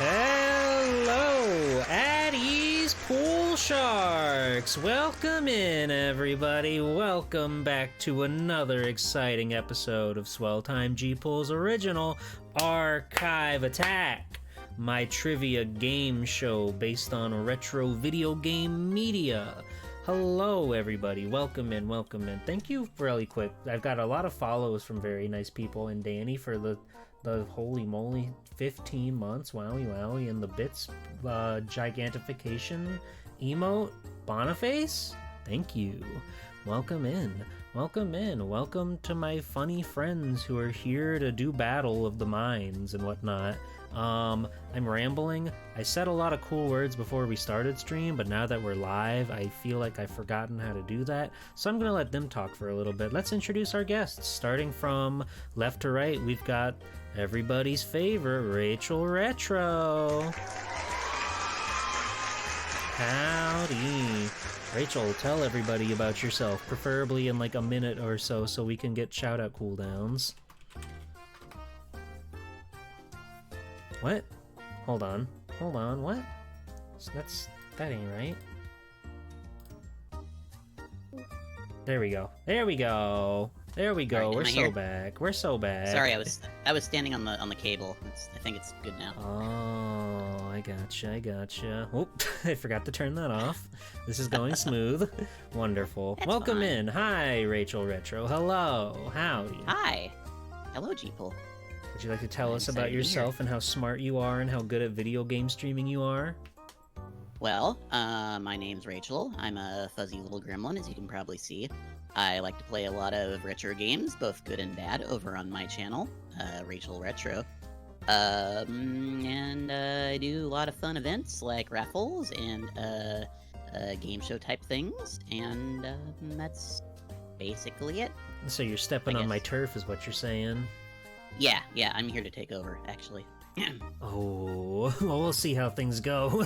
Hello, Addie's Pool Sharks! Welcome in, everybody. Welcome back to another exciting episode of Swell Time G-Pool's original Archive Attack, my trivia game show based on retro video game media. Hello, everybody. Welcome in, welcome in. Thank you really quick. I've got a lot of follows from very nice people, and Danny for the holy moly 15 months, wowie, and the bits gigantification emote. Boniface, thank you. Welcome in, welcome to my funny friends who are here to do battle of the minds and whatnot. I'm rambling. I said a lot of cool words before we started stream, but now that we're live, I feel like I've forgotten how to do that, so I'm gonna let them talk for a little bit. Let's introduce our guests. Starting from left to right, we've got everybody's favorite, Rachel Retro. Howdy. Rachel, tell everybody about yourself, preferably in like a minute or so we can get shout-out cooldowns. What? Hold on, what? That ain't right. There we go. We're so back. Sorry, I was standing on the cable. I think it's good now. Oh, I gotcha. Oh, I forgot to turn that off. This is going smooth. Wonderful. That's Welcome fine. in. Hi, Rachel Retro. Hello. Howdy. Hi. Hello, G-Pool. Would you like to tell us excited about to be yourself and how smart you are and how good at video game streaming you are? Well, my name's Rachel. I'm a fuzzy little gremlin, as you can probably see. I like to play a lot of retro games, both good and bad, over on my channel, Rachel Retro. And I do a lot of fun events like raffles and game show type things, and that's basically it. So you're stepping on my turf is what you're saying? Yeah, I'm here to take over, actually. Oh, well, we'll see how things go.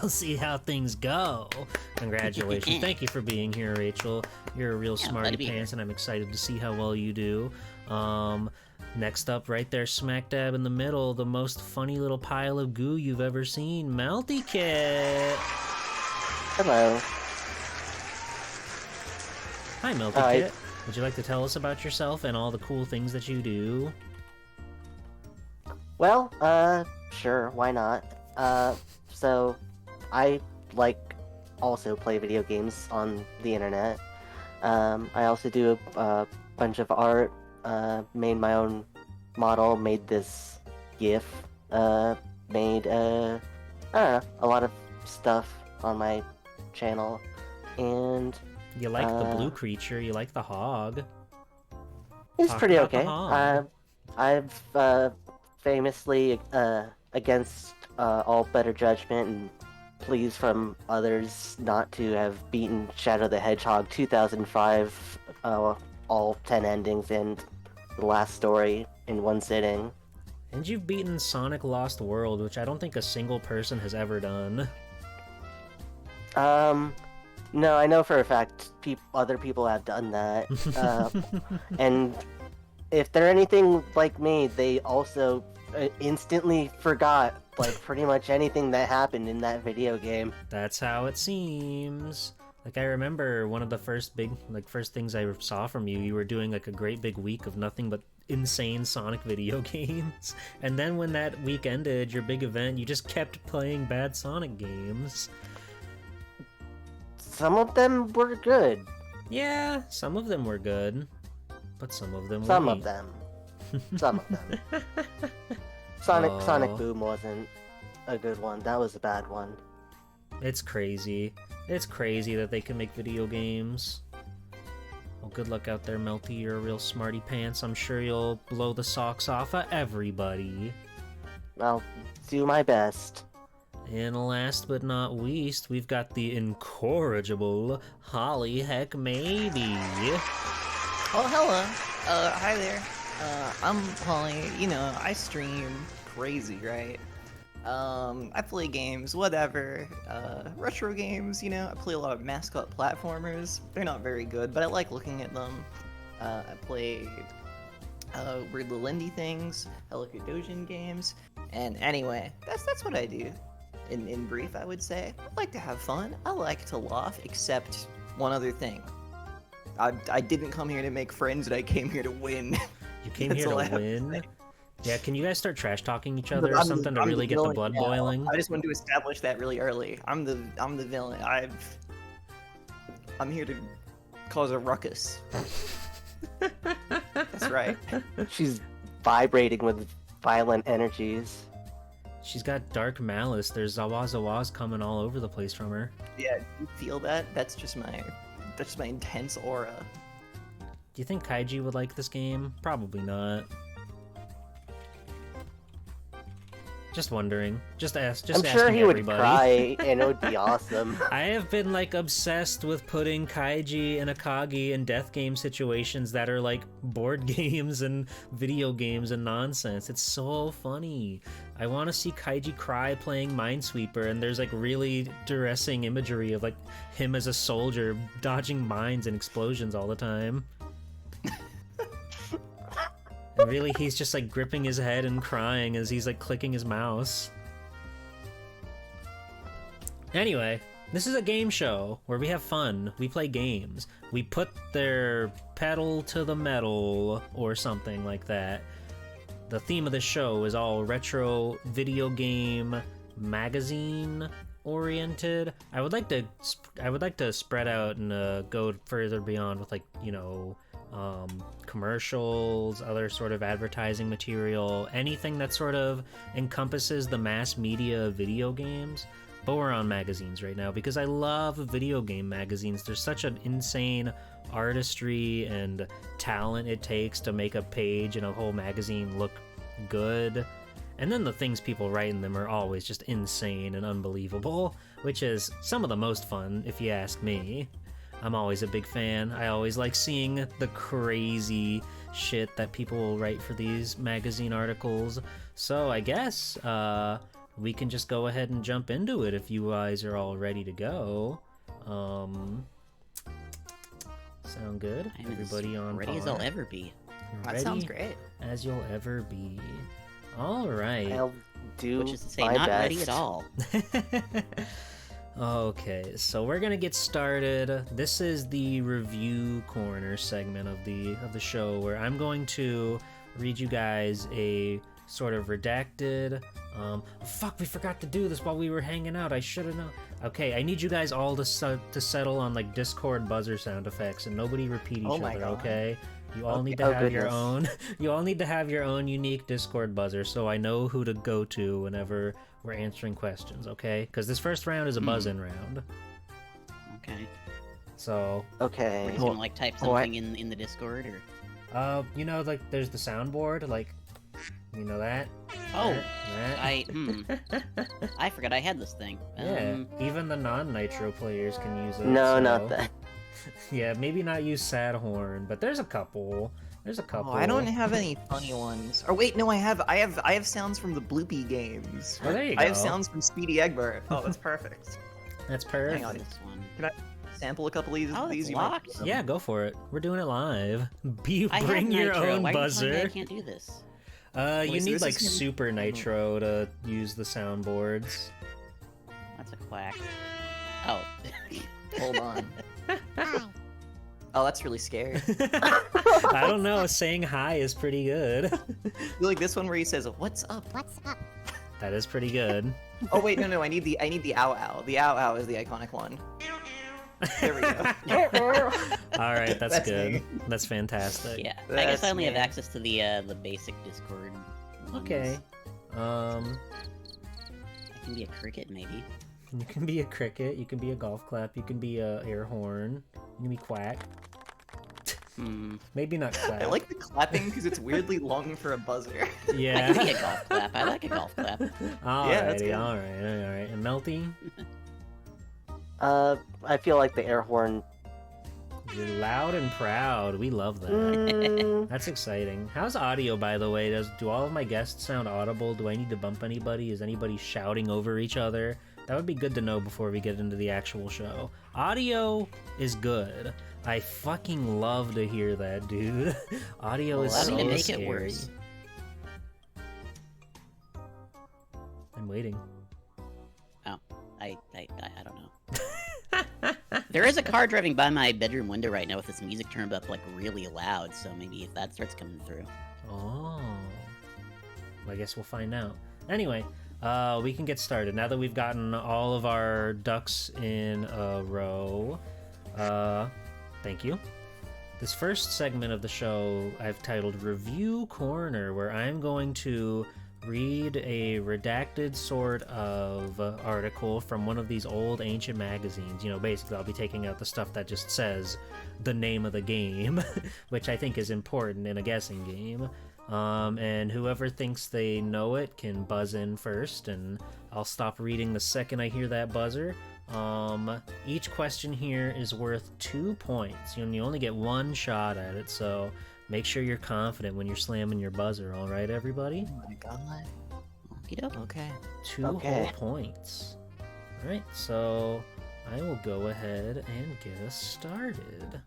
Congratulations. Thank you for being here, Rachel. You're a real smarty pants, and I'm excited to see how well you do. Next up, right there, smack dab in the middle, the most funny little pile of goo you've ever seen, Melty Kit. Hello. Hi, Melty Kit. Would you like to tell us about yourself and all the cool things that you do? Well, sure, why not? So, I, also play video games on the internet. I also do a bunch of art, made my own model, made this GIF, made, I don't know, a lot of stuff on my channel, and... You like the blue creature, you like the hog. It's pretty okay. I've famously against all better judgment and pleas from others not to have beaten Shadow the Hedgehog 2005, all 10 endings and the last story in one sitting. And you've beaten Sonic Lost World, which I don't think a single person has ever done. No, I know for a fact other people have done that. And if they're anything like me, they also instantly forgot pretty much anything that happened in that video game. That's how it seems. I remember one of the first things I saw from you, you were doing a great big week of nothing but insane Sonic video games. And then when that week ended, your big event, you just kept playing bad Sonic games. Some of them were good. Yeah, some of them were good. But some of them Some weren't. of them. Some of them. Sonic Boom wasn't a good one. That was a bad one. It's crazy. It's crazy that they can make video games. Well, good luck out there, Melty. You're a real smarty pants. I'm sure you'll blow the socks off of everybody. I'll do my best. And last but not least, we've got the incorrigible Holly Heck Maybe. Oh, hello. Hi there. I'm Holly. I stream crazy, right? I play games, whatever. Retro games, I play a lot of mascot platformers. They're not very good, but I like looking at them. I play weird little indie things, Hello Dojin games, and anyway, that's what I do. In brief, I would say I like to have fun. I like to laugh, except one other thing. I didn't come here to make friends, and I came here to win. You came That's here all I to have to win? say. Yeah, can you guys start trash talking each other or I'm something to I'm really get the villain blood now. boiling? I just wanted to establish that really early. I'm the villain. I'm here to cause a ruckus. That's right. She's vibrating with violent energies. She's got dark malice. There's zawas coming all over the place from her. Yeah, you feel that? That's just my intense aura. Do you think Kaiji would like this game? Probably not. Just wondering. Just I'm asking sure he would everybody. cry, and it would be awesome. I have been like obsessed with putting Kaiji and Akagi in death game situations that are like board games and video games and nonsense. It's so funny. I want to see Kaiji cry playing Minesweeper, and there's like really distressing imagery of like him as a soldier dodging mines and explosions all the time. And really, he's just like gripping his head and crying as he's like clicking his mouse. Anyway, this is a game show where we have fun. We play games. We put their pedal to the metal or something like that. The theme of the show is all retro video game magazine oriented. I would like to spread out and go further beyond with like, you know, commercials, other sort of advertising material, anything that sort of encompasses the mass media of video games. But we're on magazines right now because I love video game magazines. There's such an insane artistry and talent it takes to make a page and a whole magazine look good. And then the things people write in them are always just insane and unbelievable, which is some of the most fun, if you ask me. I'm always a big fan. I always like seeing the crazy shit that people will write for these magazine articles. So I guess we can just go ahead and jump into it if you guys are all ready to go. Sound good? I'm Everybody on ready as par? I'll ever be. That sounds great. As you'll ever be. All right. I'll do Which is to say, my not best. ready at all. Okay, so we're gonna get started. This is the review corner segment of the show where I'm going to read you guys a sort of redacted. Fuck, we forgot to do this while we were hanging out. I should have known. Okay, I need you guys all to settle on like Discord buzzer sound effects and nobody repeat each Oh my other. God. Okay. You all Okay. need to Oh, have your goodness. own. You all need to have your own unique Discord buzzer, so I know who to go to whenever we're answering questions. Okay? Because this first round is a buzz-in round. Okay. So, We're Okay. just gonna like type Oh, I- something in the Discord or. you know, like there's the soundboard, like, you know that. Oh, That? I forgot I had this thing. Yeah. Even the non-nitro players can use it. No, so- not that. Yeah, maybe not use Sad Horn, but there's a couple. There's a couple. Oh, I don't have any funny ones. Or wait, no, I have sounds from the Bloopy games. Oh, there you I have go. sounds from Speedy Egbert. Oh, that's perfect. That's Hang perfect. on. This one. Sample a couple of these. Oh, these it's you might- locked. Yeah, go for it. We're doing it live. I have Bring your Nitro. own Why are you telling me buzzer. I can't do this. You Wait, so need this like is gonna be- Super Nitro to use the soundboards. That's a quack. Oh. Hold on. Oh, that's really scary. I don't know. Saying hi is pretty good. I feel like this one where he says, "What's up?" That is pretty good. Oh wait, no, I need the ow ow. The ow ow is the iconic one. There we go. All right, that's That's good. me. That's fantastic. Yeah. I guess That's I only have me. access to the basic Discord. Ones. Okay. I can be a cricket maybe. You can be a cricket. You can be a golf clap. You can be a air horn. You can be quack. Hmm. Maybe not quack. I like the clapping because it's weirdly long for a buzzer. I can be Yeah. a golf clap. I like a golf clap. Alrighty, that's good. alright. And Melty? I feel like the air horn You're loud and proud. We love that. That's exciting. How's audio, by the way? Do all of my guests sound audible? Do I need to bump anybody? Is anybody shouting over each other? That would be good to know before we get into the actual show. Audio is good. I fucking love to hear that, dude. Audio is Allow so me to make scary. it worse. I'm waiting. Oh, I don't know. There is a car driving by my bedroom window right now with this music turned up like really loud, so maybe if that starts coming through. Oh. Well, I guess we'll find out. Anyway, we can get started. Now that we've gotten all of our ducks in a row, thank you. This first segment of the show I've titled Review Corner, where I'm going to read a redacted sort of article from one of these old ancient magazines. You know, basically I'll be taking out the stuff that just says the name of the game, which I think is important in a guessing game. And whoever thinks they know it can buzz in first, and I'll stop reading the second I hear that buzzer. Each question here is worth 2 points. You only get one shot at it, so make sure you're confident when you're slamming your buzzer, alright, everybody? Oh my god. Okey-doke. Okay. 2 Okay. whole points. Alright, so I will go ahead and get us started.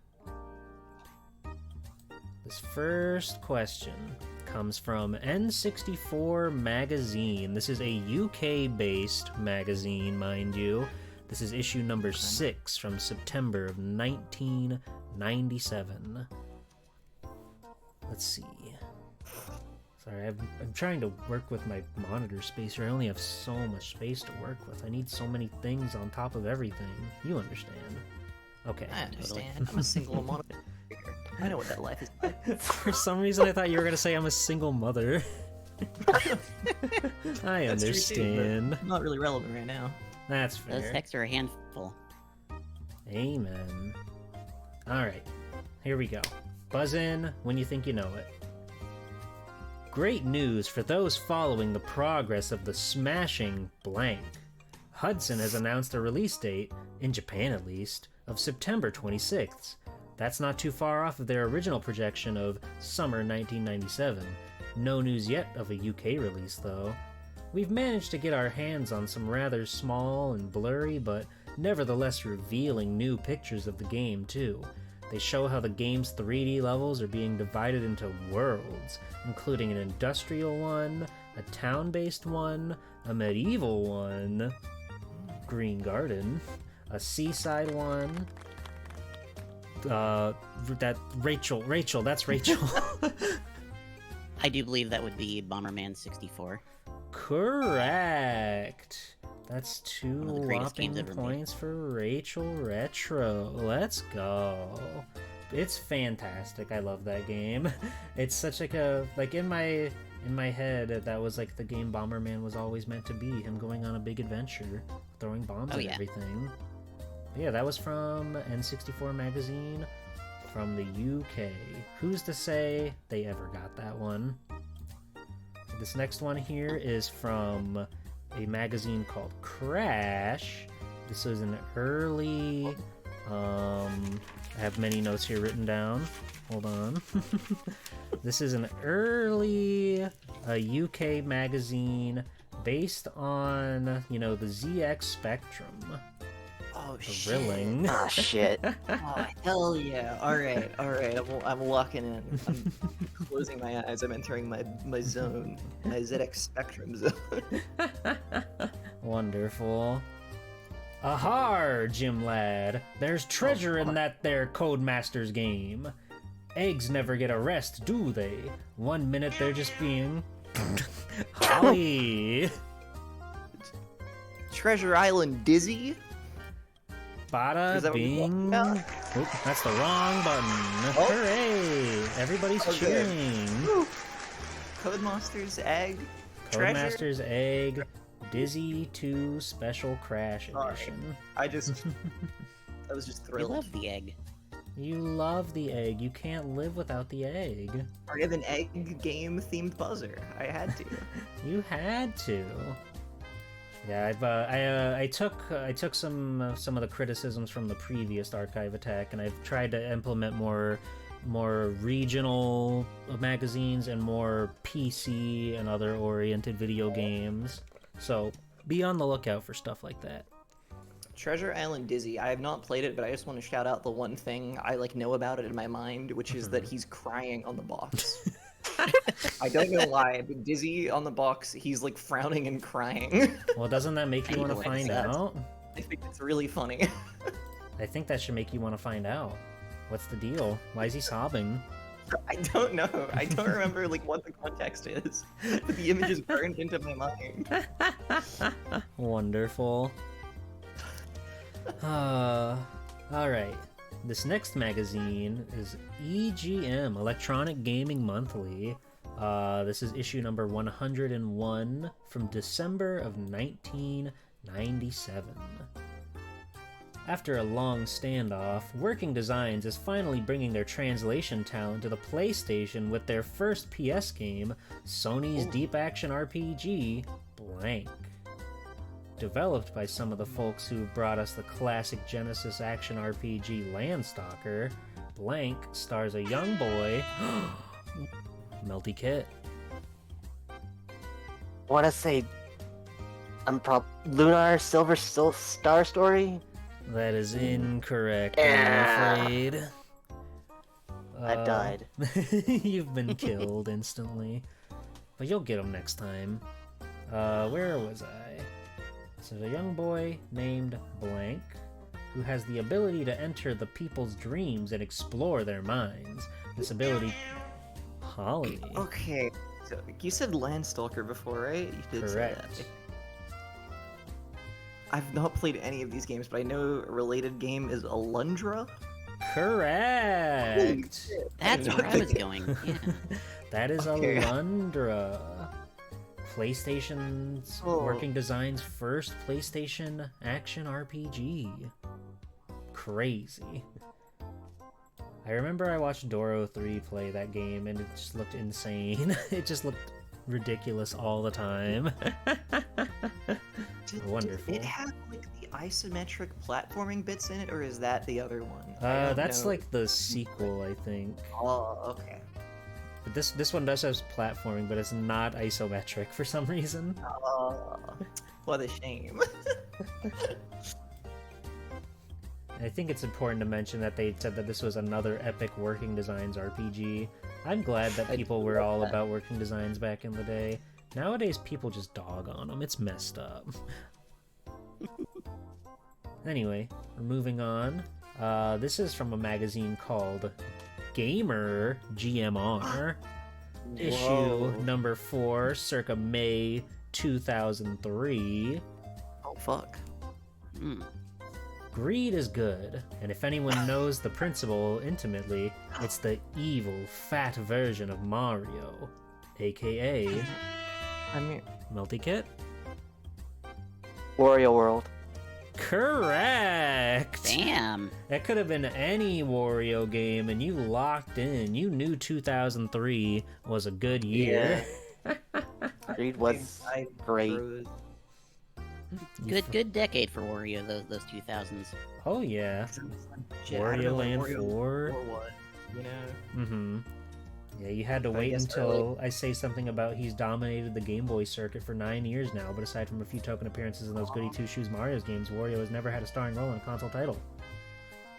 This first question comes from N64 Magazine. This is a UK-based magazine, mind you. This is issue number 6 from September of 1997. Let's see. Sorry, I'm trying to work with my monitor space here. I only have so much space to work with. I need so many things on top of everything. You understand. Okay. I understand. I'm a single mom. I know what that life is like. For some reason, I thought you were going to say I'm a single mother. I That's true, too, understand. but not really relevant right now. That's Those fair. texts are a handful. Amen. Alright, here we go. Buzz in when you think you know it. Great news for those following the progress of the smashing blank. Hudson has announced a release date, in Japan at least, of September 26th. That's not too far off of their original projection of summer 1997. No news yet of a UK release, though. We've managed to get our hands on some rather small and blurry, but nevertheless revealing new pictures of the game, too. They show how the game's 3D levels are being divided into worlds, including an industrial one, a town-based one, a medieval one, Green Garden, a seaside one, that's Rachel, that's Rachel. I do believe that would be Bomberman 64. Correct. That's 2 One of the greatest games whopping ever made. points for Rachel Retro. Let's go. It's fantastic. I love that game. It's such like in my head that was like the game Bomberman was always meant to be. Him going on a big adventure, throwing bombs Oh, at yeah. everything. But yeah, that was from N64 Magazine from the UK. Who's to say they ever got that one? This next one here is from a magazine called Crash. This is an early... I have many notes here written down. Hold on. This is an early UK magazine based on, the ZX Spectrum. Oh Thrilling. Ah, shit. Oh, hell yeah. Alright. I'm locking in. I'm closing my eyes. I'm entering my zone. My ZX Spectrum zone. Wonderful. Ahar, Jim lad. There's treasure in that there Codemasters game. Eggs never get a rest, do they? 1 minute they're just being... Holly! Treasure Island Dizzy? Bada Is that what you're talking bing. about? Oop, that's the wrong button. Oh. Hooray! Everybody's Okay. cheering. Woo. Codemasters Egg? Treasure? Codemasters Egg, Dizzy 2 Special Crash Sorry. Edition. I was just We thrilled. love the egg. You love the egg. You can't live without the egg. I have an egg game themed buzzer. I had to. You had to. Yeah, I took some of the criticisms from the previous archive attack, and I've tried to implement more regional magazines and more PC and other oriented video games. So be on the lookout for stuff like that. Treasure Island Dizzy. I have not played it, but I just want to shout out the one thing I know about it in my mind, which is that he's crying on the box. I don't know why, but Dizzy on the box, he's like frowning and crying. Well, doesn't that make you want to Anyway, find that's- out? I think it's really funny. I think that should make you want to find out. What's the deal? Why is he sobbing? I don't know. I don't remember what the context is, but the image is burned into my mind. Wonderful. Alright. This next magazine is EGM, Electronic Gaming Monthly. This is issue number 101 from December of 1997. After a long standoff, Working Designs is finally bringing their translation talent to the PlayStation with their first PS game, Sony's deep action RPG, Blank. Developed by some of the folks who brought us the classic Genesis action RPG Landstalker, Blank stars a young boy, Melty Kit. Want to say, Lunar Silver Star Story? That is incorrect, I'm afraid. I've died. You've been killed instantly. But you'll get him next time. Where was I? So a young boy named Blank, who has the ability to enter the people's dreams and explore their minds. This ability... Holly. Okay, so you said Landstalker before, right? You did Correct. say that. I've not played any of these games, but I know a related game is Alundra. Correct! That's where I was going. Yeah. That is Okay. Alundra. PlayStation's Oh. Working Designs' first PlayStation action RPG. Crazy. I remember I watched Doro3 play that game and it just looked insane. It just looked ridiculous all the time. Wonderful. Did it have the isometric platforming bits in it, or is that the other one? That's like the sequel, I think. Oh, okay. But this one does have platforming, but it's not isometric for some reason. What a shame. I think it's important to mention that they said that this was another epic Working Designs RPG. I'm glad that I people do were love all that. about Working Designs back in the day. Nowadays, people just dog on them. It's messed up. Anyway, we're moving on. This is from a magazine called Gamer GMR. Issue Whoa. number 4, circa May 2003. Oh, fuck. Hmm. Greed is good, and if anyone knows the principle intimately, it's the evil, fat version of Mario, aka I mean, Melty Kit. Wario World. Correct! Damn. That could have been any Wario game, and you locked in. You knew 2003 was a good year. Greed was I great. froze. Good decade for Wario, those 2000s. Oh, yeah. Shit, I don't know Wario what Land Wario 4. was, you know? Mm-hmm. Yeah, you had to I wait guess until I say something about he's dominated the Game Boy circuit for 9 years now, but aside from a few token appearances in those goody two-shoes Mario's games, Wario has never had a starring role in a console title.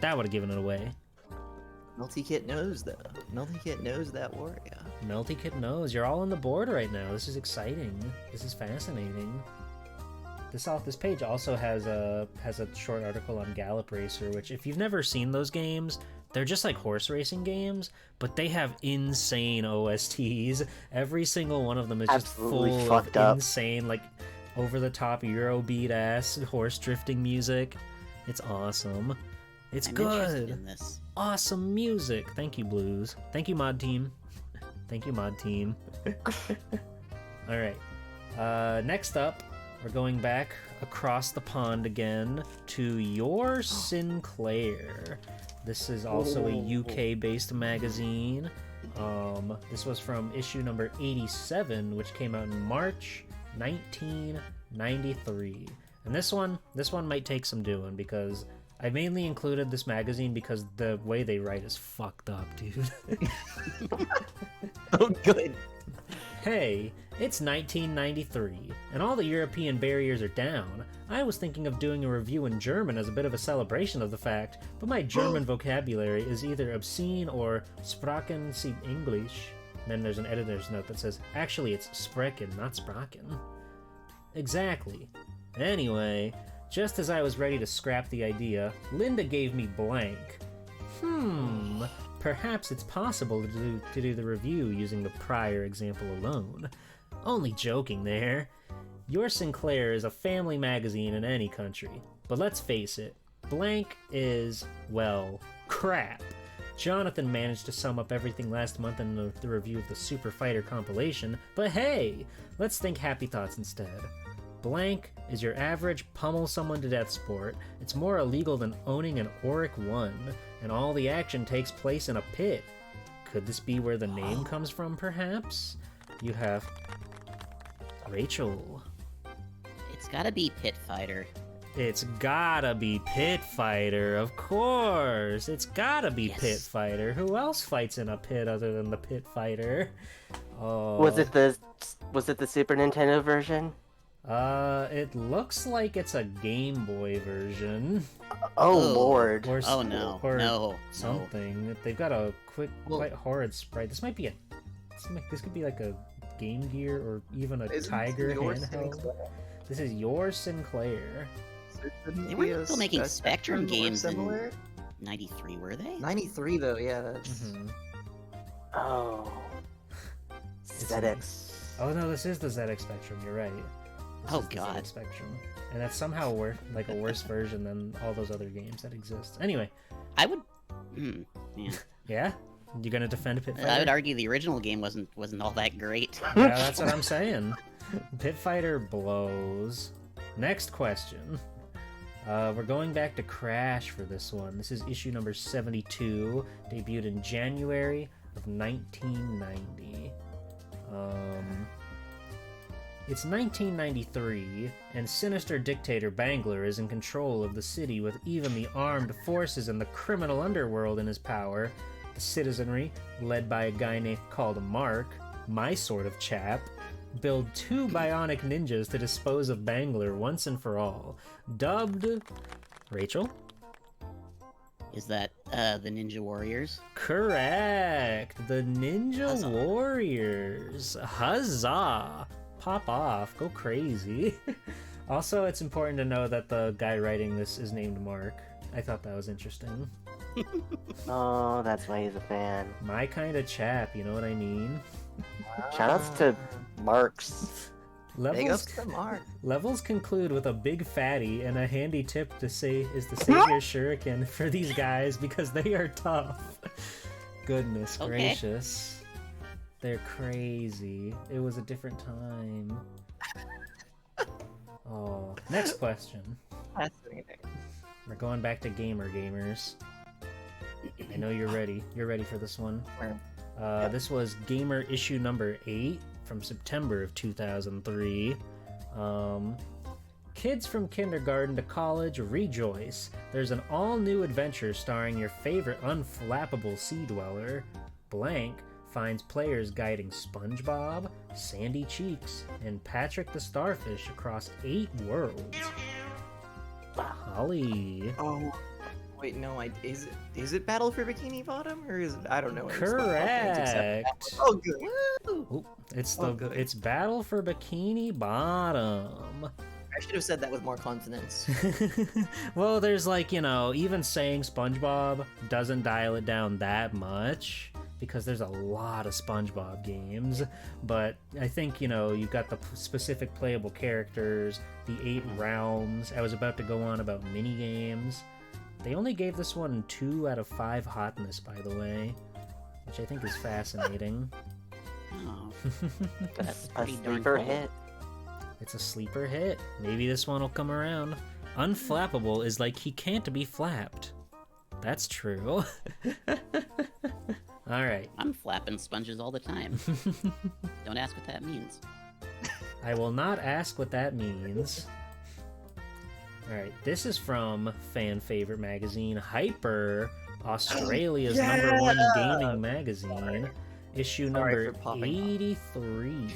That would have given it away. Melty Kit knows, though. Melty Kit knows that Wario. Melty Kit knows. You're all on the board right now. This is exciting. This is fascinating. This page also has a short article on Gallop Racer, which if you've never seen those games, they're just like horse racing games, but they have insane OSTs. Every single one of them is Absolutely just full fucked of up. insane, like over-the-top Eurobeat ass horse drifting music. It's awesome. It's I'm interested good. in this. Awesome music. Thank you, Blues. Thank you, Mod Team. Thank you, Mod Team. All right. Next up, we're going back across the pond again to Your Sinclair. This is also a UK-based magazine. This was from issue number 87, which came out in March 1993. And this one might take some doing because I mainly included this magazine because the way they write is fucked up, dude. Oh, good. Hey, it's 1993, and all the European barriers are down. I was thinking of doing a review in German as a bit of a celebration of the fact, but my German vocabulary is either obscene or Sprachen Sie English. Then there's an editor's note that says, actually it's Sprechen, not Sprachen. Exactly. Anyway, just as I was ready to scrap the idea, Linda gave me blank. Perhaps it's possible to do the review using the prior example alone. Only joking there. Your Sinclair is a family magazine in any country, but let's face it, blank is, well, crap. Jonathan managed to sum up everything last month in the review of the Super Fighter compilation, but hey, let's think happy thoughts instead. Blank is your average pummel someone to death sport. It's more illegal than owning an Auric 1, and all the action takes place in a pit. Could this be where the name comes from, perhaps? You have Rachel. It's gotta be Pit Fighter. It's gotta be Pit Fighter, of course. It's gotta be Yes. Pit Fighter. Who else fights in a pit other than the Pit Fighter? Oh. Was it the Super Nintendo version? It looks like it's a Game Boy version. Oh Oh. lord. Or Oh no, or no, something. They've got a Well- quite horrid sprite. This could be like a Game Gear or even a Isn't Tiger yours handheld. Sinclair? This is your Sinclair. Shouldn't They be weren't a still making a Spectrum or games in- similar? 93, were they? 93 though, yeah. That's... Mhm. Oh. ZX. Oh no, this is the ZX Spectrum. You're right. This Oh, is the God. ZX Spectrum, and that's somehow like a worse version than all those other games that exist. Anyway, I would. Yeah. yeah, you gonna defend Pit Fighter? I would argue the original game wasn't all that great. Yeah, that's what I'm saying. Pit Fighter blows. Next question. We're going back to Crash for this one. This is issue number 72, debuted in January of 1990. It's 1993, and sinister dictator Bangler is in control of the city with even the armed forces and the criminal underworld in his power. The citizenry, led by a guy called Mark, my sort of chap, build two bionic ninjas to dispose of Bangler once and for all. Dubbed... Rachel? Is that the Ninja Warriors? Correct! The Ninja Huzzah. Warriors! Huzzah! Pop off, go crazy. Also, it's important to know that the guy writing this is named Mark. I thought that was interesting. Oh, that's why he's a fan. My kind of chap, you know what I mean? Shoutouts to Marks. Big Levels, ups to Mark. levels conclude with a big fatty, and a handy tip to say is to save your shuriken for these guys because they are tough. Goodness Okay. gracious. They're crazy. It was a different time. Oh, next question. Fascinating. We're going back to gamers. I know you're ready. You're ready for this one. This was Gamer issue number 8 from September of 2003. Kids from kindergarten to college, rejoice. There's an all-new adventure starring your favorite unflappable sea dweller. Blank finds players guiding SpongeBob, Sandy Cheeks, and Patrick the Starfish across 8 worlds. Holly. Oh, wait, no, is it Battle for Bikini Bottom or is it, I don't know. any SpongeBob games except- Correct. Oh, good. Ooh, it's Oh, good. it's Battle for Bikini Bottom. I should have said that with more confidence. Well, there's like, even saying SpongeBob doesn't dial it down that much because there's a lot of SpongeBob games, but I think, you've got the specific playable characters, the 8 realms. I was about to go on about mini games. They only gave this one 2 out of 5 hotness, by the way, which I think is fascinating. Oh, that's A pretty darn sleeper cool. hit. It's a sleeper hit. Maybe this one will come around. Unflappable is like he can't be flapped. That's true. Alright. I'm flapping sponges all the time. Don't ask what that means. I will not ask what that means. Alright, this is from fan favorite magazine Hyper, Australia's #1 gaming magazine. Issue Sorry number for popping up. 83.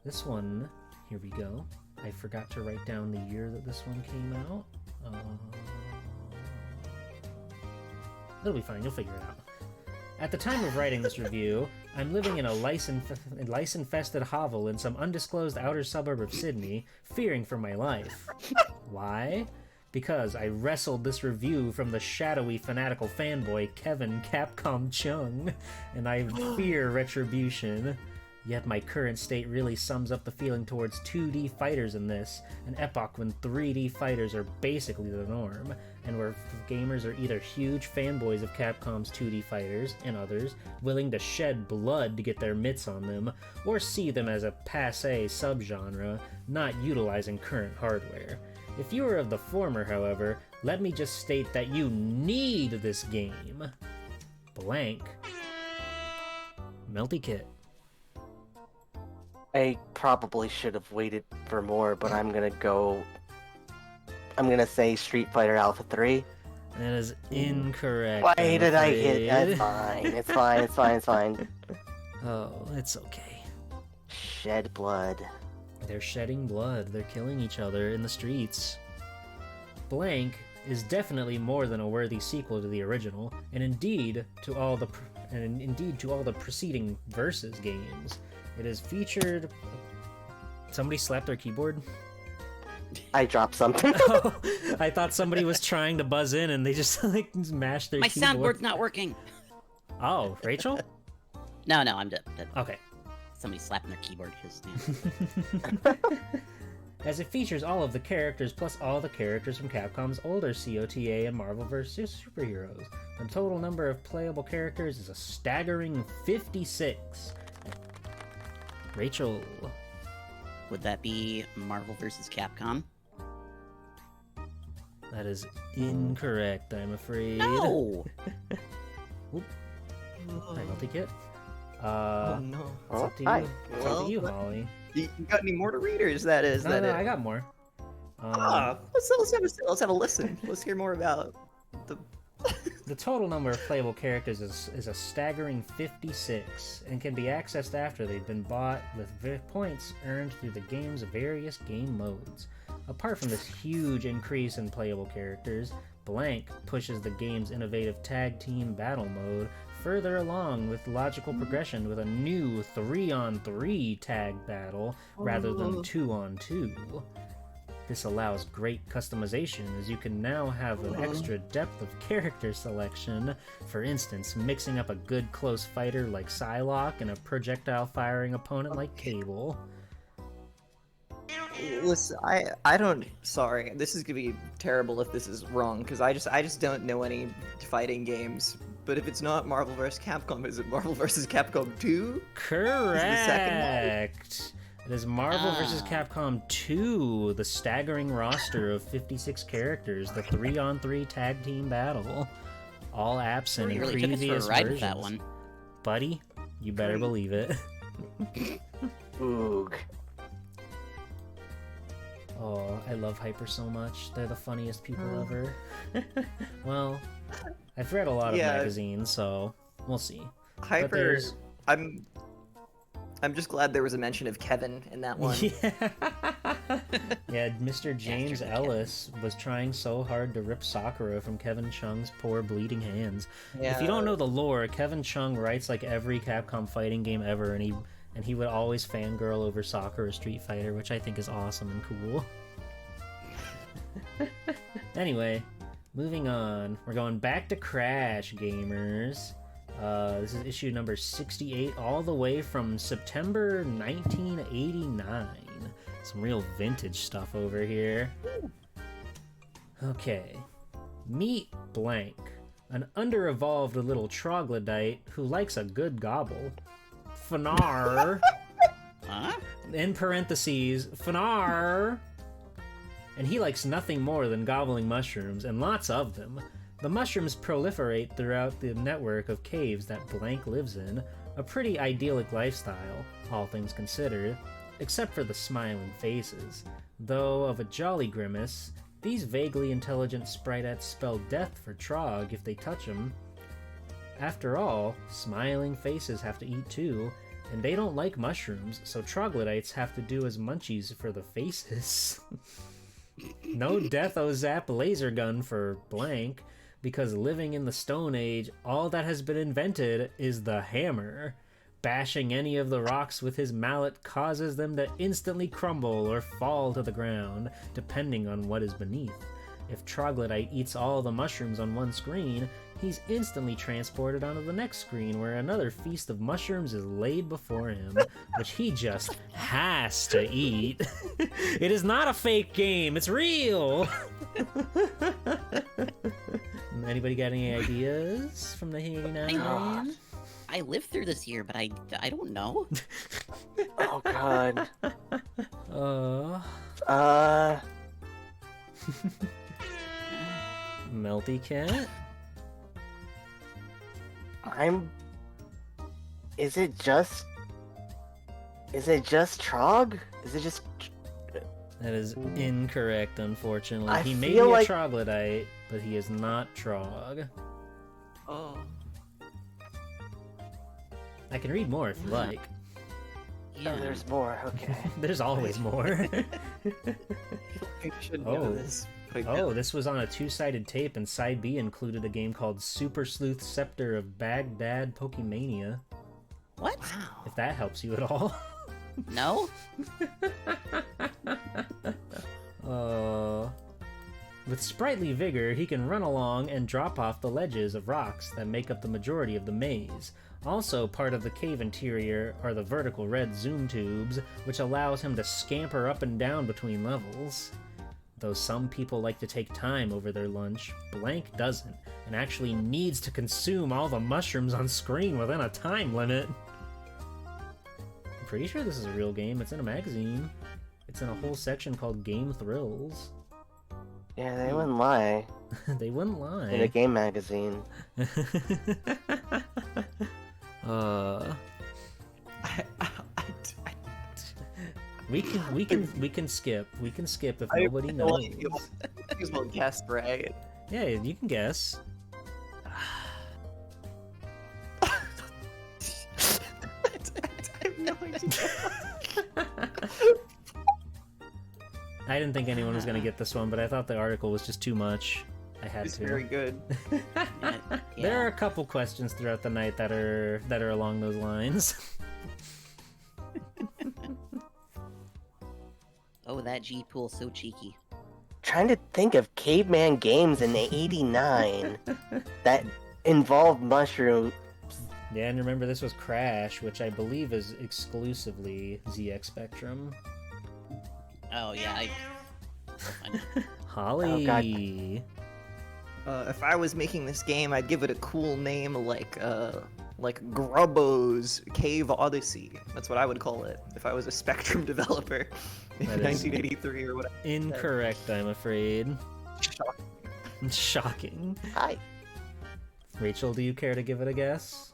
This one, here we go. I forgot to write down the year that this one came out. It'll be fine, you'll figure it out. At the time of writing this review, I'm living in a lice-infested hovel in some undisclosed outer suburb of Sydney, fearing for my life. Why? Because I wrestled this review from the shadowy, fanatical fanboy Kevin Capcom Chung, and I fear retribution. Yet my current state really sums up the feeling towards 2D fighters in this, an epoch when 3D fighters are basically the norm, and where gamers are either huge fanboys of Capcom's 2D fighters, and others, willing to shed blood to get their mitts on them, or see them as a passé subgenre, not utilizing current hardware. If you are of the former, however, let me just state that you need this game. Blank. Melty Kit. I probably should have waited for more, but I'm gonna say Street Fighter Alpha 3. That is incorrect. Why I'm did I hit? afraid. That's fine. It's fine. It's fine. It's fine. Oh, it's okay. Shed blood. They're shedding blood. They're killing each other in the streets. Blank is definitely more than a worthy sequel to the original, and indeed to all the preceding Versus games. It is featured. Somebody slapped their keyboard. I dropped something. Oh, I thought somebody was trying to buzz in and they just like mashed their My keyboard. soundboard's not working. Oh, Rachel? No, I'm dead. Okay. Somebody slapping their keyboard because As it features all of the characters plus all the characters from Capcom's older COTA and Marvel vs. Superheroes. The total number of playable characters is a staggering 56. Rachel. would that be Marvel vs. Capcom? That is incorrect, I'm afraid. No. Hi, Multi-Kit. Oh no. It's up to you. Hi. It's up Well, to you, Holly. You got any more to readers? That is. No, that no, it? I got more. Let's have a listen. Let's hear more about the. The total number of playable characters is a staggering 56, and can be accessed after they've been bought with points earned through the game's various game modes. Apart from this huge increase in playable characters, Blank pushes the game's innovative tag team battle mode further along with logical progression with a new 3-on-3 tag battle rather than 2-on-2. This allows great customization, as you can now have an extra depth of character selection. For instance, mixing up a good close fighter like Psylocke and a projectile-firing opponent like Cable. Listen, I don't. Sorry, this is gonna be terrible if this is wrong because I just don't know any fighting games. But if it's not Marvel vs. Capcom, is it Marvel vs. Capcom 2? Correct! It is Marvel vs. Capcom 2, the staggering roster of 56 characters, the 3-on-3 tag team battle. All absent in You really took us previous for a ride versions. with that one. Buddy, you better believe it. Oog. Oh, I love Hyper so much. They're the funniest people ever. Well, I've read a lot of Yeah. magazines, so we'll see. But Hyper. there's- I'm just glad there was a mention of Kevin in that one. Yeah. Yeah, Mr. James Dastardly Ellis was trying so hard to rip Sakura from Kevin Chung's poor bleeding hands. Yeah. If you don't know the lore, Kevin Chung writes like every Capcom fighting game ever, and he would always fangirl over Sakura Street Fighter, which I think is awesome and cool. Anyway, moving on. We're going back to Crash, gamers. This is issue number 68, all the way from September 1989. Some real vintage stuff over here. Okay. Meet Blank, an under-evolved little troglodyte who likes a good gobble. Fanar, Huh? in parentheses, Fanar. And he likes nothing more than gobbling mushrooms, and lots of them. The mushrooms proliferate throughout the network of caves that Blank lives in, A pretty idyllic lifestyle, all things considered, except for the smiling faces. Though of a jolly grimace, these vaguely intelligent spritettes spell death for Trog if they touch them. After all, smiling faces have to eat too, and they don't like mushrooms, so troglodytes have to do as munchies for the faces. No Death-O-Zap laser gun for blank, because living in the Stone Age, all that has been invented is the hammer. Bashing any of the rocks with his mallet causes them to instantly crumble or fall to the ground, depending on what is beneath. If Troglodyte eats all the mushrooms on one screen, he's instantly transported onto the next screen where another feast of mushrooms is laid before him, which he just has to eat. It is not a fake game, it's real! Anybody got any ideas from the 89? I lived through this year, but I don't know. Oh god. Melty Cat? Is it just Trog? Is it just... That is incorrect, unfortunately. I He may be feel a like- troglodyte, but he is not Trog. Oh. I can read more if you like. Oh, there's more, okay. There's always more. I should Oh. know this. But I Oh, this was on a two-sided tape, and side B included a game called Super Sleuth Scepter of Baghdad Pokemania, What? Wow. if that helps you at all. No? With sprightly vigor, he can run along and drop off the ledges of rocks that make up the majority of the maze. Also part of the cave interior are the vertical red zoom tubes, which allows him to scamper up and down between levels. Though some people like to take time over their lunch, Blank doesn't, and actually needs to consume all the mushrooms on screen within a time limit. I'm pretty sure this is a real game. It's in a magazine. It's in a whole section called Game Thrills. Yeah, they wouldn't lie. They wouldn't In a lie. game magazine. We can skip. We can skip if I nobody knows. You as well guess, right? Yeah, you can guess. I have no idea. I didn't think anyone was gonna get this one, but I thought the article was just too much. I had It's to. very good. There are a couple questions throughout the night that are along those lines. Oh, that G pool so cheeky. Trying to think of caveman games in '89 that involve mushrooms. Yeah, and remember this was Crash, which I believe is exclusively ZX Spectrum. Oh yeah, I Holly. Oh, God. If I was making this game, I'd give it a cool name like Grubbo's Cave Odyssey. That's what I would call it if I was a Spectrum developer in That is- 1983 or whatever. Incorrect, I'm afraid. Shocking. Shocking. Hi. Rachel, do you care to give it a guess?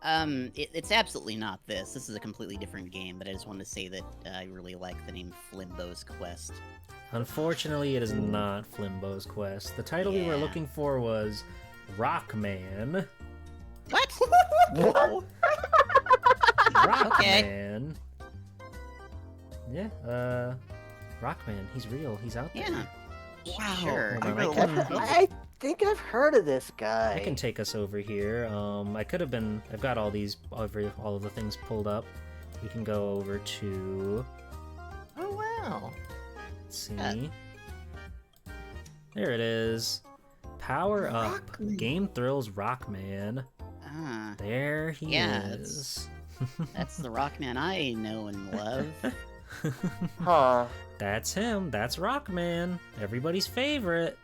it's absolutely not this. This is a completely different game, but I just wanted to say that I really like the name Flimbo's Quest. Unfortunately, it is not Flimbo's Quest. The title we were Yeah. looking for was Rockman. What? What? Rockman. Yeah, Rockman. He's real. He's out there. Yeah. Wow. Sure. Hold on, I I will can- look it up. I think I've heard of this guy. I can take us over here. I could have been. I've got all of the things pulled up. We can go over to. Oh wow. Let's see. There it is. Power up. Rockman. Game Thrills Rockman. Ah, There he Yeah, is. that's the Rockman I know and love. Huh. That's him. That's Rockman. Everybody's favorite.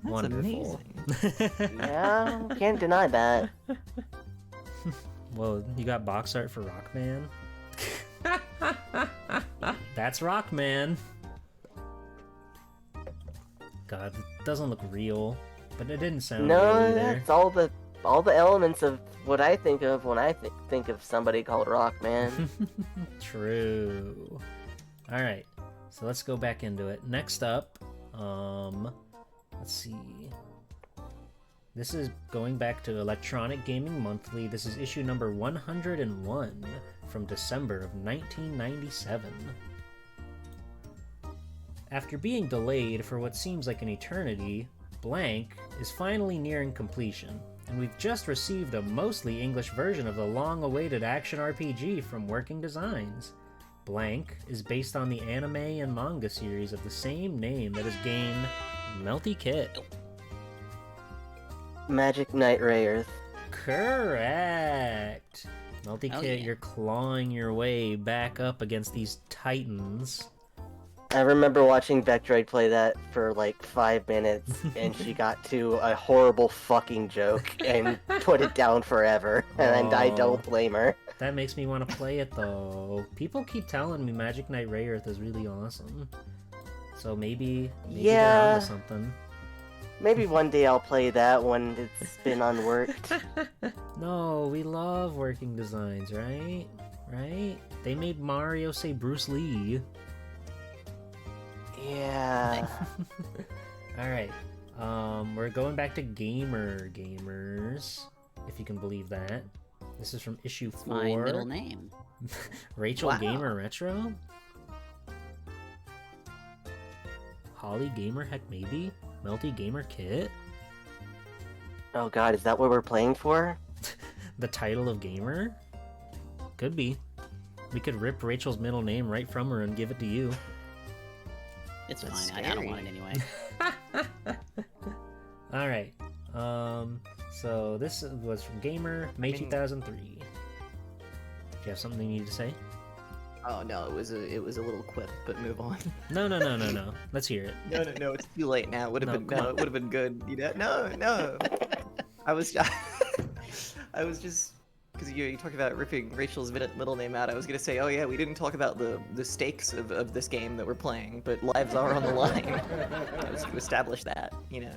That's Wonderful. amazing. Yeah, can't deny that. Whoa, you got box art for Rockman? That's Rockman. God, it doesn't look real, but it didn't sound real No, either. that's all the all the elements of what I think of when I think of somebody called Rock, man. True. All right, so let's go back into it. Next up, let's see. This is going back to Electronic Gaming Monthly. This is issue number 101 from December of 1997. After being delayed for what seems like an eternity, Blank is finally nearing completion, and we've just received a mostly English version of the long-awaited action RPG from Working Designs. Blank is based on the anime and manga series of the same name that has gained Melty Kit. Magic Knight Rayearth. Correct! Melty Oh, Kit, yeah. you're clawing your way back up against these titans. I remember watching Vectroid play that for like 5 minutes, and she got to a horrible fucking joke and put it down forever, and I Oh. don't blame her. That makes me want to play it though. People keep telling me Magic Knight Rayearth is really awesome. So maybe they're Yeah. onto something. Maybe one day I'll play that when it's been unworked. No, we love Working Designs, right? Right? They made Mario say Bruce Lee. Yeah. Alright. We're going back to Gamers, if you can believe that. This is from issue 4. My middle name. Rachel Wow. Gamer Retro? Holly Gamer Heck Maybe? Melty Gamer Kit? Oh god, is that what we're playing for? The title of Gamer? Could be. We could rip Rachel's middle name right from her and give it to you. It's That's fine. I don't want it anyway. Alright. So this was from Gamer, May 2003. Do you have something you need to say? Oh no, it was a little quip, but move on. No. Let's hear it. No, it's too late now. It would have No, been come on. it would have been good. You know, no. I was just because you talked about ripping Rachel's middle name out. I was gonna say, oh yeah, we didn't talk about the stakes of this game that we're playing, but lives are on the line. I was to establish that, you know.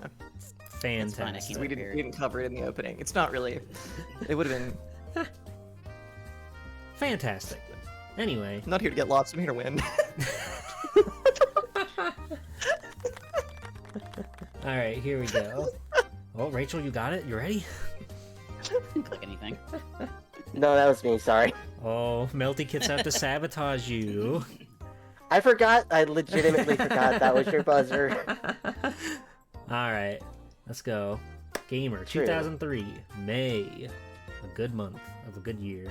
fine, I Fantastic. keep We didn't cover it in the opening. It's not really. It would have been. Fantastic. Anyway, I'm not here to get lost. I'm here to win. alright, here we go. Oh, Rachel, you got it? You ready? click anything. No, that was me, sorry. Oh, Melty Kit's out to sabotage you. I forgot, I legitimately forgot that was your buzzer. Alright, let's go. Gamer, True. 2003, May. A good month of a good year.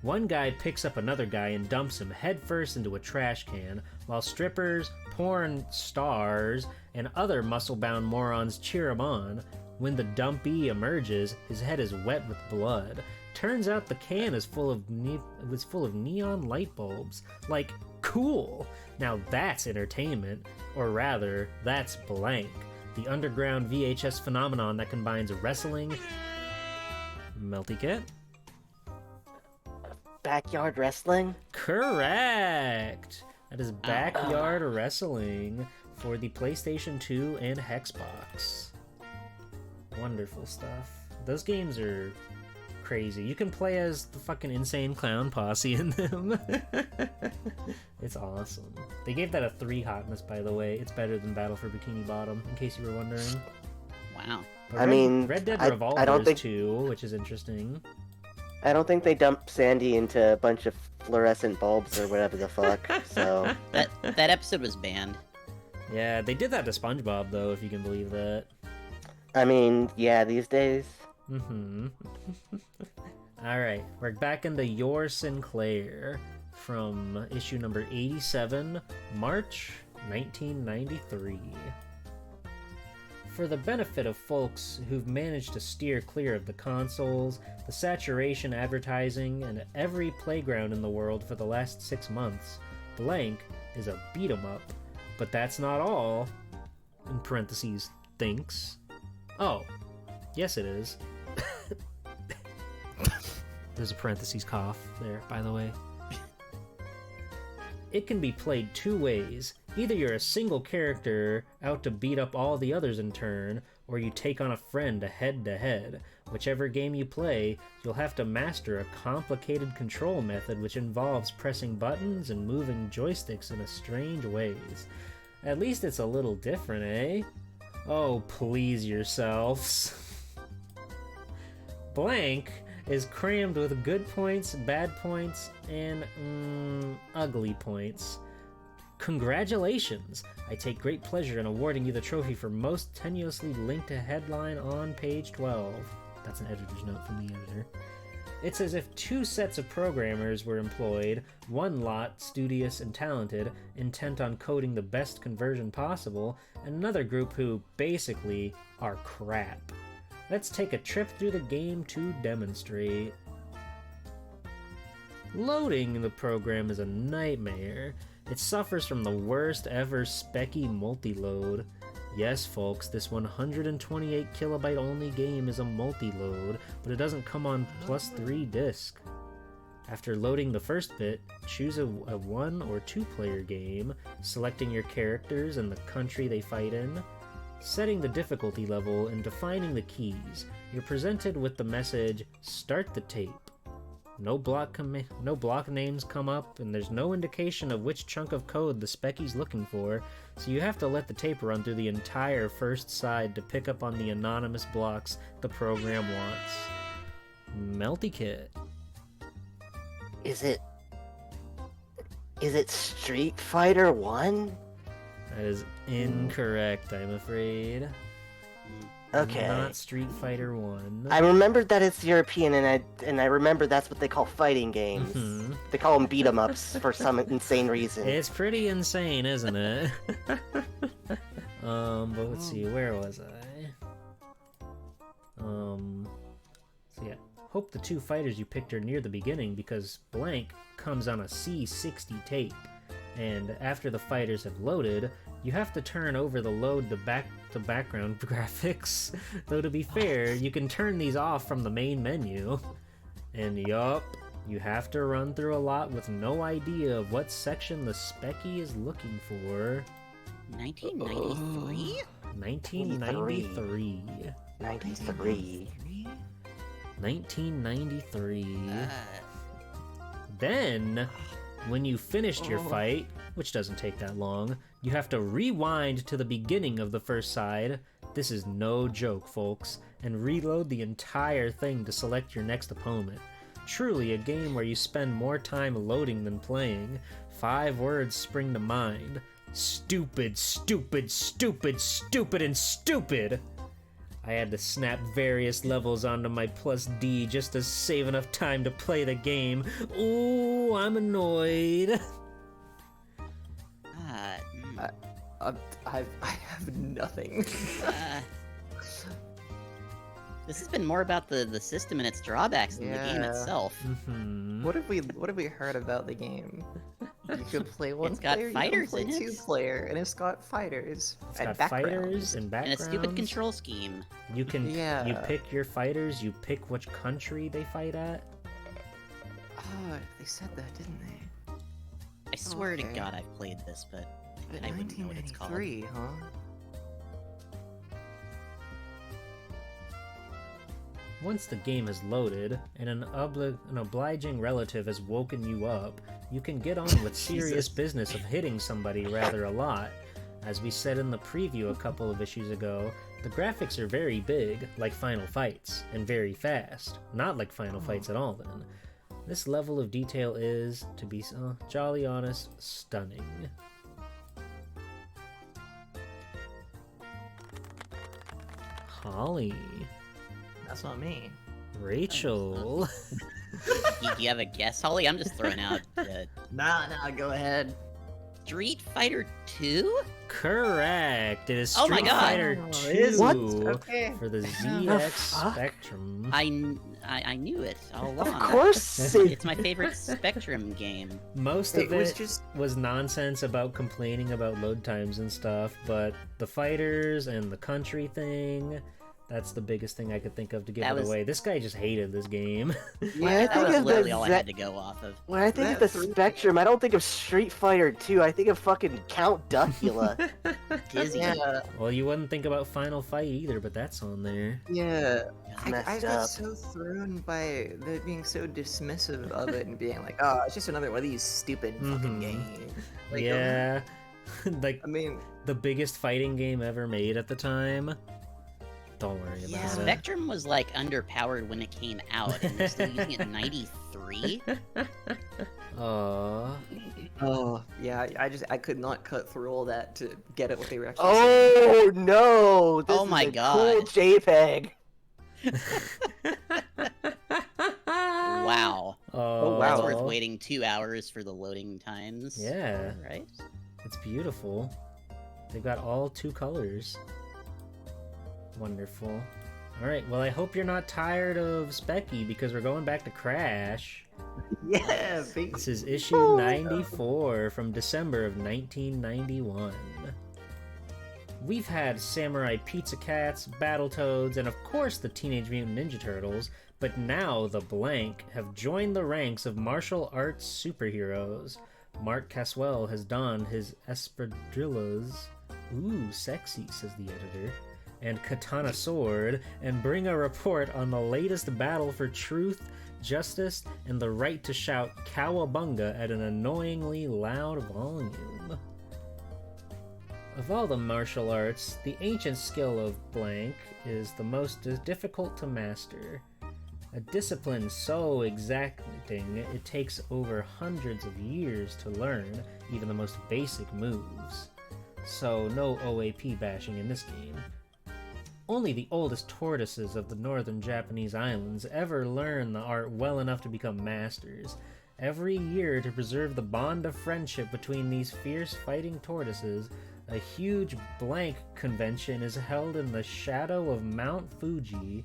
One guy picks up another guy and dumps him headfirst into a trash can, while strippers, porn stars, and other muscle-bound morons cheer him on. When the dumpee emerges, his head is wet with blood. Turns out the can is full of neon light bulbs. Like, cool! Now that's entertainment, or rather, that's Blank, the underground VHS phenomenon that combines wrestling, Melty Kit? Backyard wrestling? Correct! That is Backyard Wrestling for the PlayStation 2 and Xbox. Wonderful stuff. Those games are crazy. You can play as the fucking insane clown posse in them. It's awesome. They gave that a 3 hotness, by the way. It's better than Battle for Bikini Bottom, in case you were wondering. Wow. But I mean, Red Dead I Revolver don't is think- 2, which is interesting. I don't think they dumped Sandy into a bunch of fluorescent bulbs or whatever the fuck, so... That episode was banned. Yeah, they did that to SpongeBob, though, if you can believe that. I mean, yeah, these days... Mm-hmm. Alright, we're back into Your Sinclair from issue number 87, March 1993. For the benefit of folks who've managed to steer clear of the consoles, the saturation advertising, and every playground in the world for the last 6 months, Blank is a beat-em-up. But that's not all, in parentheses, thinks. Oh, yes it is. There's a parentheses cough there, by the way. It can be played 2 ways. Either you're a single character out to beat up all the others in turn, or you take on a friend head-to-head. Whichever game you play, you'll have to master a complicated control method which involves pressing buttons and moving joysticks in strange ways. At least it's a little different, eh? Oh, please yourselves. Blank is crammed with good points, bad points, and ugly points. Congratulations! I take great pleasure in awarding you the trophy for most tenuously linked to headline on page 12. That's an editor's note from the editor. It's as if two sets of programmers were employed, one lot studious and talented, intent on coding the best conversion possible, and another group who, basically, are crap. Let's take a trip through the game to demonstrate. Loading the program is a nightmare. It suffers from the worst ever specky multi-load. Yes, folks, this 128 kilobyte only game is a multi-load, but it doesn't come on +3 disc. After loading the first bit, choose a 1 or 2 player game, selecting your characters and the country they fight in. Setting the difficulty level and defining the keys, you're presented with the message, "Start the tape." No block names come up, and there's no indication of which chunk of code the specky's looking for, so you have to let the tape run through the entire first side to pick up on the anonymous blocks the program wants. Melty Kit. Is it Street Fighter 1? That is incorrect, I'm afraid. Okay. Not Street Fighter 1. I remembered that it's European, and I remember that's what they call fighting games. Mhm. They call them beat 'em ups for some insane reason. It's pretty insane, isn't it? But let's see, where was I? So yeah, hope the two fighters you picked are near the beginning because blank comes on a C60 tape. And after the fighters have loaded, you have to turn over the load to background graphics. Though to be fair, you can turn these off from the main menu. And yup, you have to run through a lot with no idea of what section the specky is looking for. 1993? 1993. 93. 1993. Then, when you finished your fight, which doesn't take that long, you have to rewind to the beginning of the first side. This is no joke, folks, and reload the entire thing to select your next opponent. Truly a game where you spend more time loading than playing. 5 words spring to mind. Stupid, stupid, stupid, stupid, and stupid! I had to snap various levels onto my +D just to save enough time to play the game. Ooh, I'm annoyed. I have nothing. This has been more about the system and its drawbacks than the game Yeah. itself. Mhm. What have we heard about the game? You could play one It's got player, fighters you in can it. play 2 player, and it's got fighters It's and got backgrounds. fighters and And a backgrounds. stupid control scheme. You can Yeah. you pick your fighters, you pick which country they fight at. Oh, they said that, didn't they? I swear to Okay. God I've played this, but But I wouldn't know what it's called. 1993, huh? Once the game has loaded and an obliging relative has woken you up, you can get on with serious business of hitting somebody rather a lot. As we said in the preview a couple of issues ago, the graphics are very big, like Final Fights, and very fast, not like Final Fights at all then. This level of detail is, to be jolly honest, stunning. Holly. That's not me. Rachel. Do you have a guess, Holly? I'm just throwing out Nah, go ahead. Street Fighter 2? Correct. It is Oh my Street God. Fighter Oh, 2 it is? What? Okay. for the The ZX fuck? Spectrum. I knew it all along. Of course It's my favorite Spectrum game. Most It of it was just was nonsense about complaining about load times and stuff, but the fighters and the country thing, That's the biggest thing I could think of to give That it was- away. This guy just hated this game. When I That think was of literally the all I had to go off of. when I think of the That three- Spectrum, I don't think of Street Fighter 2. I think of fucking Count Duckula. Dizzy. Yeah, Well, you wouldn't think about Final Fight either, but that's on there. yeah. I Messed got up. so thrown by the being so dismissive of it and being like, oh, it's just another one of these stupid fucking Mhm. games. Like, Yeah. Like, I mean, the biggest fighting game ever made at the time. Don't worry Yeah. about it. Spectrum was like underpowered when it came out, and they're still using it in '93. Aww. oh yeah, I could not cut through all that to get at what they were actually Oh no! This Oh is my a God. cool JPEG. Wow. Oh, wow. That's worth waiting 2 hours for the loading times. Yeah. Right? It's beautiful. They've got all 2 colors. Wonderful. Alright, well, I hope you're not tired of Specky because we're going back to Crash. Yeah, baby. This is issue 94 from December of 1991. We've had Samurai Pizza Cats, Battletoads, and of course the Teenage Mutant Ninja Turtles, but now the Blank have joined the ranks of martial arts superheroes. Mark Caswell has donned his espadrillas. Ooh, sexy, says the editor. And katana sword, and bring a report on the latest battle for truth, justice, and the right to shout cowabunga at an annoyingly loud volume. Of all the martial arts, the ancient skill of blank is the most difficult to master. A discipline so exacting it takes over hundreds of years to learn even the most basic moves. So no OAP bashing in this game. Only the oldest tortoises of the northern Japanese islands ever learn the art well enough to become masters. Every year, to preserve the bond of friendship between these fierce fighting tortoises, a huge blank convention is held in the shadow of Mount Fuji.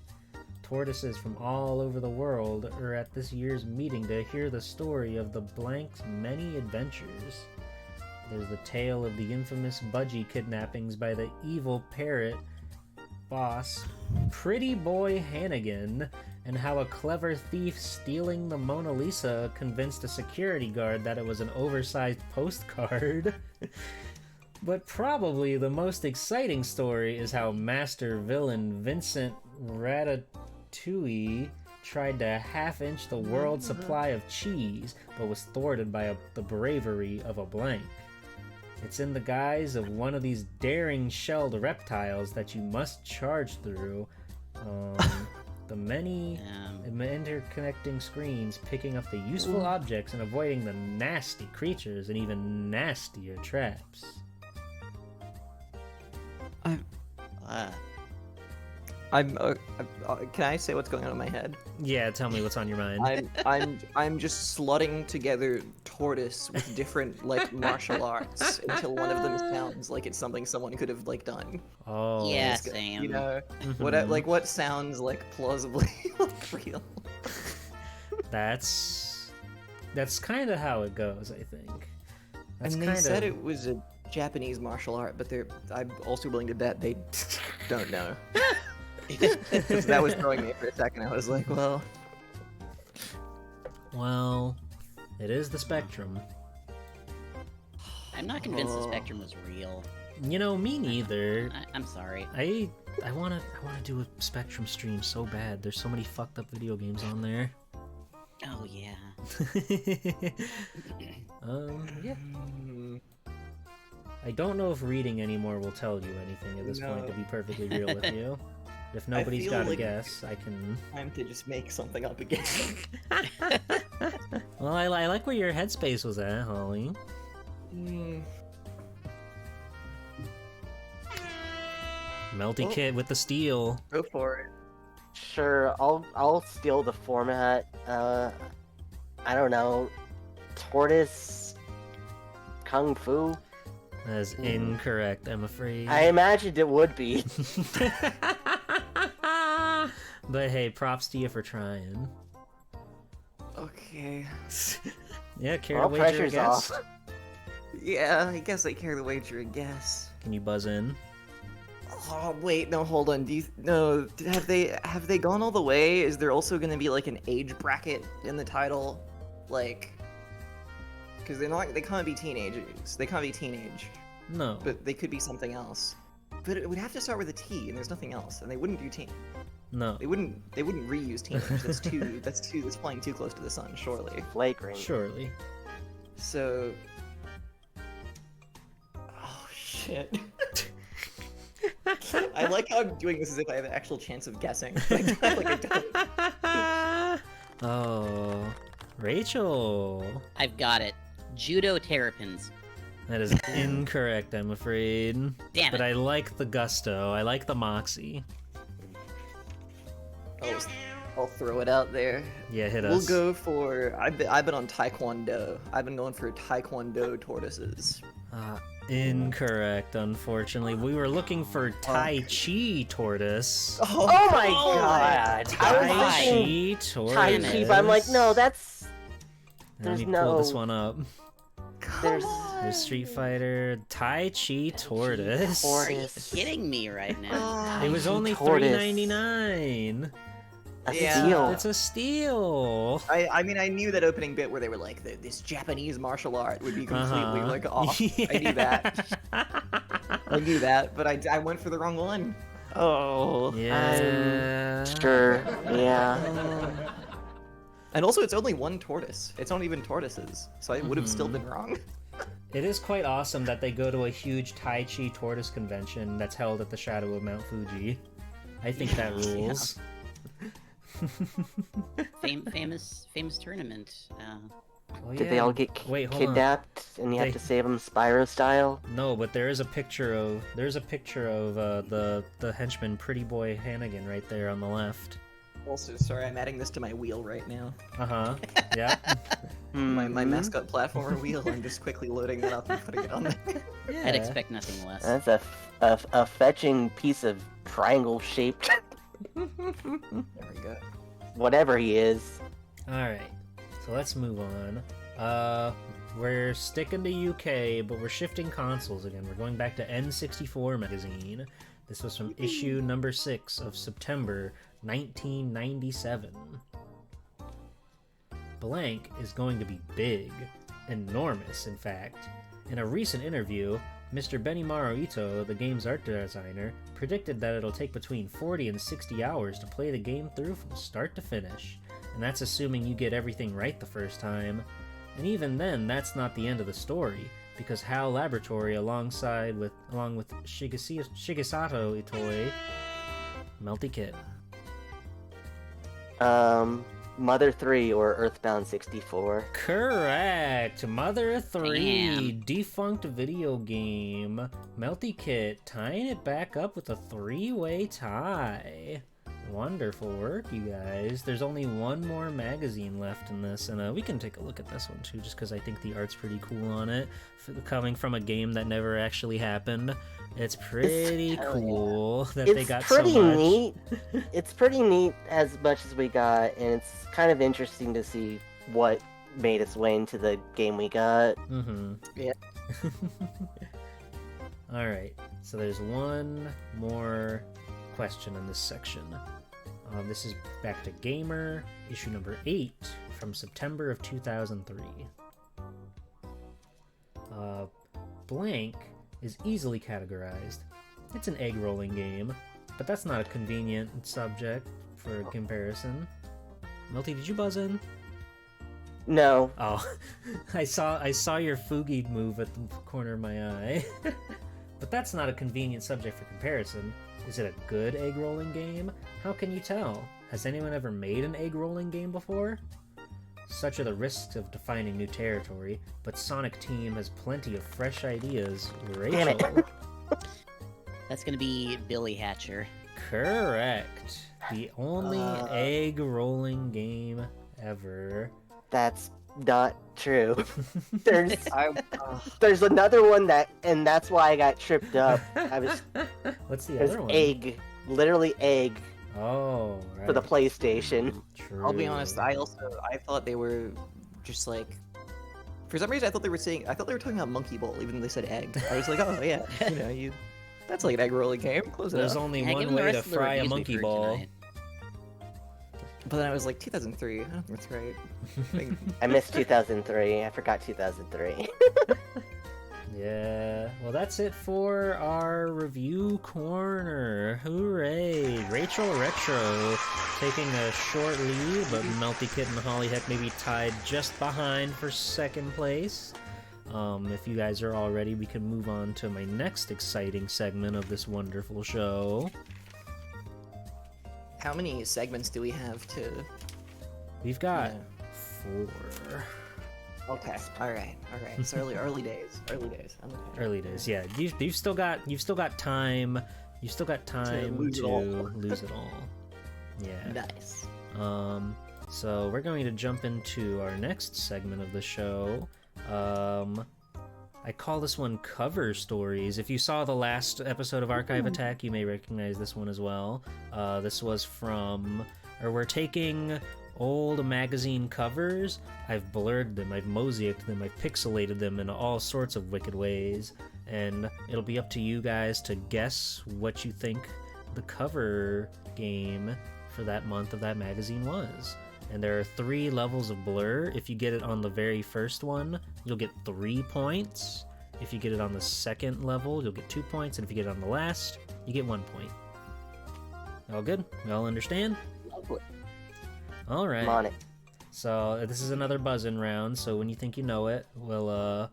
Tortoises from all over the world are at this year's meeting to hear the story of the blank's many adventures. There's the tale of the infamous Budgie kidnappings by the evil parrot boss, Pretty Boy Hannigan, and how a clever thief stealing the Mona Lisa convinced a security guard that it was an oversized postcard. But probably the most exciting story is how master villain Vincent Ratatouille tried to half-inch the world's supply of cheese, but was thwarted by the bravery of a blank. It's in the guise of one of these daring shelled reptiles that you must charge through the many interconnecting screens, picking up the useful objects and avoiding the nasty creatures and even nastier traps. Can I say what's going on in my head? Yeah, tell me what's on your mind. I'm just slotting together tortoise with different like martial arts until one of them sounds like it's something someone could have like done. Oh, Yeah, It's good, same. You know, mhm. what sounds like plausibly like real. That's kind of how it goes, I think. That's And they kind said of it was a Japanese martial art, but I'm also willing to bet they don't know. So that was throwing me for a second. I was like, well, well, it is the Spectrum. I'm not convinced the Spectrum was real. You know, me neither. I'm sorry. I wanna do a Spectrum stream so bad. There's so many fucked up video games on there. Oh yeah. Yeah. I don't know if reading anymore will tell you anything at this point, to be perfectly real with you. If nobody's feel got a like- guess, I can. time to just make something up again. Well, I like where your headspace was at, Holly. Melty Oh. Kid with the steel. Go for it. Sure, I'll steal the format. I don't know, tortoise kung fu. That is incorrect, I'm afraid. I imagined it would be. But hey, props to you for trying. Okay. Yeah, care All to wager a pressure's guess? off. Yeah, I guess I care to wager a guess. Can you buzz in? Oh wait, no, hold on. No? Have they gone all the way? Is there also going to be like an age bracket in the title, like? Because they can't be teenagers. They can't be teenage, No. but they could be something else. But it would have to start with a T, and there's nothing else, and they wouldn't do teen. No. They wouldn't reuse teenage. That's too. That's flying too close to the sun, surely. Flagrant. Surely. So. Oh shit. I like how I'm doing this as if I have an actual chance of guessing. Like I don't. Oh. Rachel. I've got it. Judo terrapins. That is incorrect, I'm afraid. Damn But it. I like the gusto. I like the moxie. I'll throw it out there. Yeah, hit We'll us. go for. I've been on Taekwondo. I've been going for Taekwondo tortoises. Incorrect, unfortunately. We were looking for Tai Chi tortoise. Oh my god! I was Tai thinking Chi tortoise. Tai Chi, but I'm like, no, that's Let me there's pull this no- one up. there's There's Street Fighter Tai Chi tortoise. Are you tortoise. kidding me right now? It was only Tortoise. $3.99. A Yeah. steal. It's a steal. I mean, I knew that opening bit where they were like, this Japanese martial art would be completely like off. I knew that. I knew that, but I went for the wrong one. Oh. Yeah. Sure. Yeah. And also, it's only one tortoise. It's not even tortoises, so I would have still been wrong. It is quite awesome that they go to a huge Tai Chi tortoise convention that's held at the shadow of Mount Fuji. I think that rules. Famous tournament. Oh, Did yeah. they all get Wait, hold on. kidnapped and you They- have to save them Spyro style? No, but there is a picture of the henchman Pretty Boy Hannigan right there on the left. Also, sorry, I'm adding this to my wheel right now. Uh-huh. Yeah. My Mhm. mascot platformer wheel. I'm just quickly loading that up and putting it on there. Yeah. I'd expect nothing less. That's a fetching piece of triangle shaped There we go. whatever he is. Alright. So let's move on. We're sticking to UK, but we're shifting consoles again. We're going back to N64 magazine. This was from issue number 6 of September 1997. Blank is going to be big, enormous, in fact. In a recent interview, Mr. Benimaru Ito, the game's art designer, predicted that it'll take between 40 and 60 hours to play the game through from start to finish, and that's assuming you get everything right the first time. And even then, that's not the end of the story, because HAL Laboratory, along with Shigesato Itoi, Melty Kit. Mother 3 or Earthbound 64. Correct! Mother 3, Damn. defunct video game. Melty Kit tying it back up with a 3-way tie. Wonderful work, you guys. There's only one more magazine left in this, and we can take a look at this one too, just because I think the art's pretty cool on it. Coming from a game that never actually happened, it's pretty hell cool that they It's got pretty so much. neat. It's pretty neat as much as we got, and it's kind of interesting to see what made its way into the game we got. Mm-hmm. Yeah. Alright, so there's one more question in this section. This is back to Gamer, issue number 8 from September of 2003. Blank is easily categorized. It's an egg rolling game, but that's not a convenient subject for comparison. Melty, did you buzz in? No, Oh, I saw your Fugi move at the corner of my eye. But that's not a convenient subject for comparison. Is it a good egg rolling game? How can you tell? Has anyone ever made an egg rolling game before? Such are the risks of defining new territory, but Sonic Team has plenty of fresh ideas. Damn it. Rachel? That's gonna be Billy Hatcher. Correct. The only egg rolling game ever. that's not true. There's another one and that's why I got tripped up. What's the There's other one? egg, literally egg Oh, right. for the PlayStation. True. I'll be honest. I thought they were just like. For some reason, I thought they were talking about Monkey Ball, even though they said egg. I was like, oh yeah, That's like an egg rolling game. Close it There's up. only Yeah, give one him the way to rest of the fry a reviews monkey we've heard ball. tonight. But then I was like 2003. I don't think that's right. Like, I missed 2003. I forgot 2003. Yeah, well, that's it for our review corner. Hooray! Rachel Retro taking a short lead, but Melty Kit and Holly Heck maybe tied just behind for second place. If you guys are all ready, we can move on to my next exciting segment of this wonderful show. how many segments do we have to? We've got Yeah. 4. Okay. All right. It's early days. Early days. I'm okay. Early days, yeah. You've still got time. You've still got time lose to it all. lose it all. Yeah. Nice. So we're going to jump into our next segment of the show. I call this one Cover Stories. If you saw the last episode of Archive Attack, you may recognize this one as well. This was we're taking old magazine covers. I've blurred them, I've mosaicked them, I've pixelated them in all sorts of wicked ways, and it'll be up to you guys to guess what you think the cover game for that month of that magazine was. And there are 3 levels of blur. If you get it on the very first one, you'll get 3 points. If you get it on the second level, you'll get 2 points. And if you get it on the last, you get 1 point. All good? You all understand? Lovely. All right. I'm on it. So this is another buzzing round. So when you think you know it, we'll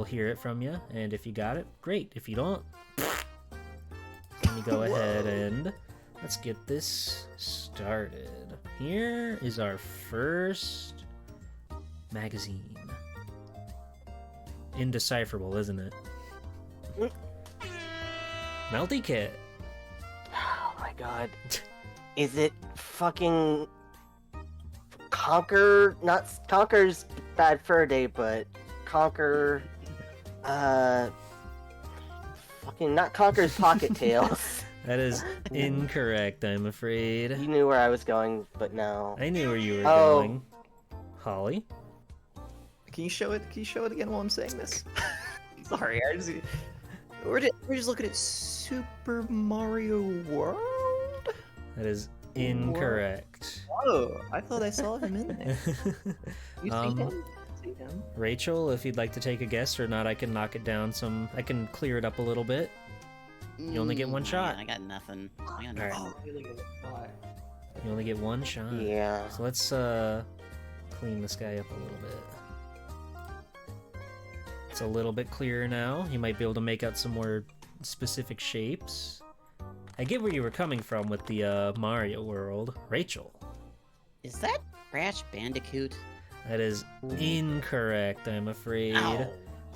hear it from you. And if you got it, great. If you don't, let me go ahead and let's get this started. Here is our first magazine. Indecipherable, isn't it? Melty Kit. Oh my god. Is it fucking Conquer? Not Conquer's Bad Fur Day, but Conquer. Fucking not Conquer's Pocket Tales. That is incorrect, I'm afraid. You knew where I was going, but no. I knew where you were Oh. going. Holly? Can you show it? Can you show it again while I'm saying this? Sorry, we're just looking at Super Mario World. That is incorrect. Whoa! I thought I saw him in there. You see him? See him? Rachel, if you'd like to take a guess or not, I can knock it down I can clear it up a little bit. You only get one shot. I got nothing. I got Alright. nothing. Oh, really good. You only get one shot. Yeah. So let's clean this guy up a little bit. It's a little bit clearer now. You might be able to make out some more specific shapes. I get where you were coming from with the Mario World. Rachel. Is that Crash Bandicoot? That is incorrect, I'm afraid. Ow.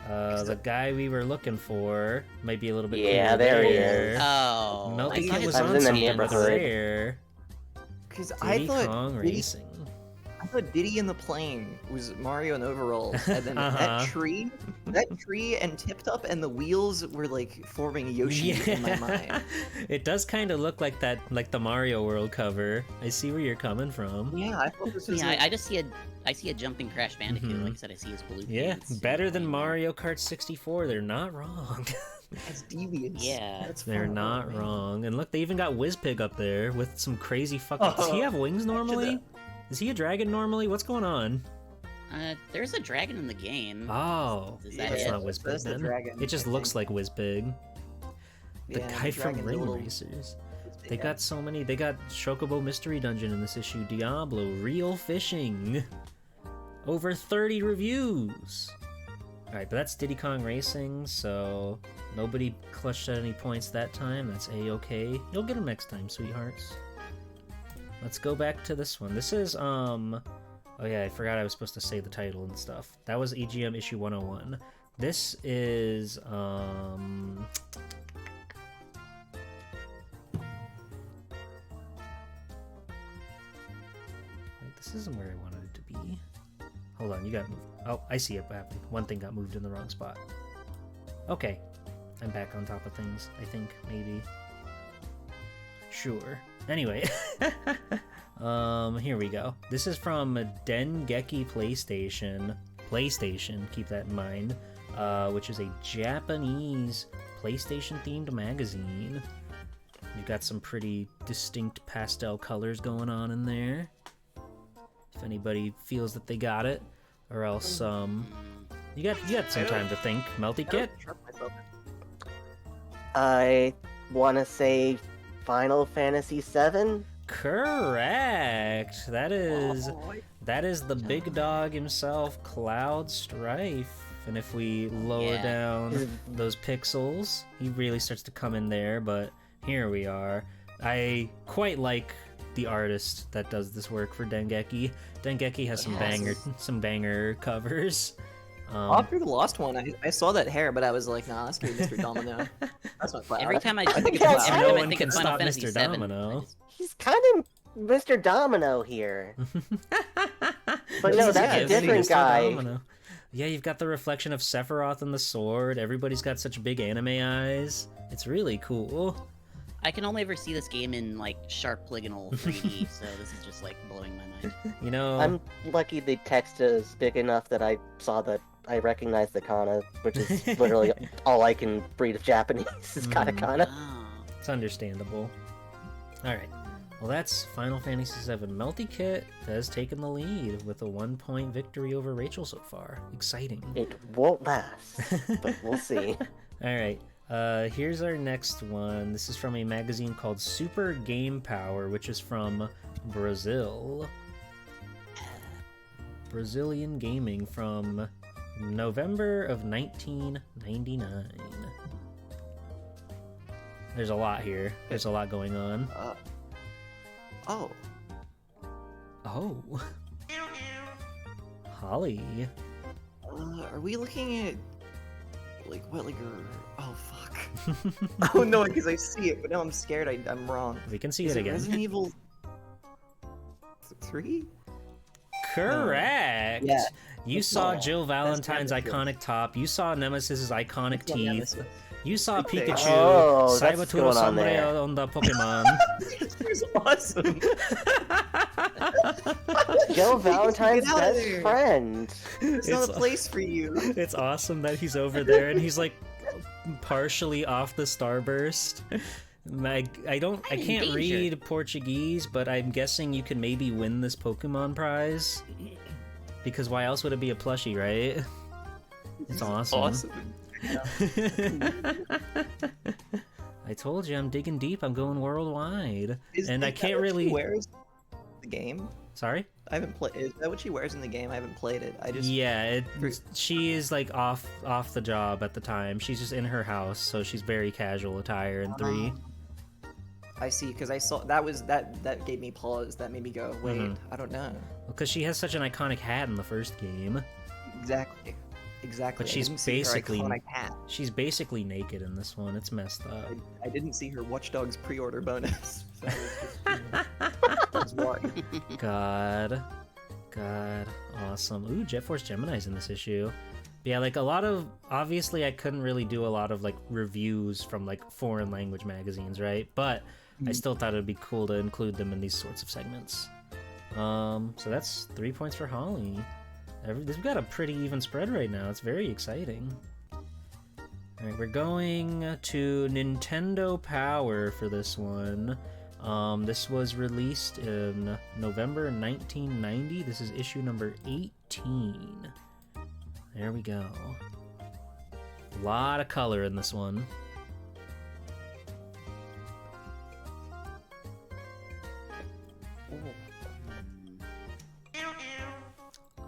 The guy we were looking for might be a little bit Yeah, clearer there he is. Oh. Melty I Kit thought was it I was on in the something neighborhood. there. Because Diddy Kong Racing. I thought Diddy in the Plane was Mario in overalls, and then Uh-huh. that tree and Tipped Up and the wheels were like forming Yoshi in my mind. It does kind of look like that, like the Mario World cover. I see where you're coming from. Yeah, I thought this was Yeah, like, I just see a jumping Crash Bandicoot. Mhm. Like I said, I see his blue Yeah, pants. better than Mario Kart 64. They're not wrong. that's devious. Yeah. That's They're fun, not man. wrong. And look, they even got Wizpig up there with some crazy fucking. Does he Oh, have wings normally? Is he a dragon normally? What's going on? There's a dragon in the game. Oh, Is that that's it? not That's Wizpig the then. dragon, It just I looks think. like Wizpig. The Yeah, guy from dragon's a Ring little- Racers. They yeah. got so many. They got Chocobo Mystery Dungeon in this issue, Diablo, Real Fishing. Over 30 reviews. Alright, but that's Diddy Kong Racing, so nobody clutched at any points that time. That's A-okay. You'll get them next time, sweethearts. Let's go back to this one. This is, oh yeah, I forgot I was supposed to say the title and stuff. That was EGM issue 101. This is, wait, this isn't where I wanted it to be. Hold on, you got moved. Oh, I see it happened. One thing got moved in the wrong spot. Okay, I'm back on top of things, I think, maybe. Sure. Anyway, here we go. This is from Dengeki PlayStation, keep that in mind. which is a Japanese PlayStation-themed magazine. You've got some pretty distinct pastel colors going on in there. If anybody feels that they got it, or else you got some time to think. Melty Kit. I want to say Final Fantasy VII. Correct. That is the big dog himself, Cloud Strife. And if we lower down those pixels, he really starts to come in there. But here we are. I quite like the artist that does this work for Dengeki. Dengeki has some banger covers. After the Lost one, I saw that hair, but I was like, nah, that's gonna be Mr. Domino. That's not Cloud. Every time I think every it's time no I one think can of Final stop Fantasy Mr. VII, Domino. He's kind of Mr. Domino here. But no, He's that's a different Mr. guy. Domino. Yeah, you've got the reflection of Sephiroth and the sword. Everybody's got such big anime eyes. It's really cool. I can only ever see this game in like sharp polygonal 3D, so this is just like blowing my mind. You know, I'm lucky the text is big enough that I saw that I recognize the kana, which is literally all I can read of Japanese is katakana. Oh. it's understandable. Alright, well that's Final Fantasy VII. Melty Kit has taken the lead with a 1-point victory over Rachel so far. Exciting. It won't last, but we'll see. Alright, here's our next one. This is from a magazine called Super Game Power, which is from Brazil. Brazilian gaming from November of 1999. There's a lot here. There's a lot going on. Oh. Oh. Holly. Are we looking at like what like oh fuck. Oh no, because I see it, but now I'm scared I'm wrong. We can see Is it it again. Resident Evil 3? Correct. Yeah. You saw No, Jill Valentine's Nemesis. iconic top. You saw Nemesis's iconic It's not teeth. Nemesis. You saw Okay. Pikachu. Oh, that's Saibaturo going on there. Sombre on the Pokemon. It's awesome. Joe Valentine's Get out of best there. friend. It's not It's- a place for you. It's awesome that he's over there and he's like partially off the starburst. I I'm in can't danger. read Portuguese, but I'm guessing you can maybe win this Pokemon prize. Because why else would it be a plushie, right? It's awesome. I told you I'm digging deep. I'm going worldwide. And I Is that can't what really. She wears the game. Sorry? I haven't played. Is that what she wears in the game? I haven't played it. I just Yeah, she is like off the job at the time. She's just in her house, so she's very casual attire in 3. I see, because I saw that gave me pause. That made me go, wait, Mhm. I don't know. Because she has such an iconic hat in the first game. Exactly. But I she's didn't see her basically iconic hat. she's basically naked in this one. It's messed up. I didn't see her Watch Dogs pre-order bonus. So it was just, that's why. God, awesome. Ooh, Jet Force Gemini's in this issue. Yeah, like a lot of obviously I couldn't really do a lot of like reviews from like foreign language magazines, right? But I still thought it'd be cool to include them in these sorts of segments. So that's 3 points for Holly. We've got a pretty even spread right now. It's very exciting. Alright, we're going to Nintendo Power for this one. This was released in November 1990. This is issue number 18. There we go. A lot of color in this one.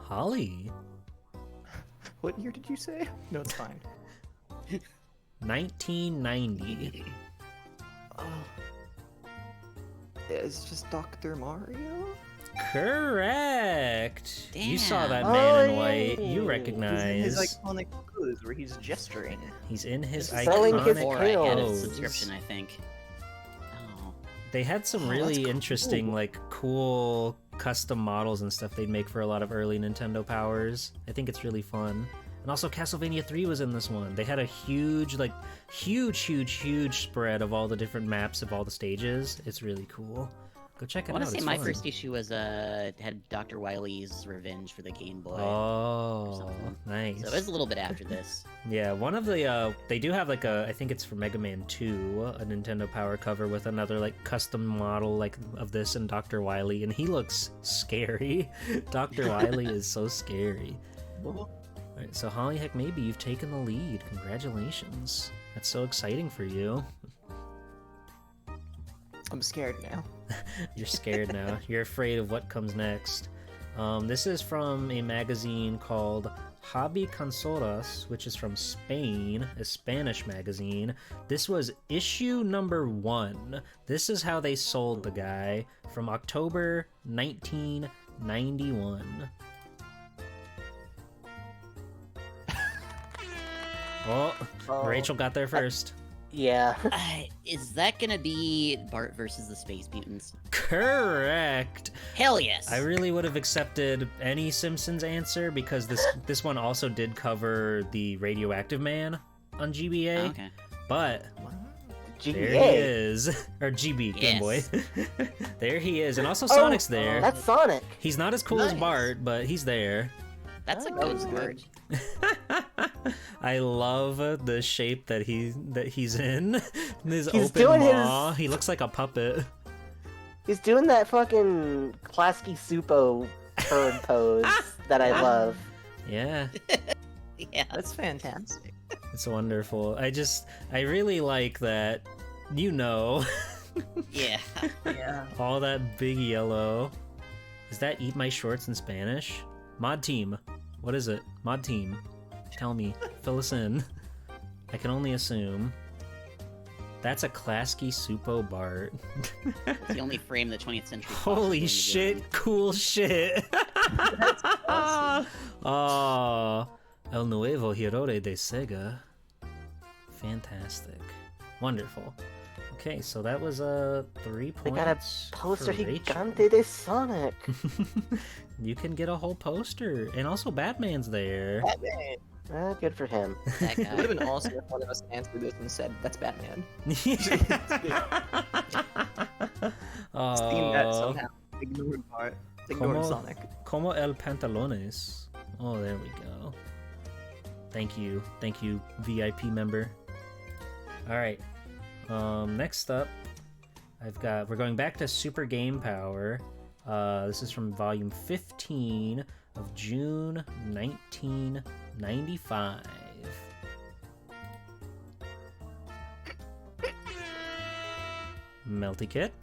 Holly. What year did you say? No, it's fine. 1990. Oh. It's just Dr. Mario? Correct. You saw that Damn. man in Oh, white. You yeah. recognize. He's in his iconic pose where he's gesturing. He's in his He's selling his iconic Before I had a pills. subscription, I think. Oh. They had some Oh, really that's cool. interesting, like, cool custom models and stuff they'd make for a lot of early Nintendo Powers. I think it's really fun. And also Castlevania 3 was in this one. They had a huge, like, huge spread of all the different maps of all the stages. It's really cool. Go check I it want out. to say it's my fun. first issue was had Dr. Wily's Revenge for the Game Boy. Oh, something. nice. So it was a little bit after this. Yeah, one of the they do have like a, I think it's for Mega Man 2, a Nintendo Power cover with another like custom model like of this and Dr. Wily, and he looks scary. Dr. Wily is so scary. Alright, so Holly, heck, maybe you've taken the lead. Congratulations. That's so exciting for you. I'm scared now. You're scared now. You're afraid of what comes next. This is from a magazine called Hobby Consolas, which is from Spain, a Spanish magazine. This was issue number 1. This is how they sold the guy from October 1991. Oh, Rachel got there first. Yeah. Is that gonna be Bart versus the Space Mutants? Correct. Hell yes! I really would have accepted any Simpsons answer because this one also did cover the Radioactive Man on GBA, Oh, okay. but GBA. there he is, or GB Game Boy. Yes. There he is, and also Oh, Sonic's there. That's Sonic. He's not as cool as Nice. Bart, but he's there. That's a Oh, good that's word. I love the shape that he's in. His He's open doing his- maw. He looks like a puppet. He's doing that fucking Klasky Supo turd pose that I love. Yeah. Yeah. That's fantastic. It's wonderful. I really like that, Yeah. Yeah. all that big yellow. Is that Eat My Shorts in Spanish? Mod Team. What is it? Mod Team. Tell me. Fill us in. I can only assume. That's a Klasky Supo Bart. It's the only frame the 20th century. Fox is Holy going to give shit, me. cool shit. awesome. Oh, El Nuevo Hirore de Sega. Fantastic. Wonderful. Okay, so that was 3 They got a points. poster for Rachel. gigante de Sonic. You can get a whole poster, and also Batman's there. Good for him. That It would have guy. been awesome if one of us answered this and said, "That's Batman." Steam that Oh, somehow. Ignored Bart. Ignored Como- Sonic. como el pantalones. Oh, there we go. Thank you, VIP member. All right. Next up, we're going back to Super Game Power. This is from volume 15 of June 1995. Melty Kit.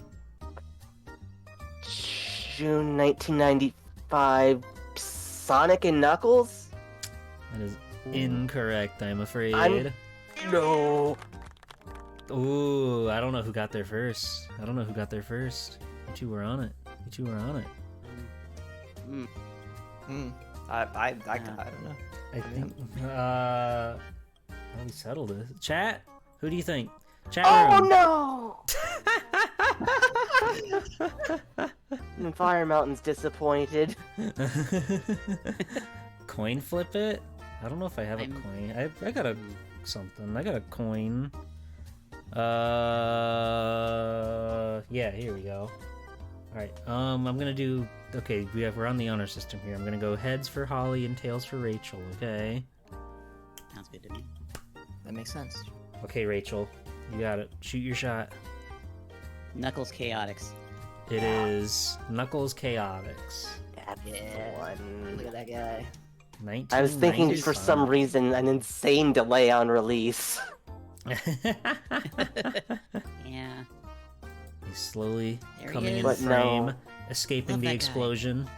June 1995. Sonic and Knuckles? That is incorrect, I'm afraid. No. Ooh, I don't know who got there first. You two were on it. I don't know. I think. How do we settle this? Chat. Who do you think? Chat Oh room. no! And Fire Mountain's disappointed. Coin flip it? I don't know if I have a I'm- coin. I got a something. I got a coin. Yeah, here we go. All right. I'm gonna do. Okay, we're on the honor system here. I'm gonna go heads for Holly and tails for Rachel. Okay. Sounds good to me. That makes sense. Okay, Rachel, you got it. Shoot your shot. Knuckles Chaotix. It is Knuckles Chaotix. That's Yeah. the one. Look at that guy. I was thinking for some 1995. reason an insane delay on release. Yeah. He's slowly There he coming is. in But frame, no. escaping Love the that guy. explosion.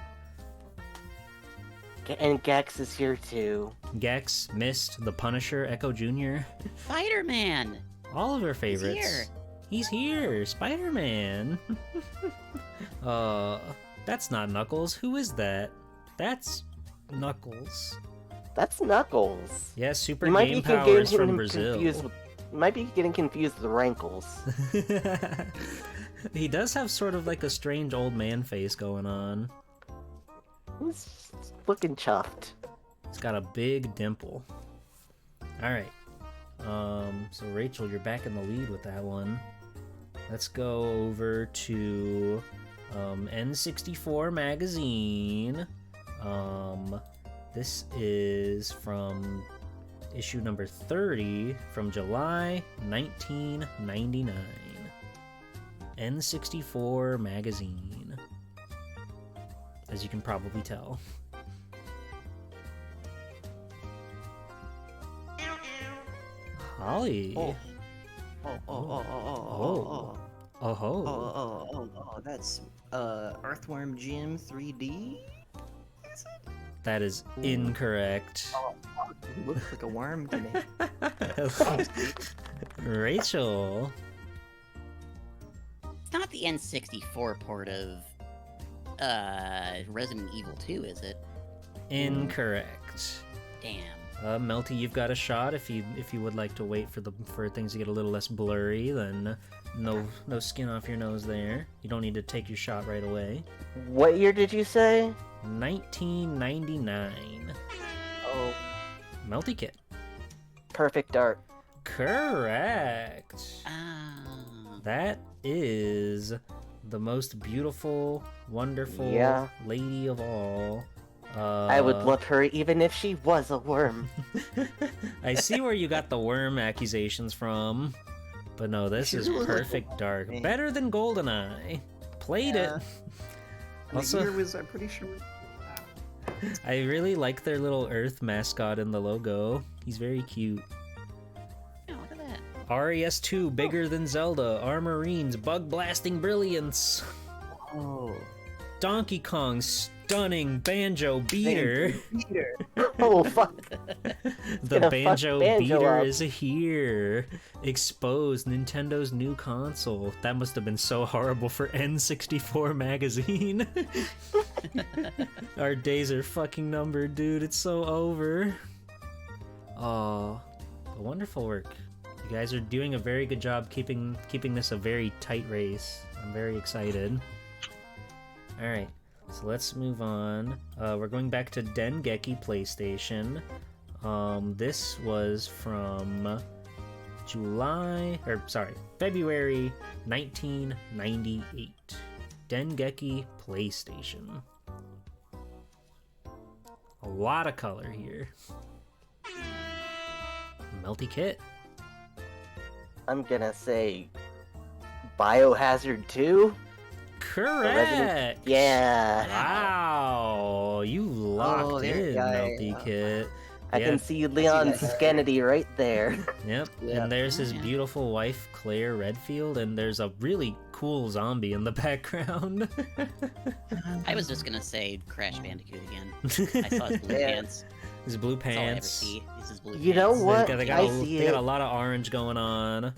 And Gex is here too. Gex, Mist, the Punisher, Echo Jr. Spider-Man. All of our favorites. here. He's here, Spider-Man. That's not Knuckles. Who is that? That's Knuckles. That's Knuckles. Yeah, Super You might Game be Power getting is from him Brazil. confused with. You might be getting confused with Rankles. He does have sort of like a strange old man face going on. He's looking chuffed. He's got a big dimple. All right. So Rachel, you're back in the lead with that one. let's go over to N64 magazine. This is from issue number 30 from July 1999. N64 magazine, as you can probably tell. Holly. Oh, that's Earthworm Jim 3D? That is incorrect. It looks like a worm to me. Rachel. It's not the N64 port of Resident Evil 2, is it? Incorrect. Damn. Melty, you've got a shot. If you would like to wait for things to get a little less blurry, then no skin off your nose there. You don't need to take your shot right away. What year did you say? 1999. Oh, Melty Kit. Perfect Dark. Correct. Ah. That is the most beautiful, wonderful Yeah. lady of all. I would love her even if she was a worm. I see where you got the worm accusations from, but no, this She is really looked Perfect like Dark. me. Better than GoldenEye. Played Yeah. it. The Also- year was, I'm pretty sure. I really like their little Earth mascot in the logo. He's very cute. Oh, look at that. RES2, bigger than Zelda. Armorines, bug blasting brilliance. Oh. Donkey Kong, stunning banjo beater. Peter. Oh, fuck. The gonna fuck banjo Banjo beater up. is here. Exposed Nintendo's new console. That must have been so horrible for N64 magazine. Our days are fucking numbered, dude. It's so over. Oh, wonderful work. You guys are doing a very good job keeping this a very tight race. I'm very excited. All right. So let's move on. We're going back to Dengeki PlayStation. This was from February 1998. Dengeki PlayStation. A lot of color here. Melty Kit. I'm gonna say Biohazard 2? Correct. Yeah. Wow, you locked there, in, guy. Melty Kit. I Yeah. can see Leon's that. Skennedy right there. Yep, Yeah. and there's his Yeah. beautiful wife, Claire Redfield, and there's a really cool zombie in the background. I was just gonna say Crash Bandicoot again. I saw his blue Yeah. pants. His blue That's all I ever pants. see. Is his blue You know pants. what? They I got see a it. lot of orange going on.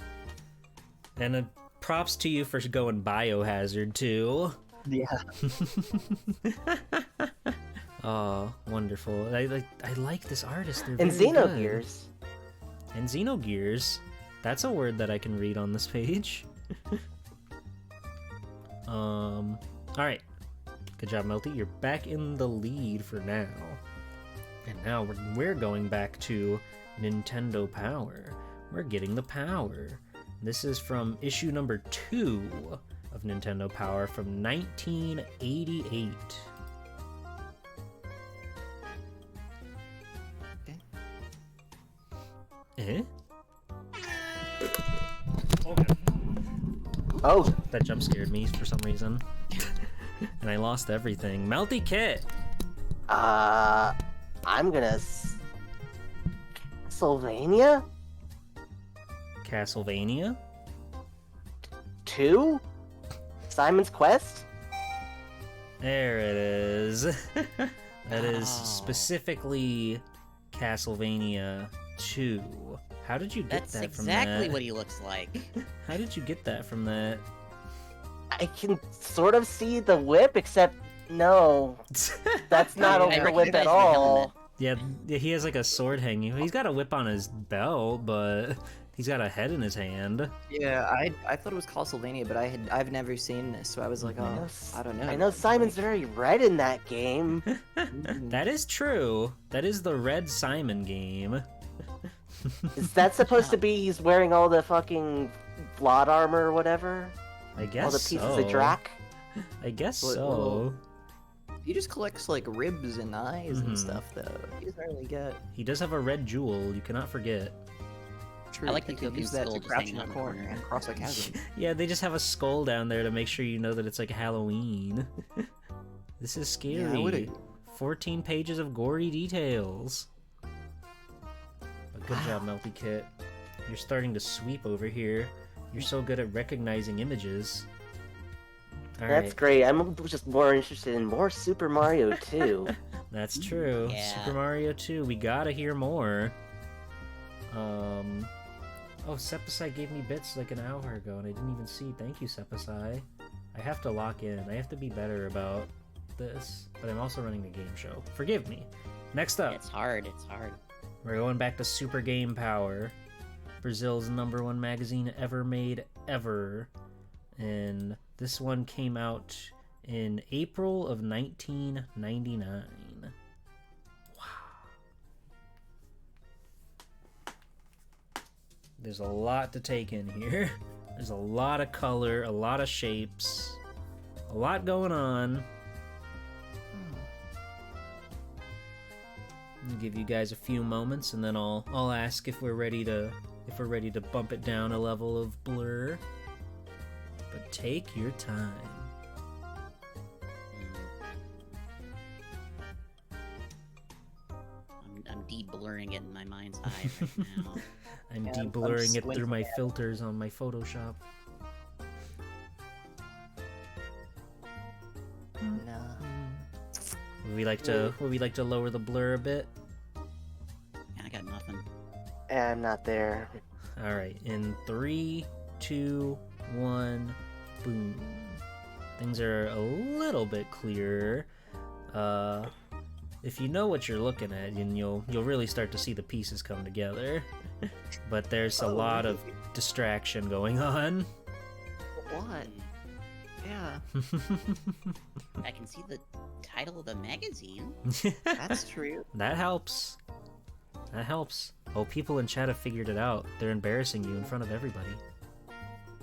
And props to you for going Biohazard too. Yeah. Oh, wonderful. I like this artist. They're And very good. Xenogears. And Xenogears. That's a word that I can read on this page. Alright. Good job, Melty. You're back in the lead for now. And now we're going back to Nintendo Power. We're getting the power. This is from issue number 2 of Nintendo Power from 1988. Eh? Oh, That jump scared me for some reason. And I lost everything. Melty Kit! I'm gonna... Sylvania? Castlevania? 2? Simon's Quest? There it is. That is Oh. specifically Castlevania 2. How did you get That's that from exactly that? what he looks like. How did you get that from that? I can sort of see the whip, except no, that's not I a recognize whip the at helmet. all. Yeah, he has like a sword hanging. He's got a whip on his belt, but he's got a head in his hand. Yeah, I thought it was Castlevania, but I've never seen this, so I was like, oh, I don't know. I know Simon's very red in that game. That is true. That is the Red Simon game. Is that supposed to be he's wearing all the fucking plot armor or whatever? I guess All the pieces so. of Drac? I guess Well, so. He just collects like ribs and eyes Mhm. and stuff, though. He doesn't really get. He does have a red jewel, you cannot forget. True, I like he the could Goku use that skull to just crouch hanging in on a the corner corner. and cross a chasm. Yeah, they just have a skull down there to make sure you know that it's like Halloween. This is Yeah, I scary. would've- 14 pages of gory details. But good job, Melty Kit. You're starting to sweep over here. You're so good at recognizing images. That's Alright, great. I'm just more interested in more Super Mario 2. that's true. Yeah. Super Mario 2, we gotta hear more. Oh, Sepasai gave me bits like an hour ago and I didn't even see. Thank you, Sepasai. I have to lock in. I have to be better about this, but I'm also running the game show. Forgive me. Next up, It's hard. It's hard. we're going back to Super Game Power, Brazil's #1 magazine ever made ever. And this one came out in April of 1999. Wow. There's a lot to take in here. There's a lot of color, a lot of shapes, a lot going on. I'll give you guys a few moments, and then I'll ask if we're ready to bump it down a level of blur. But take your time. I'm de-blurring it in my mind's eye right now. I'm Yeah, I'm de-blurring it through squinting my at it. filters on my Photoshop. Nah. Would we like to lower the blur a bit? Yeah, I got nothing. I'm not there. All right, in 3, 2, 1, boom. Things are a little bit clearer. If you know what you're looking at, then you'll really start to see the pieces come together. But there's a Oh, lot of really? distraction going on. What? Yeah, I can see the title of the magazine. that's true. That helps. That helps. Oh, people in chat have figured it out. They're embarrassing you in front of everybody.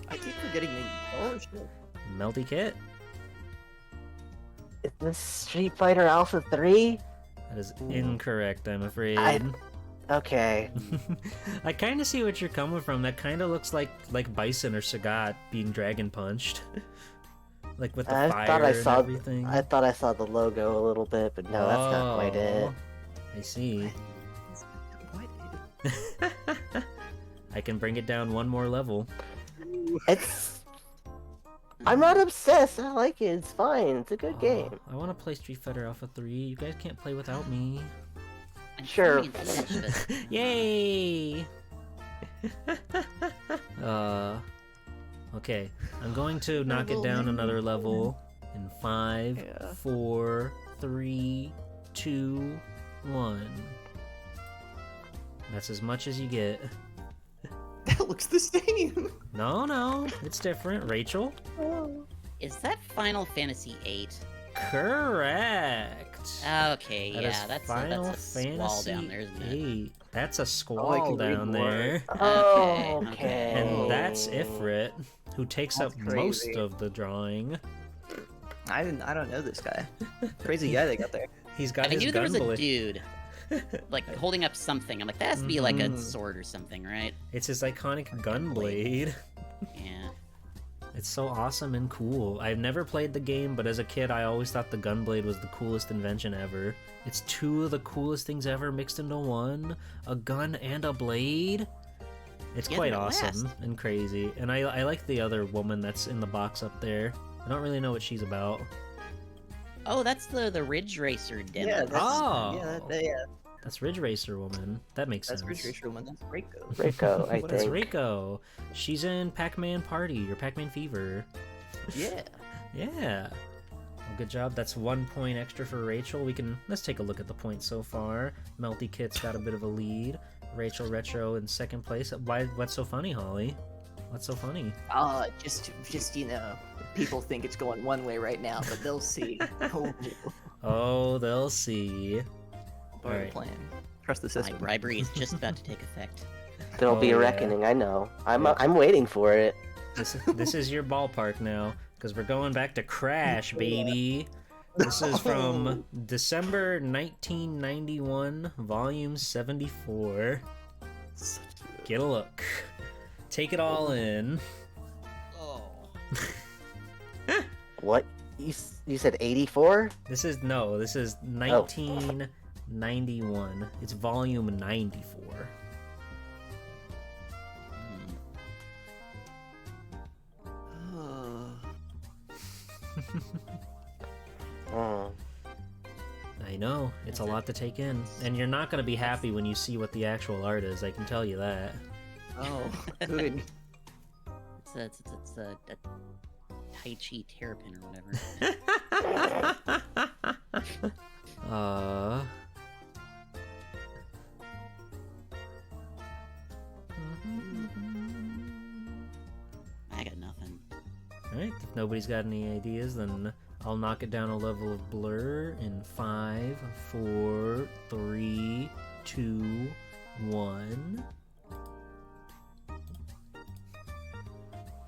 I keep forgetting the. Oh shit. Melty Kit? Is this Street Fighter Alpha 3? That is incorrect, I'm afraid. Okay. I kind of see what you're coming from. That kind of looks like Bison or Sagat being dragon punched. Like with the I fire thought I and saw. everything. I thought I saw the logo a little bit, but no, that's not quite it. Oh, I see. What? I can bring it down one more level. It's. I'm not obsessed. I like it. It's fine. It's a good game. I want to play Street Fighter Alpha 3. You guys can't play without me. I'm Sure. trying to finish this. Yay! Okay. I'm going to knock it down another level in 5, Yeah. 4, 3, 2, 1. That's as much as you get. That looks the same. No, it's different. Rachel? Is that Final Fantasy VIII? Correct. Okay, That is yeah, that's Final a squall Fantasy down there, isn't it? 8. That's a I squall can read down more. there. Oh, okay. okay. And that's Ifrit, who takes That's up most crazy. of the drawing. I don't know this guy. Crazy guy they got there. He's got I his knew there gun was a blade. dude, like, holding up something. I'm like, that has to be like a Mhm. sword or something, right? It's his iconic gun blade. Yeah. It's so awesome and cool. I've never played the game, but as a kid, I always thought the gunblade was the coolest invention ever. It's two of the coolest things ever mixed into one: a gun and a blade. It's Yeah, quite they're awesome last. and crazy. And I like the other woman that's in the box up there. I don't really know what she's about. Oh, that's the Ridge Racer demo. Yeah, that's, Oh. yeah, That's Ridge Racer woman. That makes that's sense. Ridge Racer one. That's Reiko. Reiko, I What That's is think. Reiko. She's in Pac-Man Party or Pac-Man Fever. Yeah. Yeah. Well, good job. That's 1 point extra for Rachel. Let's take a look at the points so far. Melty Kit's got a bit of a lead. Rachel Retro in second place. What's so funny, Holly? What's so funny? Just people think it's going one way right now, but they'll see. Oh, they'll see. Alright, Alright. plan. Trust the My system. bribery is just about to take effect. There'll Oh, be a yeah. reckoning. I know. I'm Yep. I'm waiting for it. This is your ballpark now, because we're going back to Crash, baby. This is from December 1991, Volume 74. Get a look. Take it all in. Oh. What? You said 84? This is 1991. It's Volume 94. Oh. I know, it's a lot to take in. And you're not going to be happy when you see what the actual art is, I can tell you that. Oh, good. It's a Tai Chi terrapin or whatever. I got nothing. Alright, if nobody's got any ideas, then I'll knock it down a level of blur in 5, 4, 3, 2, 1.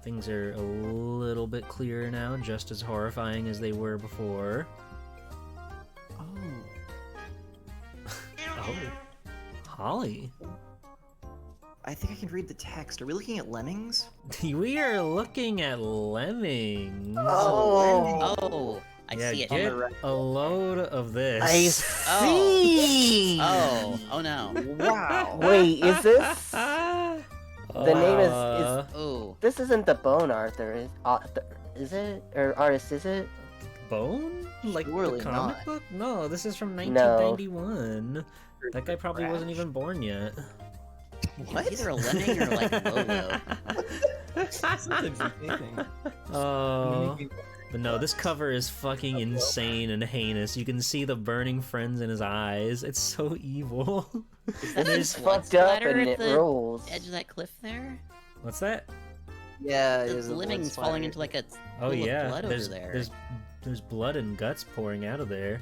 Things are a little bit clearer now, just as horrifying as they were before. Oh. Oh. Holly. I think I can read the text. Are we looking at lemmings? We are looking at lemmings. Oh, I Yeah, see it. get a load of this. I see! Oh no. Wow. Wait, is this... The name is Oh. This isn't the Bone Arthur, is it? Or artist, is it? Bone? Like Surely the comic not. book? No, this is from No. 1991. That guy probably wasn't even born yet. What? It's either a lemming or like Lolo. Oh. But no, this cover is fucking insane and heinous. You can see the burning friends in his eyes. It's so evil. Is that It's a blood fucked up splatter and at it the rolls. edge of that cliff there? What's that? Yeah, The there's a blood lemmings splatter. falling into like a Oh pool yeah, of blood there's, over there. there's blood and guts pouring out of there.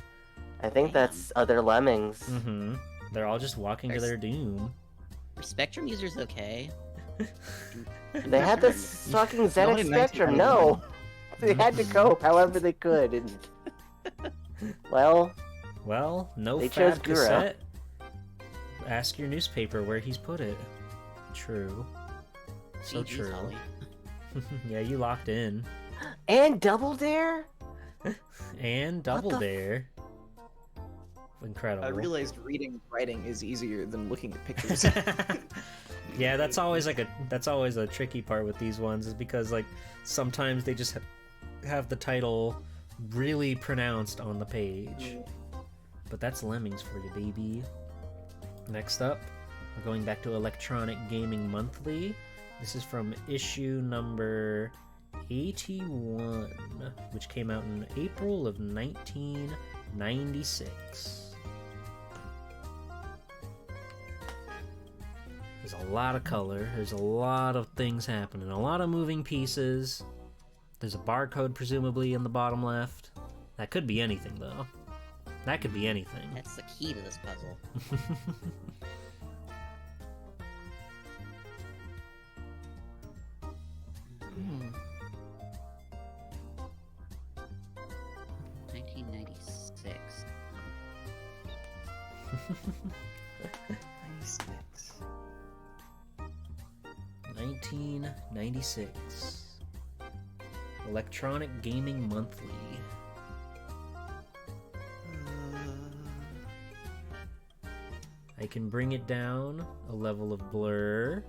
I think that's other lemmings. Mm-hmm. They're all just walking to their doom. Are Spectrum users okay? They had this fucking Nobody ZX makes Spectrum, money. no! They had to cope however they could, and... Well, Well, no They chose fab Gura. cassette. Ask your newspaper where he's put it. True. So GG's, true. Holly. Yeah, you locked in. and Double Dare? And Double the f- Dare. Incredible. I realized reading and writing is easier than looking at pictures. Yeah, that's always a tricky part with these ones, is because like sometimes they just have the title really pronounced on the page. But that's Lemmings for you, baby. Next up, we're going back to Electronic Gaming Monthly. This is from issue number 81, which came out in April of 1996. There's a lot of color, there's a lot of things happening, a lot of moving pieces. There's a barcode presumably in the bottom left. That could be anything though. That could be anything. That's the key to this puzzle. Hmm. 1996. 96. 1996. Electronic Gaming Monthly. I can bring it down a level of blur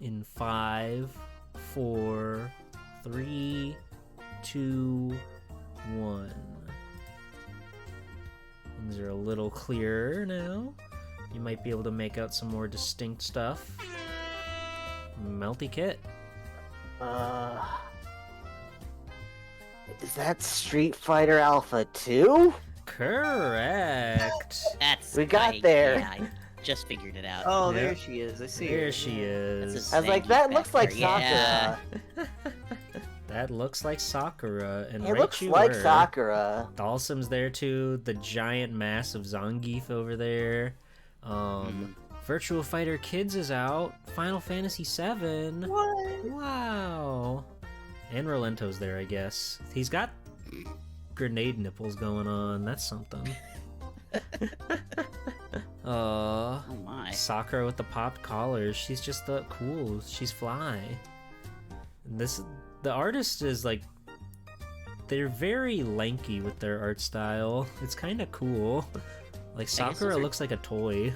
in 5, 4, 3, 2, 1. Things are a little clearer now. You might be able to make out some more distinct stuff. Melty Kit. Is that Street Fighter Alpha 2? Correct. That's We got there. Yeah, I just figured it out. Oh, Yep. there she is. I see her. There she That's is. a I was like, Zangief that looks like back there, yeah. Sakura. That looks like Sakura, and It right looks you like were. Sakura. Dalsim's there too. The giant mass of Zangief over there. Virtual Fighter Kids is out. Final Fantasy VII. What? Wow. And Rolento's there, I guess. He's got grenade nipples going on. That's something. Oh my. Sakura with the popped collars. She's just cool. She's fly. And the artist is like, they're very lanky with their art style. It's kind of cool. Like Sakura looks like a toy.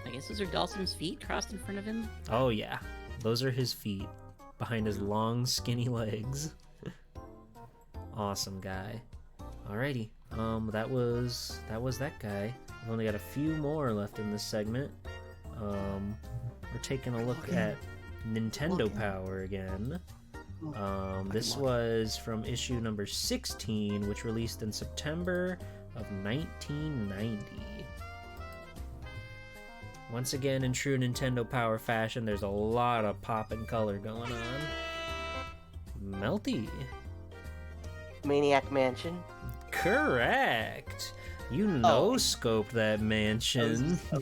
I guess those are Dawson's feet crossed in front of him. Oh yeah, those are his feet behind his long skinny legs. Awesome guy. Alrighty, that was that guy. We've only got a few more left in this segment. We're taking a look at Nintendo Power again. This was from issue number 16, which released in September of 1990. Once again, in true Nintendo Power fashion, there's a lot of pop and color going on. Melty. Maniac Mansion. Correct. You no-scoped that mansion. I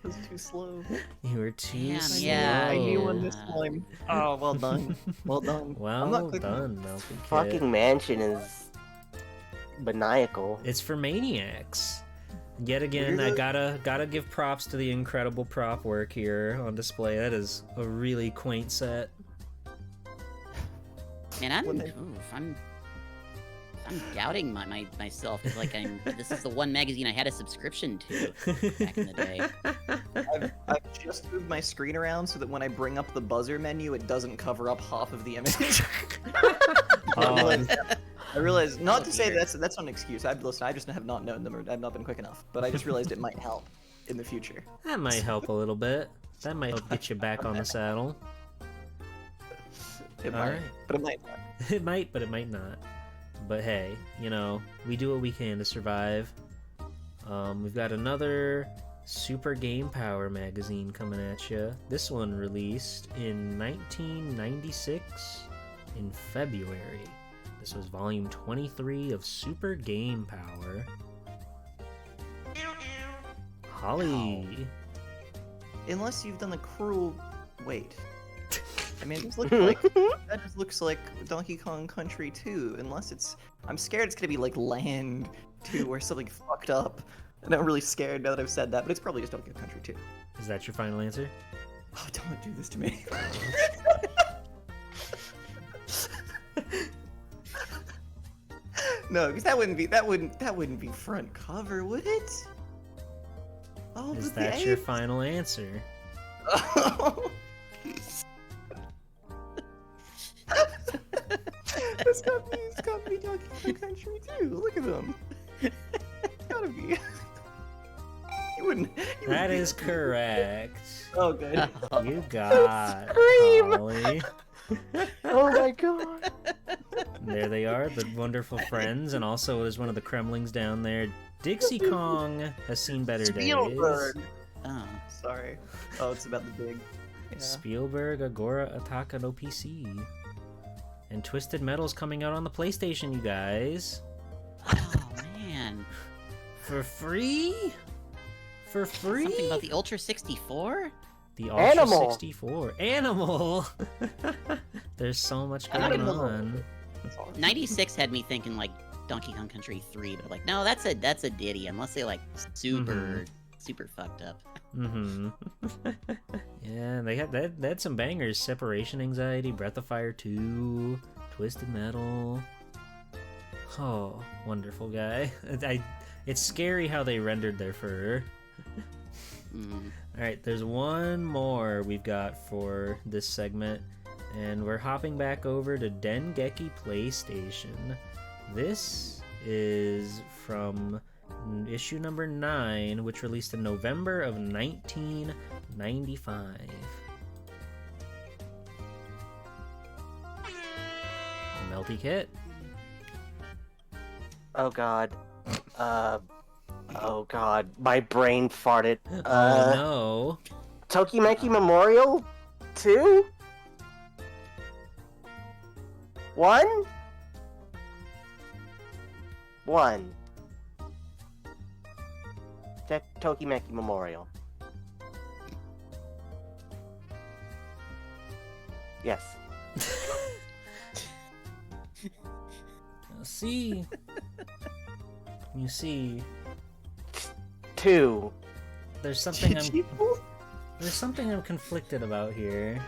was too slow. You were too slow. yeah, I knew one this time. Oh, well done. Well done. Well I'm not clicking. done, Melty Kid. Fucking mansion is maniacal. It's for maniacs. Yet again, I gotta give props to the incredible prop work here on display. That is a really quaint set. Man, I'm doubting myself. It's like this is the one magazine I had a subscription to back in the day. I've just moved my screen around so that when I bring up the buzzer menu, it doesn't cover up half of the image. I realized, not to say that's not an excuse. I just have not known them, or I've not been quick enough. But I just realized it might help in the future. That might help a little bit. That might help get you back on the saddle. It All might, right. but it might not. It might, but it might not. But hey, you know, we do what we can to survive. We've got another Super Game Power magazine coming at you. This one released in 1996 in February. This was volume 23 of Super Game Power. Holly. Unless you've done the cruel. Wait. I mean, this looks like that just looks like Donkey Kong Country 2. Unless it's, I'm scared it's gonna be like Land 2 or something fucked up. And I'm really scared now that I've said that, but it's probably just Donkey Kong Country 2. Is that your final answer? Oh, don't do this to me. No, because that wouldn't be front cover, would it? Oh, Is but that the your A- final answer? Oh. It's gotta be Donkey Kong Country too. Look at them. It's gotta be. You wouldn't That be- is correct. Oh, good. You got Scream! Holly. Oh my god. There they are, the wonderful friends, and also there's one of the Kremlings down there. Dixie Kong has seen better Spielberg. days. Oh. Sorry. Oh, it's about the big. Yeah. Spielberg Agora Ataka no PC. And Twisted Metal's coming out on the PlayStation, you guys. Oh man. For free? For free? Something about the Ultra 64? The Ultra Animal. 64. Animal! There's so much going Animal. on. 96 had me thinking like Donkey Kong Country 3, but like no, that's a Diddy unless they like super fucked up. Mm-hmm. Yeah, they had some bangers. Separation Anxiety, Breath of Fire 2, Twisted Metal. Oh, wonderful guy. It's scary how they rendered their fur. Mm. Alright, there's one more we've got for this segment, and we're hopping back over to Dengeki PlayStation. This is from issue number 9, which released in November of 1995. Melty Kit. Oh god. Oh god. My brain farted. Oh no. Tokimeki Memorial 2? 1? 1. Tokimeki Memorial. Yes. See, you see, 2. there's something Did I'm you? there's something I'm conflicted about here,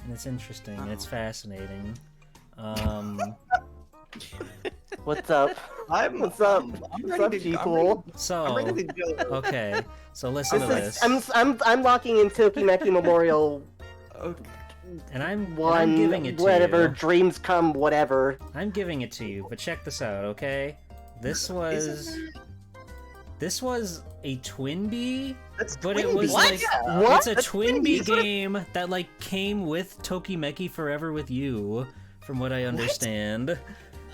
and it's interesting. It's fascinating. What's up? What's up? I'm What's ready up, to- G-Pool? I'm ready So to go. okay, so listen to this, I'm locking in Tokimeki Memorial Okay. and I'm 1, giving it to whatever, you. dreams come, whatever. I'm giving it to you, but check this out, okay? This was a Twinbee, That's but it Twinbee. was What? like What? it's a That's Twinbee Twinbee. game that like came with Tokimeki Forever with You, from what I understand.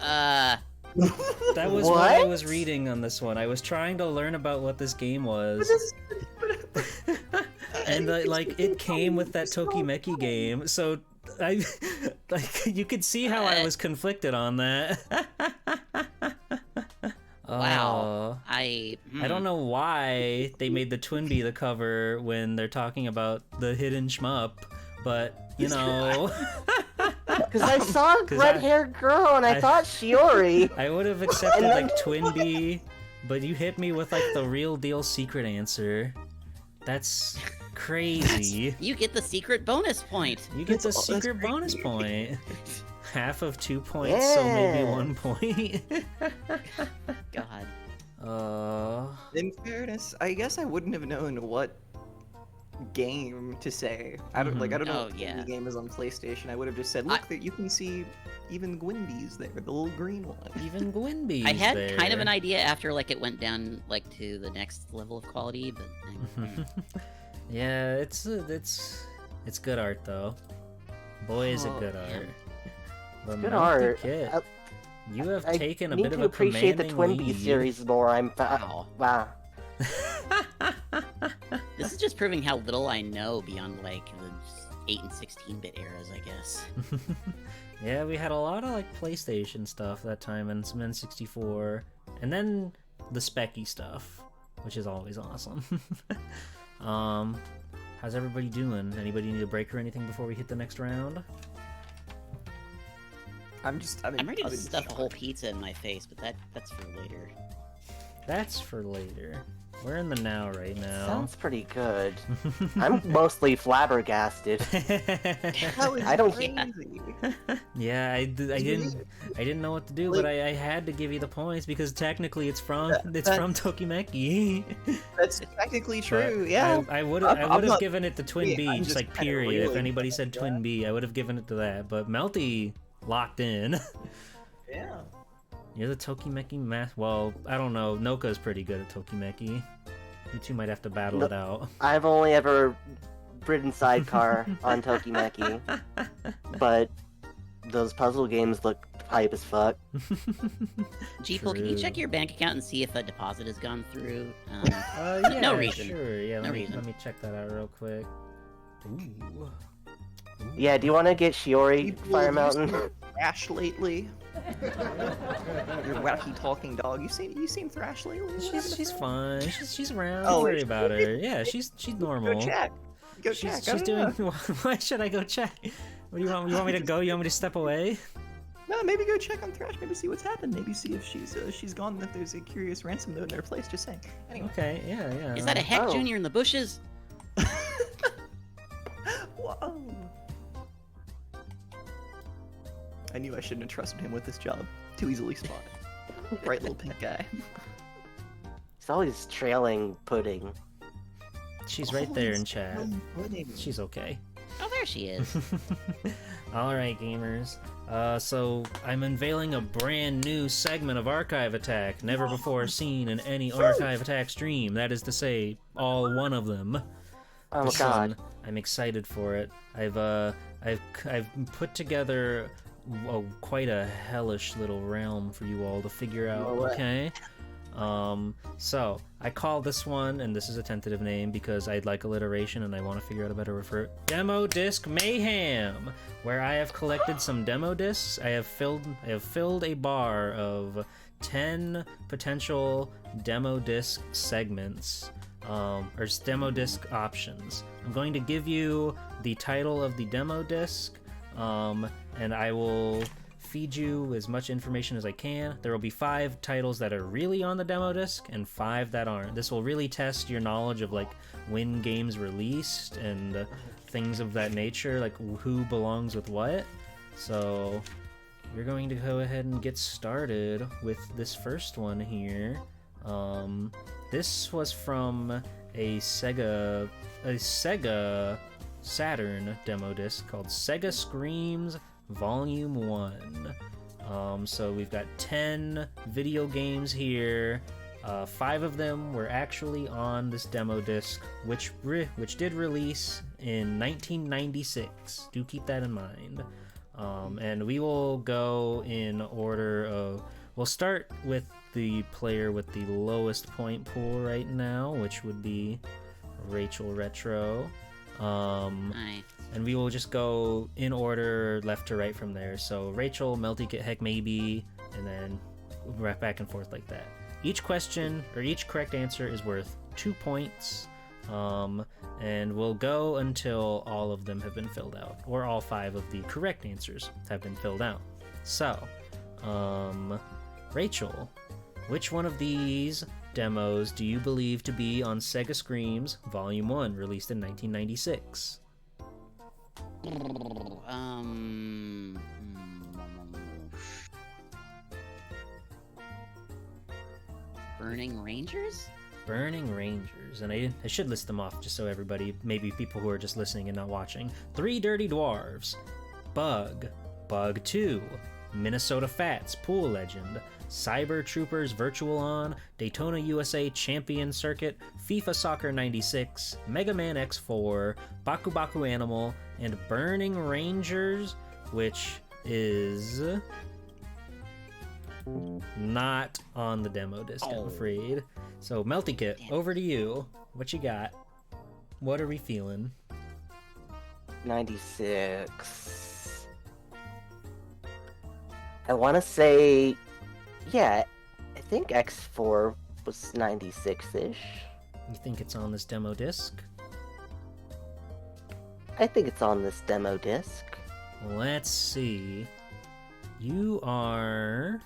That was what I What? was reading on this one. I was trying to learn about what this game was. And like it came with that Tokimeki game, so I like you could see how I was conflicted on that. Wow. I don't know why they made the Twinbee the cover when they're talking about the hidden shmup, but you know, Because I saw a 'Cause red-haired girl and I thought Shiori. I would have accepted like Twinbee, but you hit me with like the real deal secret answer. That's crazy. You get the secret bonus point. You get the That's secret crazy. bonus point. Half of 2 points, so maybe Yeah. 1 point. God. In fairness, I guess I wouldn't have known what game to say. I don't know Oh, what yeah. game is on PlayStation. I would have just said, look, that you can see even Gwynbee's there, the little green one. even Gwynbee's I had there. kind of an idea after like it went down like to the next level of quality, but Yeah, it's good art though. Boy, is it Oh, good yeah. art. The Good Melty art. Kit, you have I taken a need bit of to a appreciate the commanding Twinbee lead. series more. wow. Wow. This is just proving how little I know beyond like the 8 and 16-bit eras, I guess. Yeah, we had a lot of like PlayStation stuff that time and some N64, and then the Specky stuff, which is always awesome. How's everybody doing? Anybody need a break or anything before we hit the next round? I'm I'm ready to in stuff a shock. whole pizza in my face, but that's for later. That's for later. We're in the now right now. Sounds pretty good. I'm mostly flabbergasted. That was I don't- crazy. Yeah, I didn't know what to do, but I had to give you the points because technically it's from That- Tokimeki. That's technically But true. Yeah. I would I'm have not- given it to Twin Wait, B, I'm just just like kinda period. If reeling anybody from said that. Twin B, I would have given it to that. But Melty locked in. Yeah. You're the Tokimeki Well, I don't know. Noka's pretty good at Tokimeki. You two might have to battle No- it out. I've only ever ridden sidecar on Tokimeki, but those puzzle games look hype as fuck. G-Pool, can you True. check your bank account and see if a deposit has gone through? Yeah, No reason. Sure. Yeah, No let me reason. let me check that out real quick. Ooh. Yeah, do you want to get Shiori, People Fire have Mountain? used Thrash lately. Your wacky talking dog. You seen Thrash lately? What happened to She's Thrash? fine. She's around. Oh, Don't worry is about her. Yeah, she's normal. Go check. Go She's, check. I she's don't doing. know. Why should I go check? What do you want? You want me to go? You want me to step away? No, maybe go check on Thrash. Maybe see what's happened. Maybe see if she's gone. And if there's a curious ransom note in her place. Just saying. Anyway. Okay. Yeah. Is that a Heck Oh. Junior in the bushes? Whoa. I knew I shouldn't have trusted him with this job. Too easily spotted. Bright little pink guy. He's always trailing Pudding. She's right there in Always chat. pudding. She's okay. Oh, there she is. Alright, gamers. So I'm unveiling a brand new segment of Archive Attack, never before seen in any Archive Attack stream. That is to say, all one of them. Oh This god. one, I'm excited for it. I've put together quite a hellish little realm for you all to figure out. No way. Okay. So I call this one, and this is a tentative name because I'd like alliteration and I want to figure out a better word for it. Demo Disc Mayhem, where I have collected some demo discs. I have filled a bar of 10 potential demo disc segments, or demo disc options. I'm going to give you the title of the demo disc, and I will feed you as much information as I can. There will be 5 titles that are really on the demo disc and 5 that aren't. This will really test your knowledge of like when games released and things of that nature, like who belongs with what. So we're going to go ahead and get started with this first one here. This was from a Sega Saturn demo disc called Sega Screams Volume 1. So we've got 10 video games here. 5 of them were actually on this demo disc, which did release in 1996. Do keep that in mind. And we will go in order of... We'll start with the player with the lowest point pool right now, which would be Rachel Retro. Nice. And we will just go in order left to right from there. So Rachel, Melty Kit, Heck Maybe, and then right back and forth like that. Each question, or each correct answer is worth 2 points. And we'll go until all of them have been filled out, or all 5 of the correct answers have been filled out. So, Rachel, which one of these demos do you believe to be on Sega Screams Volume 1, released in 1996? Burning Rangers? Burning Rangers, and I should list them off just so everybody, maybe people who are just listening and not watching. 3 Dirty Dwarves, Bug, Bug 2, Minnesota Fats, Pool Legend, Cyber Troopers Virtual On, Daytona USA Champion Circuit, FIFA Soccer 96, Mega Man X4, Baku Baku Animal, and Burning Rangers, which is not on the demo disc, I'm afraid. So, Melty Kit, over to you. What you got? What are we feeling? 96. I want to say, yeah, I think X4 was 96-ish. You think it's on this demo disc? I think it's on this demo disc. Let's see. You are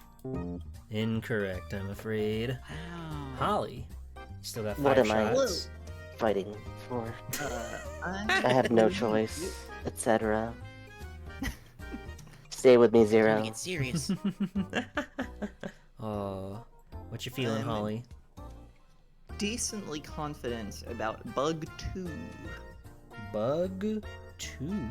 incorrect, I'm afraid. Wow. Holly, you still got 5 What am I shots. fighting for? I I have no choice, etc. Stay with me, Time to Zero. get serious. Oh, what you feeling, I'm Holly? decently confident about Bug 2. Bug 2.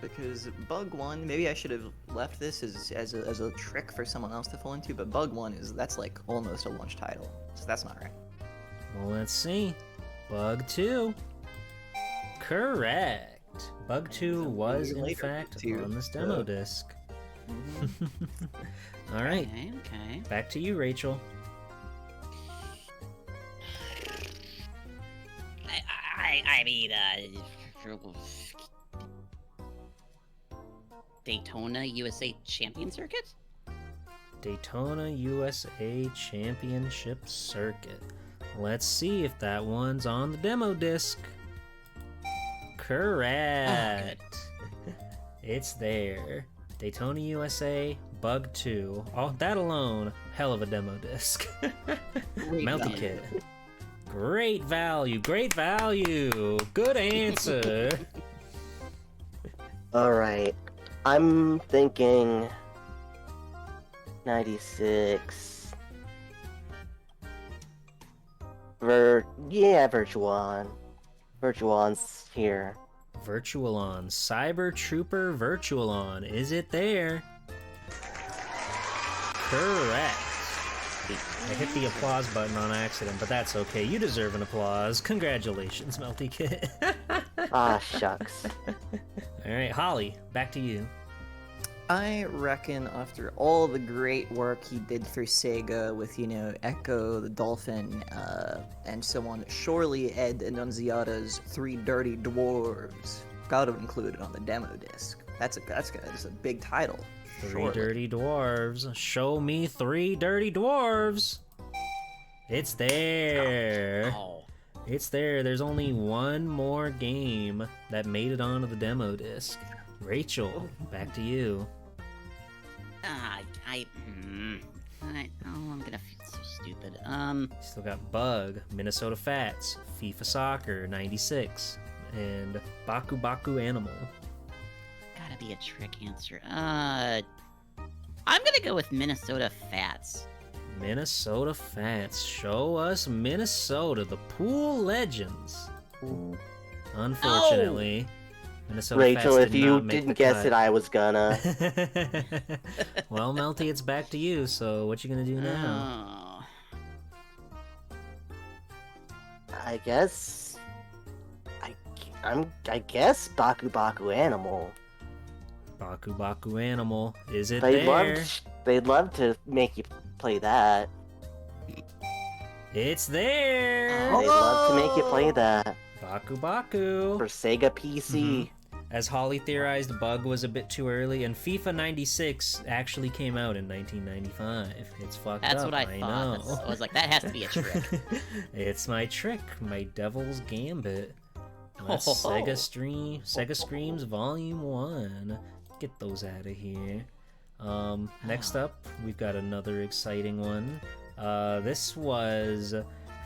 Because Bug 1, maybe I should have left this as a trick for someone else to fall into, but Bug 1 that's like almost a launch title, so that's not right. Well, let's see. Bug 2. Correct. Bug 2 a was, year in later, fact, too. on this demo disc. All right, Okay. back to you, Rachel. I mean, Daytona USA Champion Circuit? Daytona USA Championship Circuit. Let's see if that one's on the demo disc. Correct. It's there. Daytona USA, Bug 2. Oh, that alone, hell of a demo disc. Melty value. Kit. Great value, great value. Good answer. Alright. I'm thinking 96. Virtual-On. Virtual-On's here. Virtual-On. Cyber Trooper Virtual-On. Is it there? Correct. I hit the applause button on accident, but that's okay. You deserve an applause. Congratulations, Melty Kit. Ah, shucks. Alright, Holly, back to you. I reckon after all the great work he did for Sega with, Echo the Dolphin, and so on, surely Ed Annunziata's 3 Dirty Dwarves gotta include it on the demo disc. That's a big title. 3 surely. Dirty Dwarves. Show me 3 Dirty Dwarves. It's there. Oh. It's there. There's only one more game that made it onto the demo disc. Rachel, back to you. I'm gonna feel so stupid. Still got Bug, Minnesota Fats, FIFA Soccer 96, and Baku Baku Animal. Gotta be a trick answer. I'm gonna go with Minnesota Fats. Minnesota Fats. Show us Minnesota, the pool legends. Unfortunately, Minnesota Rachel, Fats if did you not make didn't the guess cut. it, I was gonna. Well, Melty, it's back to you. So, what you gonna do now? I guess. I guess Baku Baku Animal. Baku Baku Animal. Is it They'd there? they'd love to make you play that. It's there. They'd love to make you play that Baku Baku. for Sega PC. As Holly theorized, Bug was a bit too early, and FIFA 96 actually came out in 1995. It's fucked That's up, what I thought. know. I was like, that has to be a trick. It's my trick, my Devil's Gambit. That's Sega Screams Volume 1. Get those out of here. Next up, we've got another exciting one. This was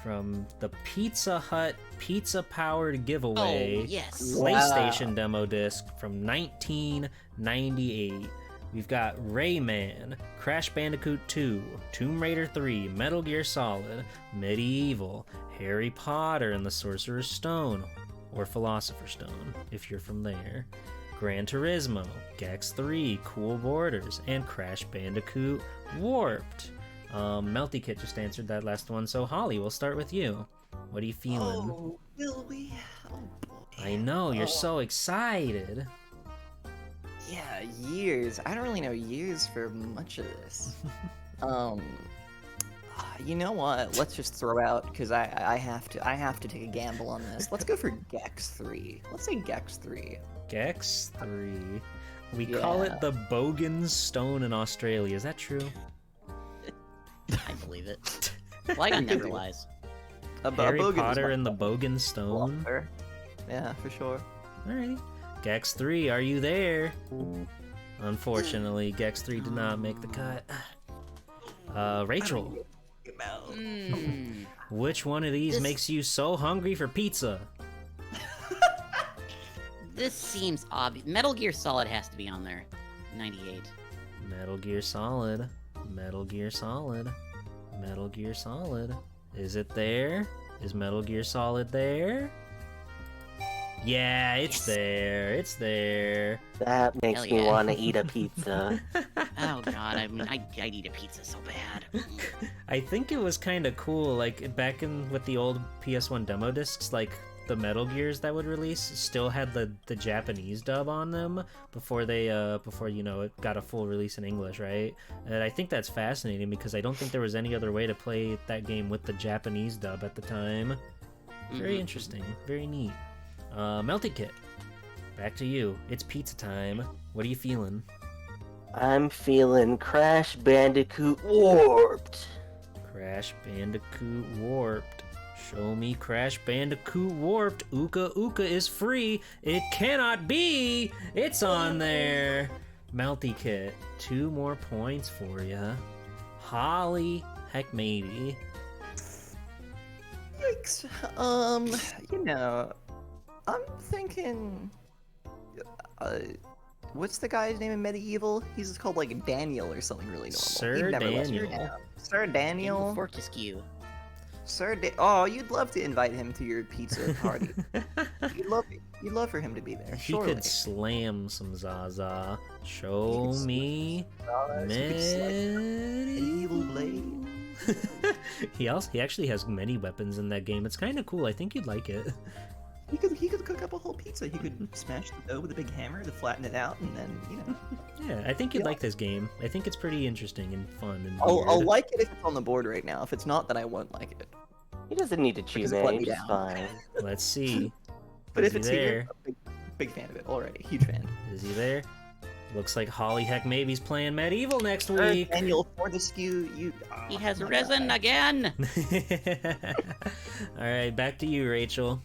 from the Pizza Hut pizza-powered giveaway Oh, yes. PlayStation demo disc from 1998. We've got Rayman, Crash Bandicoot 2, Tomb Raider 3, Metal Gear Solid, Medieval, Harry Potter and the Sorcerer's Stone, or Philosopher's Stone, if you're from there, Gran Turismo, Gex 3, Cool Borders, and Crash Bandicoot Warped. Melty Kit just answered that last one, so Holly, we'll start with you. What are you feeling? Oh, will we? Oh, boy. I know, you're so excited. Yeah, years. I don't really know years for much of this. You know what? Let's just throw out because I have to take a gamble on this. Let's go for Gex 3. Let's say Gex 3. Gex 3. We call it the Bogan Stone in Australia. Is that true? I believe it. Like on Never Lies. Harry Bogan is Potter much and the Bogan Stone. blunder. Yeah, for sure. Alrighty. Gex 3, are you there? Unfortunately, Gex 3 did not make the cut. Rachel, which one of these This- makes you so hungry for pizza? This seems obvious. Metal Gear Solid has to be on there. 98. Metal Gear Solid. Metal Gear Solid. Metal Gear Solid. Is it there? Is Metal Gear Solid there? Yeah, it's Yes. there. It's there. That makes Hell me yeah. want to eat a pizza. Oh god, I mean, I eat a pizza so bad. I think it was kind of cool, like back in with the old PS1 demo discs, like the Metal Gears that would release still had the Japanese dub on them before they before it got a full release in English, right? And I think that's fascinating because I don't think there was any other way to play that game with the Japanese dub at the time. Very Mhm. interesting, very neat. Melty Kit, back to you. It's pizza time. What are you feeling? I'm feeling Crash Bandicoot Warped. Crash Bandicoot Warped. Show me Crash Bandicoot Warped. Uka Uka is free. It cannot be. It's on there. Melty Kit, 2 more points for ya. Holly, heck maybe. Yikes. I'm thinking. What's the guy's name in Medieval? He's called like Daniel or something really normal. Sir You've never listened to Daniel. him. Sir Daniel. Fortescue. Oh, you'd love to invite him to your pizza party. You'd love for him to be there. He Surely. could slam some Zaza. Show could me He could slam Medieval blade. He actually has many weapons in that game. It's kind of cool. I think you'd like it. He could cook up a whole pizza. He could smash the dough with a big hammer to flatten it out, and then Yeah, I think you'd Yeah. like this game. I think it's pretty interesting and fun and I'll weird. like it if it's on the board right now. If it's not, then I won't like it. He doesn't need to choose Because it let me names, it's down. fine. Let's see. But Is if he it's there? here, I'm a big fan of it already. Huge fan. Is he there? Looks like Holly Heck Maybe's playing Medieval next week. Daniel Fortescue, you. He oh has my risen God. again! All right, back to you, Rachel.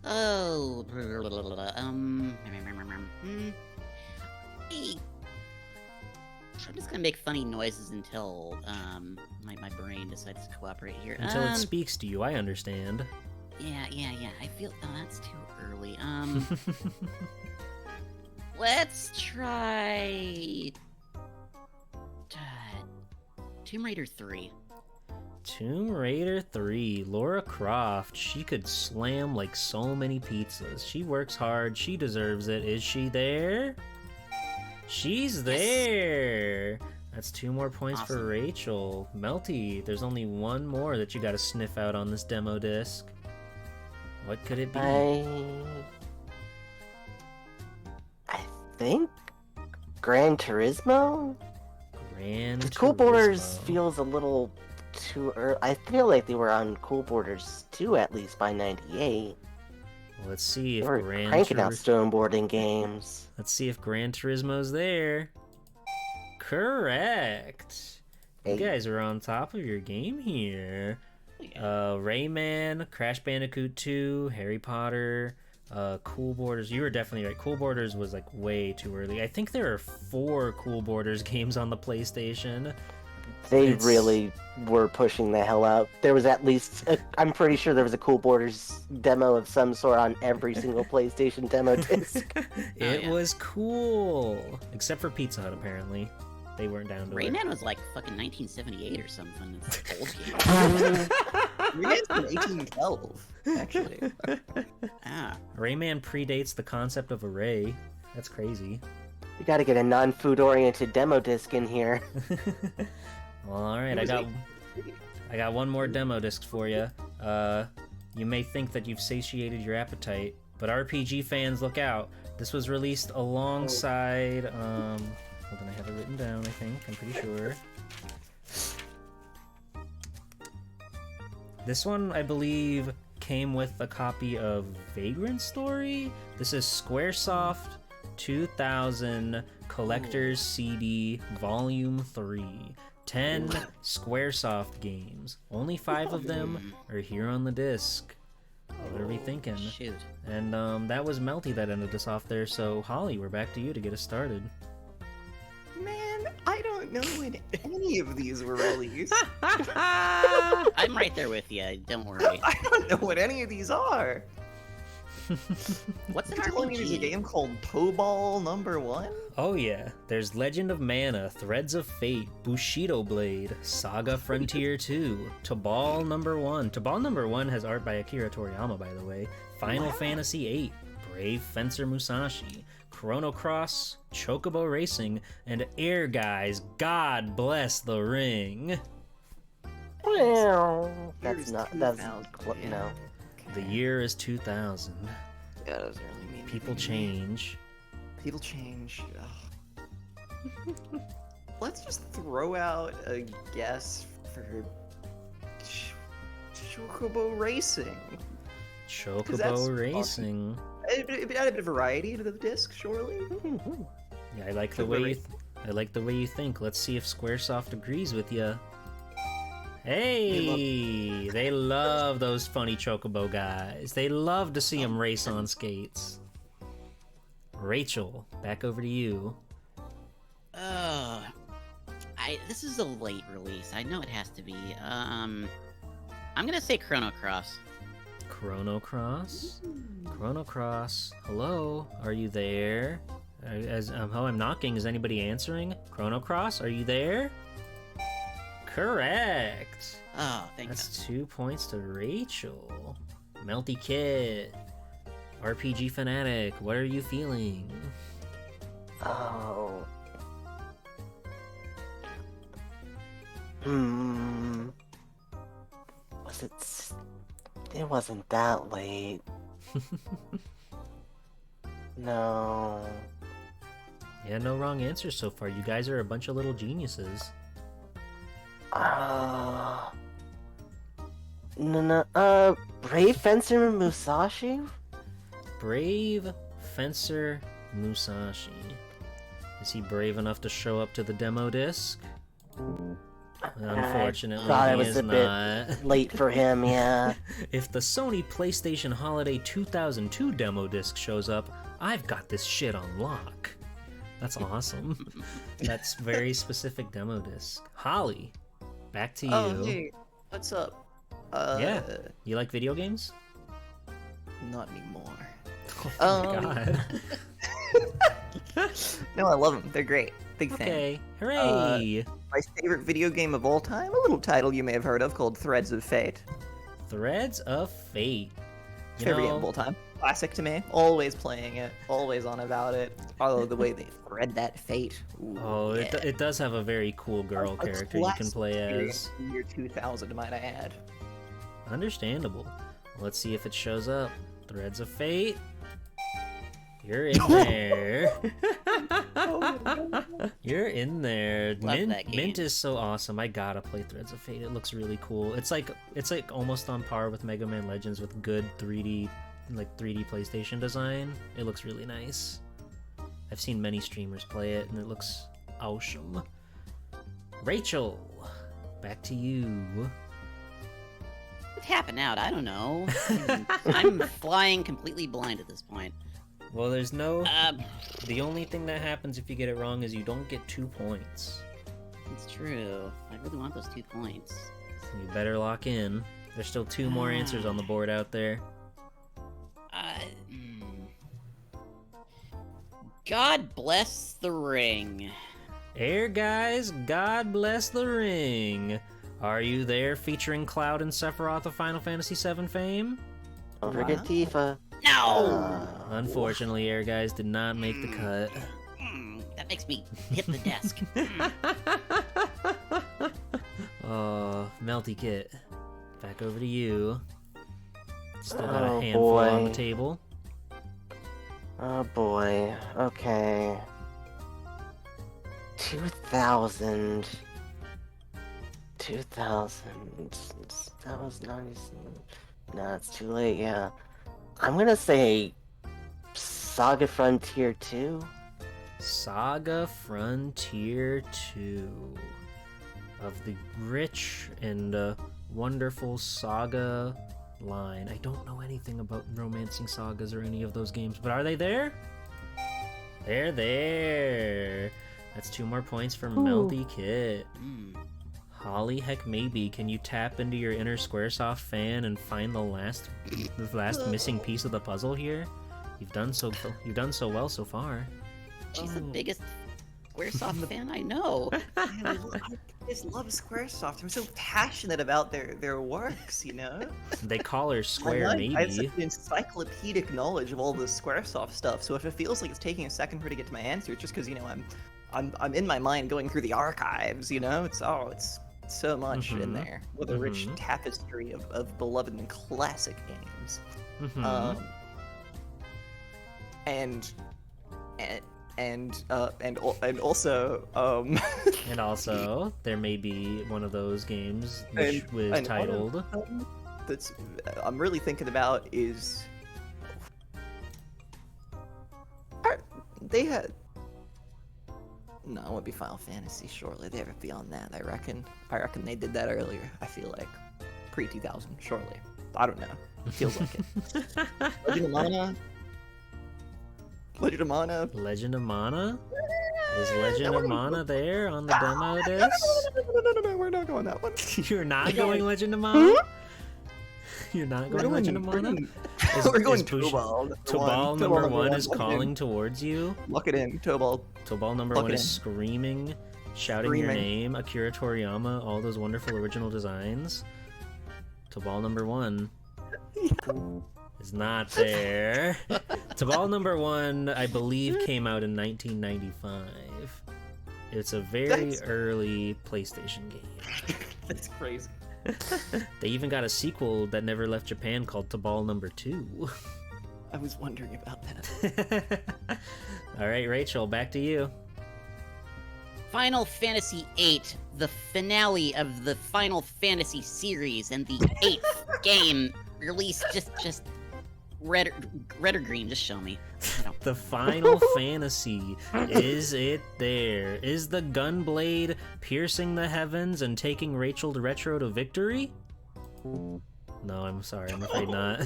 Oh, hey, I'm just gonna make funny noises until my brain decides to cooperate here. Until it speaks to you, I understand. Yeah. I feel. Oh, that's too early. Let's try. Tomb Raider 3. Tomb Raider 3, Lara Croft. She could slam like so many pizzas. She works hard. She deserves it. Is she there? She's there. That's 2 more points for Awesome. Rachel. Melty, there's only one more that you gotta sniff out on this demo disc. What could it be? I think Gran Turismo? Gran Cool Borders Turismo. feels a little too early. I feel like they were on Cool Borders 2 at least by 98. Let's see They if were Gran cranking out Turismo. stoneboarding games. Let's see if Gran Turismo's there. Correct. You Hey. guys are on top of your game here. Rayman, Crash Bandicoot 2, Harry Potter, Cool Borders. You were definitely right. Cool Borders was like way too early. I think there are 4 Cool Borders games on the PlayStation. They It's- really were pushing the hell out. There was at least, I'm pretty sure there was a Cool Borders demo of some sort on every single PlayStation demo disc. It yeah. was cool. Except for Pizza Hut, apparently. They weren't down to it. Rayman was like fucking 1978 or something. It's an old game. Rayman's from 1812, actually. Ah, Rayman predates the concept of array. That's crazy. We gotta get a non-food oriented demo disc in here. Well, all right, It was I got one more demo disc for you. You may think that you've satiated your appetite, but RPG fans, look out! This was released alongside. Hold on, I have it written down. I think I'm pretty sure. This one, I believe, came with a copy of Vagrant Story. This is Squaresoft 2000 Collector's CD Volume 3. 10 Squaresoft games. Only 5 of them are here on the disc. What are we thinking? shoot. And that was Melty that ended us off there, so Holly, we're back to you to get us started. Man, I don't know when any of these were released. I'm right there with you. Don't worry. I don't know what any of these are. What's an You're telling me there's a RPG? game called Poball Number 1? Oh yeah, there's Legend of Mana, Threads of Fate, Bushido Blade, Saga Frontier 2, Tabal Number 1. Tabal Number 1 has art by Akira Toriyama, by the way. Final Fantasy VIII, Brave Fencer Musashi, Chrono Cross, Chocobo Racing, and Air Guys, God Bless the Ring. Well, that's Here's not, 2000, yeah. no. The year is 2000. Yeah, that doesn't really mean People anything to me. change. People change. Ugh. Let's just throw out a guess for Chocobo Racing. that's Chocobo fun. Racing. It add a bit of variety to the disc, surely. Yeah, I like the way you I like the way you think. Let's see if Squaresoft agrees with you. Hey, they love those funny Chocobo guys. They love to see them race on skates. Rachel, back over to you. This is a late release. I know it has to be. I'm gonna say Chrono Cross. Chrono Cross? Chrono Cross, hello? Are you there? How I'm knocking, is anybody answering? Chrono Cross, are you there? Correct! Oh, thank God. That's 2 points to Rachel. Melty Kid. RPG Fanatic, what are you feeling? Oh. Was it? It wasn't that late. No. Yeah, no wrong answers so far. You guys are a bunch of little geniuses. No. Brave Fencer Musashi? Brave Fencer Musashi. Is he brave enough to show up to the demo disc? Unfortunately, thought it he was is a bit not. late for him, yeah. If the Sony PlayStation Holiday 2002 demo disc shows up, I've got this shit on lock. That's awesome. That's very specific demo disc. Holly, back to you. Oh, hey, what's up? Yeah. You like video games? Not anymore. Oh my god. No, I love them. They're great. Big fan. Okay, hooray! My favorite video game of all time, a little title you may have heard of called Threads of Fate. Threads of Fate. You Favorite game know, of all time. Classic to me. Always playing it. Always on about it. Oh, the way they thread that fate. Ooh, oh, yeah. it does have a very cool girl A character you can classic play as. experience in the year 2000, might I add. Understandable. Let's see if it shows up. Threads of Fate. You're in there. You're in there. Love that game. Mint is so awesome. I gotta play Threads of Fate. It looks really cool. It's like almost on par with Mega Man Legends with good 3D PlayStation design. It looks really nice. I've seen many streamers play it and it looks awesome. Rachel, back to you. Tapping out, I don't know. I'm flying completely blind at this point. Well, there's no. Uh, The only thing that happens if you get it wrong is you don't get 2 points. it's true. I really want those 2 points. So you better lock in. There's still 2 more answers on the board out there. God bless the ring. Air guys, God bless the ring. Are you there, featuring Cloud and Sephiroth of Final Fantasy VII fame? Don't forget Tifa. No! Unfortunately, Air guys did not make the cut. That makes me hit the desk. Oh, Melty Kit. Back over to you. Still got a Oh, handful on the boy. table. Oh boy. Okay. 2000. 2000. That was 97. No, it's too late, yeah. I'm gonna say Saga Frontier 2. Saga Frontier 2. Of the rich and wonderful Saga line. I don't know anything about romancing sagas or any of those games, but are they there? They're there. That's 2 more points for Melty Kit. Holly, heck maybe, can you tap into your inner Squaresoft fan and find the last missing piece of the puzzle here? You've done so well so far. She's the biggest Squaresoft fan I know. I just love Squaresoft. I'm so passionate about their works, you know? They call her Square I have maybe. such an encyclopedic knowledge of all the Squaresoft stuff, so if it feels like it's taking a second for her to get to my answer, it's just because, you know, I'm in my mind going through the archives, you know? It's so much in there with a rich tapestry of beloved and classic games. And also And also, there may be one of those games which and was one of titled. them that's I'm really thinking about is they had no, it would be Final Fantasy shortly. They have it beyond that, I reckon. I reckon they did that earlier. I feel like pre-2000 shortly. I don't know. Feels like it. Legend of Mana. Legend of Mana. Legend of Mana? Is Legend of Mana there on the demo disc? No, we're not going that one. You're not going Legend of Mana? You're not going Legend of Mana? We're going Push- Tobal. Tobal number 1 is Lock it in. calling towards you. Lock it in, Tobal. Tobal number Lock 1 it is in. screaming, shouting your Screaming. name, Akira Toriyama, all those wonderful original designs. Tobal number 1 is not there. Tobal number 1, I believe, came out in 1995. It's a very That's- early PlayStation game. That's crazy. They even got a sequel that never left Japan called Tobal number 2. I was wondering about that. All right, Rachel, back to you. Final Fantasy VIII, the finale of the Final Fantasy series, and the 8th game released. Just red or green. Just show me. I don't the Final Fantasy. Is it there? Is the Gunblade piercing the heavens and taking Rachel Retro to victory? No, I'm sorry. I'm afraid not.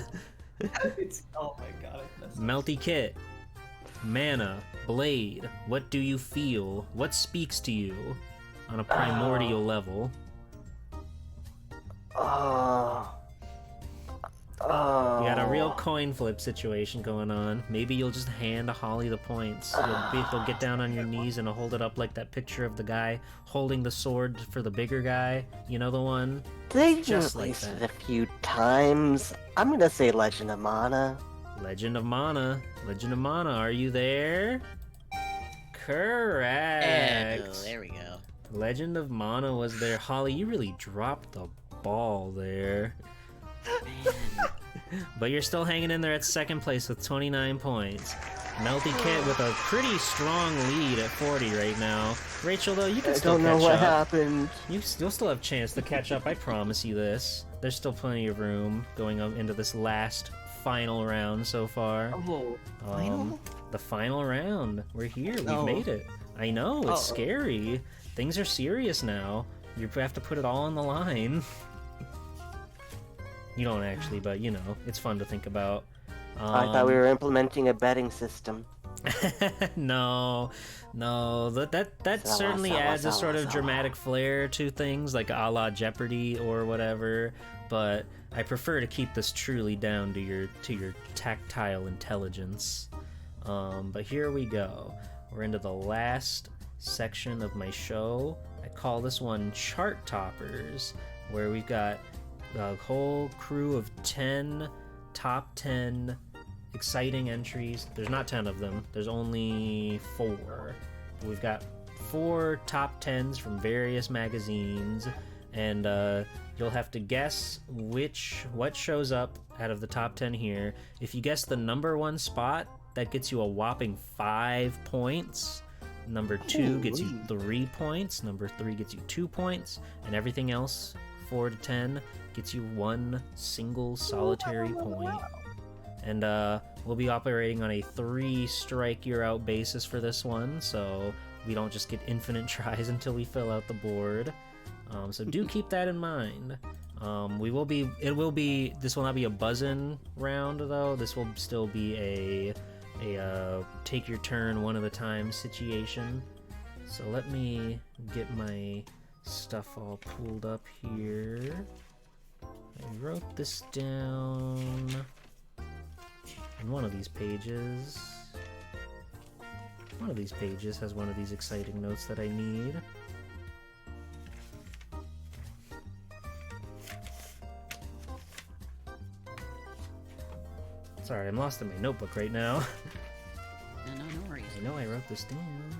Oh my god. Melty Kit. Mana. Blade. What do you feel? What speaks to you on a primordial level? You got a real coin flip situation going on. Maybe you'll just hand Holly the points. You'll get down on your knees and hold it up like that picture of the guy holding the sword for the bigger guy. You know the one? They Just released like it that. a few times. I'm gonna say Legend of Mana. Legend of Mana. Legend of Mana, are you there? Correct. Oh, there we go. Legend of Mana was there. Holly, you really dropped the ball there. Man. But you're still hanging in there at second place with 29 points. Melty Kit with a pretty strong lead at 40 right now. Rachel, though, you can I still don't know catch what up. happened. You'll still have a chance to catch up, I promise you this. There's still plenty of room going up into this last final round so far. Oh, final? The final round. We're here. We've No. made it. I know, it's Oh. scary. Things are serious now. You have to put it all on the line. You don't actually, but you know, it's fun to think about. I thought we were implementing a betting system. No, that Sawa, certainly sawa, adds a sawa, sort of sawa. dramatic flair to things, like a la Jeopardy or whatever. But I prefer to keep this truly down to your tactile intelligence. But here we go. We're into the last section of my show. I call this one Chart Toppers, where we've got a whole crew of 10 top 10 exciting entries. There's not 10 of them, there's only 4. We've got 4 top 10s from various magazines, and you'll have to guess what shows up out of the top 10 here. If you guess the number 1 spot, that gets you a whopping 5 points. Number 2 gets you 3 points. Number 3 gets you 2 points, and everything else 4 to 10 gets you 1 single solitary point. And we'll be operating on a 3 strike you're out basis for this one, so we don't just get infinite tries until we fill out the board. So do keep that in mind. This will not be a buzz-in round though. This will still be a take your turn one at a time situation. So let me get my stuff all pulled up here. I wrote this down on one of these pages. One of these pages has one of these exciting notes that I need. Sorry, I'm lost in my notebook right now. No worries. I know I wrote this down.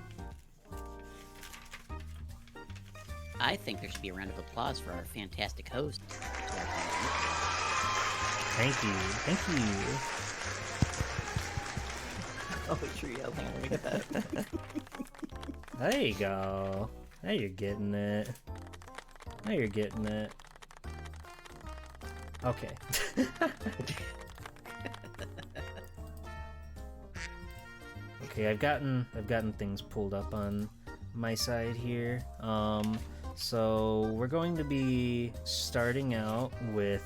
I think there should be a round of applause for our fantastic host. Thank you. Thank you. Oh, true. Yeah, hang on, let me get that. There you go. Now you're getting it. Now you're getting it. Okay. Okay, I've gotten things pulled up on my side here. So we're going to be starting out with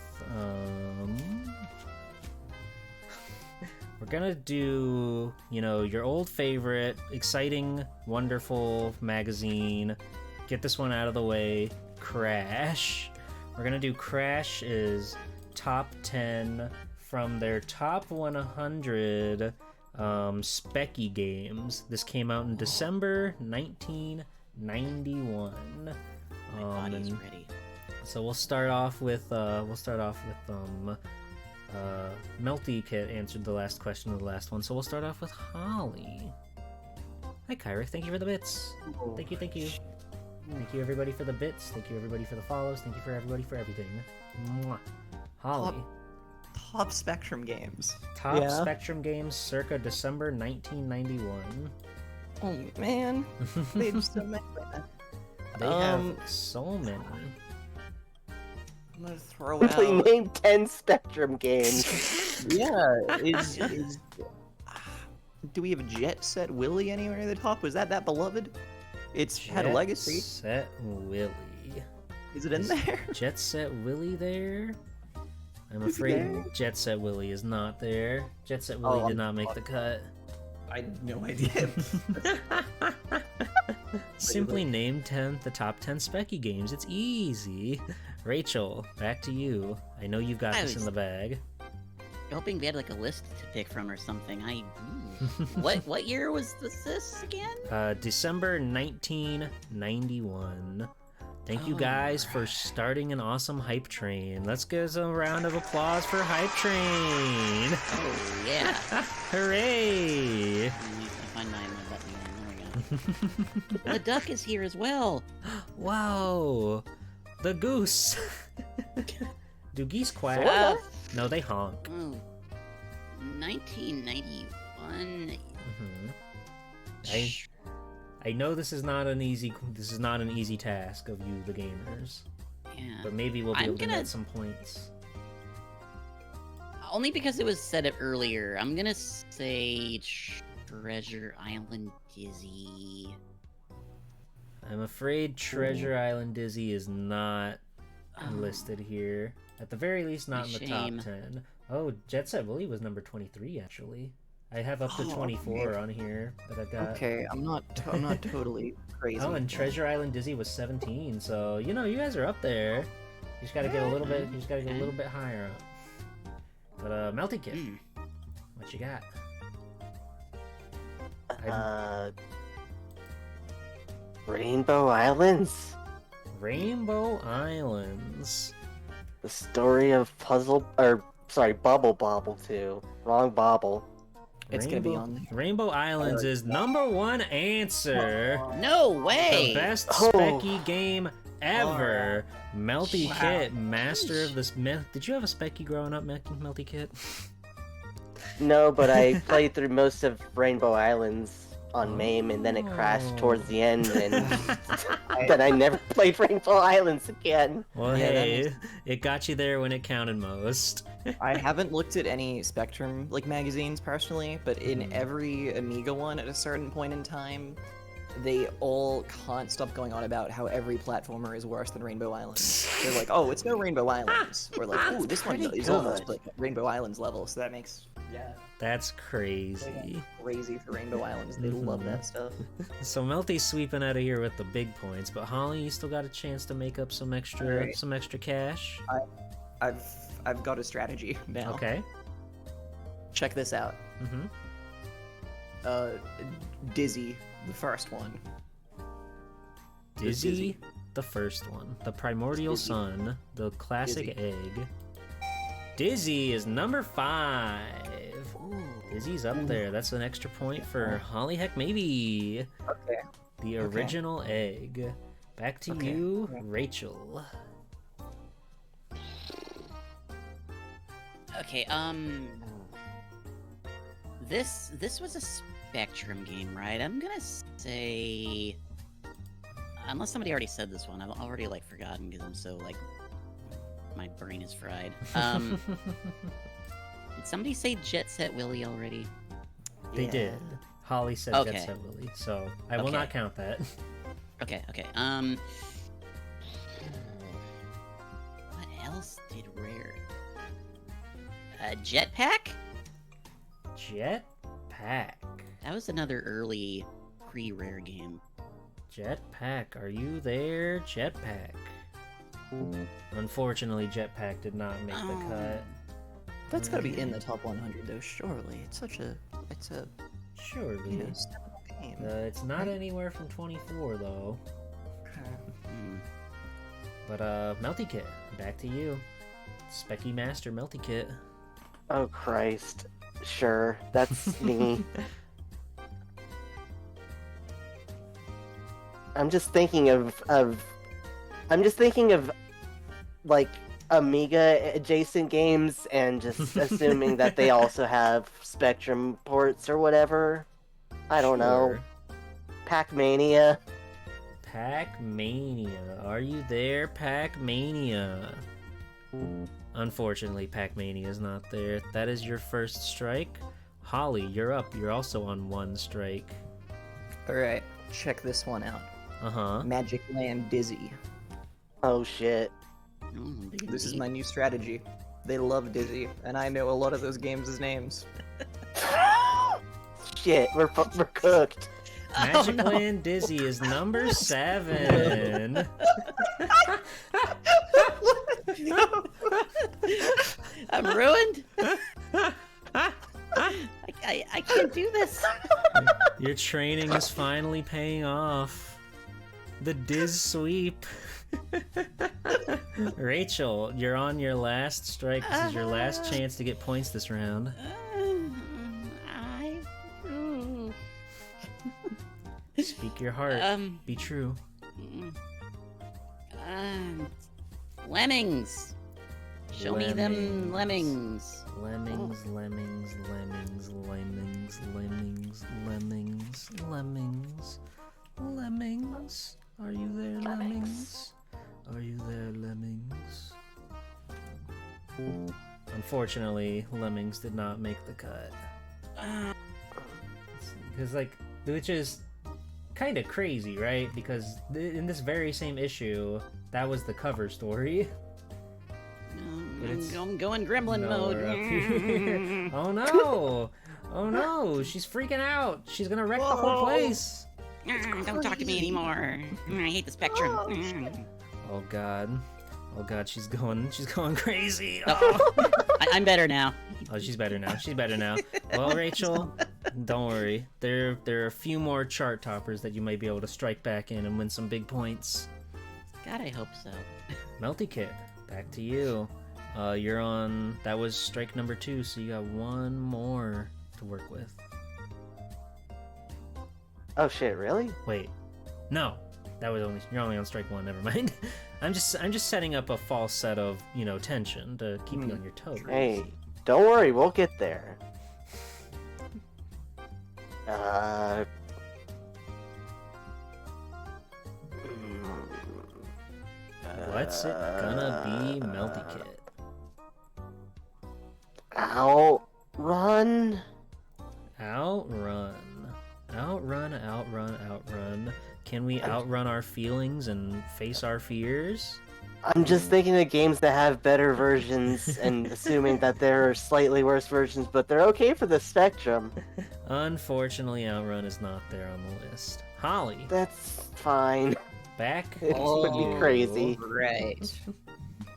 we're gonna do, you know, your old favorite, exciting, wonderful magazine. Get this one out of the way. Crash. We're gonna do Crash is top 10 from their top 100 Specky games. This came out in December 1991. My body's and ready. so we'll start off with Melty Kit answered the last question of the last one, so we'll start off with Holly. Hi Kyrick, thank you for the bits. Thank you. Thank you everybody for the bits. Thank you everybody for the follows. Thank you for everybody for everything. Mwah. Holly. Top Spectrum games. Top Yeah. Spectrum games circa December 1991. Oh man, they have so many. They have so many. I'm gonna throw Simply out. named 10 Spectrum games. Yeah, is Do we have Jet Set Willy anywhere at the top? Was that beloved? It's had a legacy. Jet Set Willy. Is it in there? Jet Set Willy there? I'm Is he afraid there? Jet Set Willy is not there. Jet Set Willy Oh, did not make the cut. I had no idea. Simply name 10 the top 10 Specky games. It's easy. Rachel, back to you. I know you've got I this in was- the bag. Hoping we had like a list to pick from or something. What year was this again? December 1991. Thank you Oh, guys for right. starting an awesome hype train. Let's give us a round of applause for Hype Train. Oh yeah. Hooray! I need to find my button again. There we go. The duck is here as well. Wow! The goose! Do geese quack? Uh, No, they honk. oh, 1991. Mhm. I know this is not an easy task of you, the gamers, Yeah. but maybe we'll be I'm able to gonna- net some points. Only because it was said it earlier. I'm gonna say Treasure Island Dizzy. I'm afraid Treasure Island Dizzy is not Oh, listed here. At the very least, not in the Shame. top 10. Oh, Jet Set Willy was number 23, actually. I have up to Oh, 24 on here that I've got. Okay, I'm not totally crazy. Oh, and Treasure Island Dizzy was 17, so you know you guys are up there. You just gotta get a little bit. You just gotta get a little bit higher up. But Melty Kid, Hmm. what you got? Rainbow Islands? Rainbow Islands. The story of Bubble Bobble 2. Wrong Bobble. It's gonna be on there. Rainbow Islands is number one answer. No way! The best Oh. Specky game ever. Melty Wow. Kit, master of this. Did you have a Specky growing up, Melty Kit? No, but I played through most of Rainbow Islands on MAME, and then it crashed towards the end, and then I never played Rainbow Islands again. Well, Yeah, that hey, it got you there when it counted most. I haven't looked at any Spectrum magazines personally, but in Mhm. every Amiga one at a certain point in time, they all can't stop going on about how every platformer is worse than Rainbow Islands. They're like, oh, it's no Rainbow Islands. Or like, ooh, this one Pretty is almost good. like Rainbow Islands level, so that makes That's crazy. crazy for Rainbow Islands. They love that stuff. So Melty's sweeping out of here with the big points, but Holly, you still got a chance to make up some extra Alright. cash. I've got a strategy now. Okay. Check this out. Mm-hmm. Dizzy, the first one. Dizzy, Dizzy. the first one. The Primordial Dizzy. Sun, the classic Dizzy. egg. Dizzy is number 5. Dizzy's up there. That's an extra point for Holly. Heck, maybe. Okay. The Okay. original egg. Back to Okay. you, Rachel. Okay, this was a Spectrum game, right? I'm gonna say, unless somebody already said this one, I've already forgotten because I'm so my brain is fried. Did somebody say Jet Set Willy already? They Yeah. did. Holly said Okay. Jet Set Willy, so I will Okay. not count that. Okay. What else did Rare? Jetpack? Jetpack. That was another early pre-Rare game. Jetpack, are you there? Jetpack. Unfortunately, Jetpack did not make the Oh. cut. That's gotta be in the top 100 though, surely. It's a Surely. seminal game. It's not anywhere from 24 though. Hmm. But Melty Kit, back to you. Specky Master Melty Kit. Oh Christ. Sure, that's me. I'm just thinking of Amiga adjacent games and just assuming that they also have Spectrum ports or whatever. I don't know. Sure. Pac-Mania. Pac-Mania. Are you there, Pac-Mania? Unfortunately, Pac-Mania is not there. That is your first strike. Holly, you're up. You're also on 1 strike. Alright, check this one out. Uh-huh. Magic Land Dizzy. Oh shit. Big This is indeed. my new strategy. They love Dizzy, and I know a lot of those games' names. Shit, we're cooked. Magic no. Land Dizzy is number 7. I'm ruined. I can't do this. Your training is finally paying off. The Diz sweep. Rachel, you're on your last strike. This is your last chance to get points this round. Speak your heart. Be true. Lemmings. Show me them lemmings. Lemmings, lemmings, lemmings, lemmings, lemmings, lemmings, lemmings, lemmings. Are you there, lemmings? Are you there, lemmings? Unfortunately, lemmings did not make the cut. Because, like, which is kind of crazy, right? Because in this very same issue, that was the cover story. But it's I'm going gremlin mode. nowhere up here. Oh no! Oh no! She's freaking out! She's gonna wreck the whole place! Don't talk to me anymore. I hate the spectrum. Oh god. Oh god, she's going crazy! Oh. I'm better now. Oh, she's better now. She's better now. Well, Rachel, don't worry. There are a few more chart toppers that you might be able to strike back in and win some big points. God, I hope so. Melty Kit, back to you. You're on. That was strike number 2, so you got 1 more to work with. Oh shit, really? Wait, no, that was you're only on strike 1. Never mind. I'm just setting up a false set of tension to keep you on your toes. Hey, don't worry, we'll get there. What's it gonna be, Melty Kit? Outrun? Outrun. Outrun, outrun, outrun. Can we outrun our feelings and face our fears? I'm just thinking of games that have better versions and assuming that there are slightly worse versions, but they're okay for the spectrum. Unfortunately, Outrun is not there on the list. Holly, That's fine. back. It would be crazy. Right.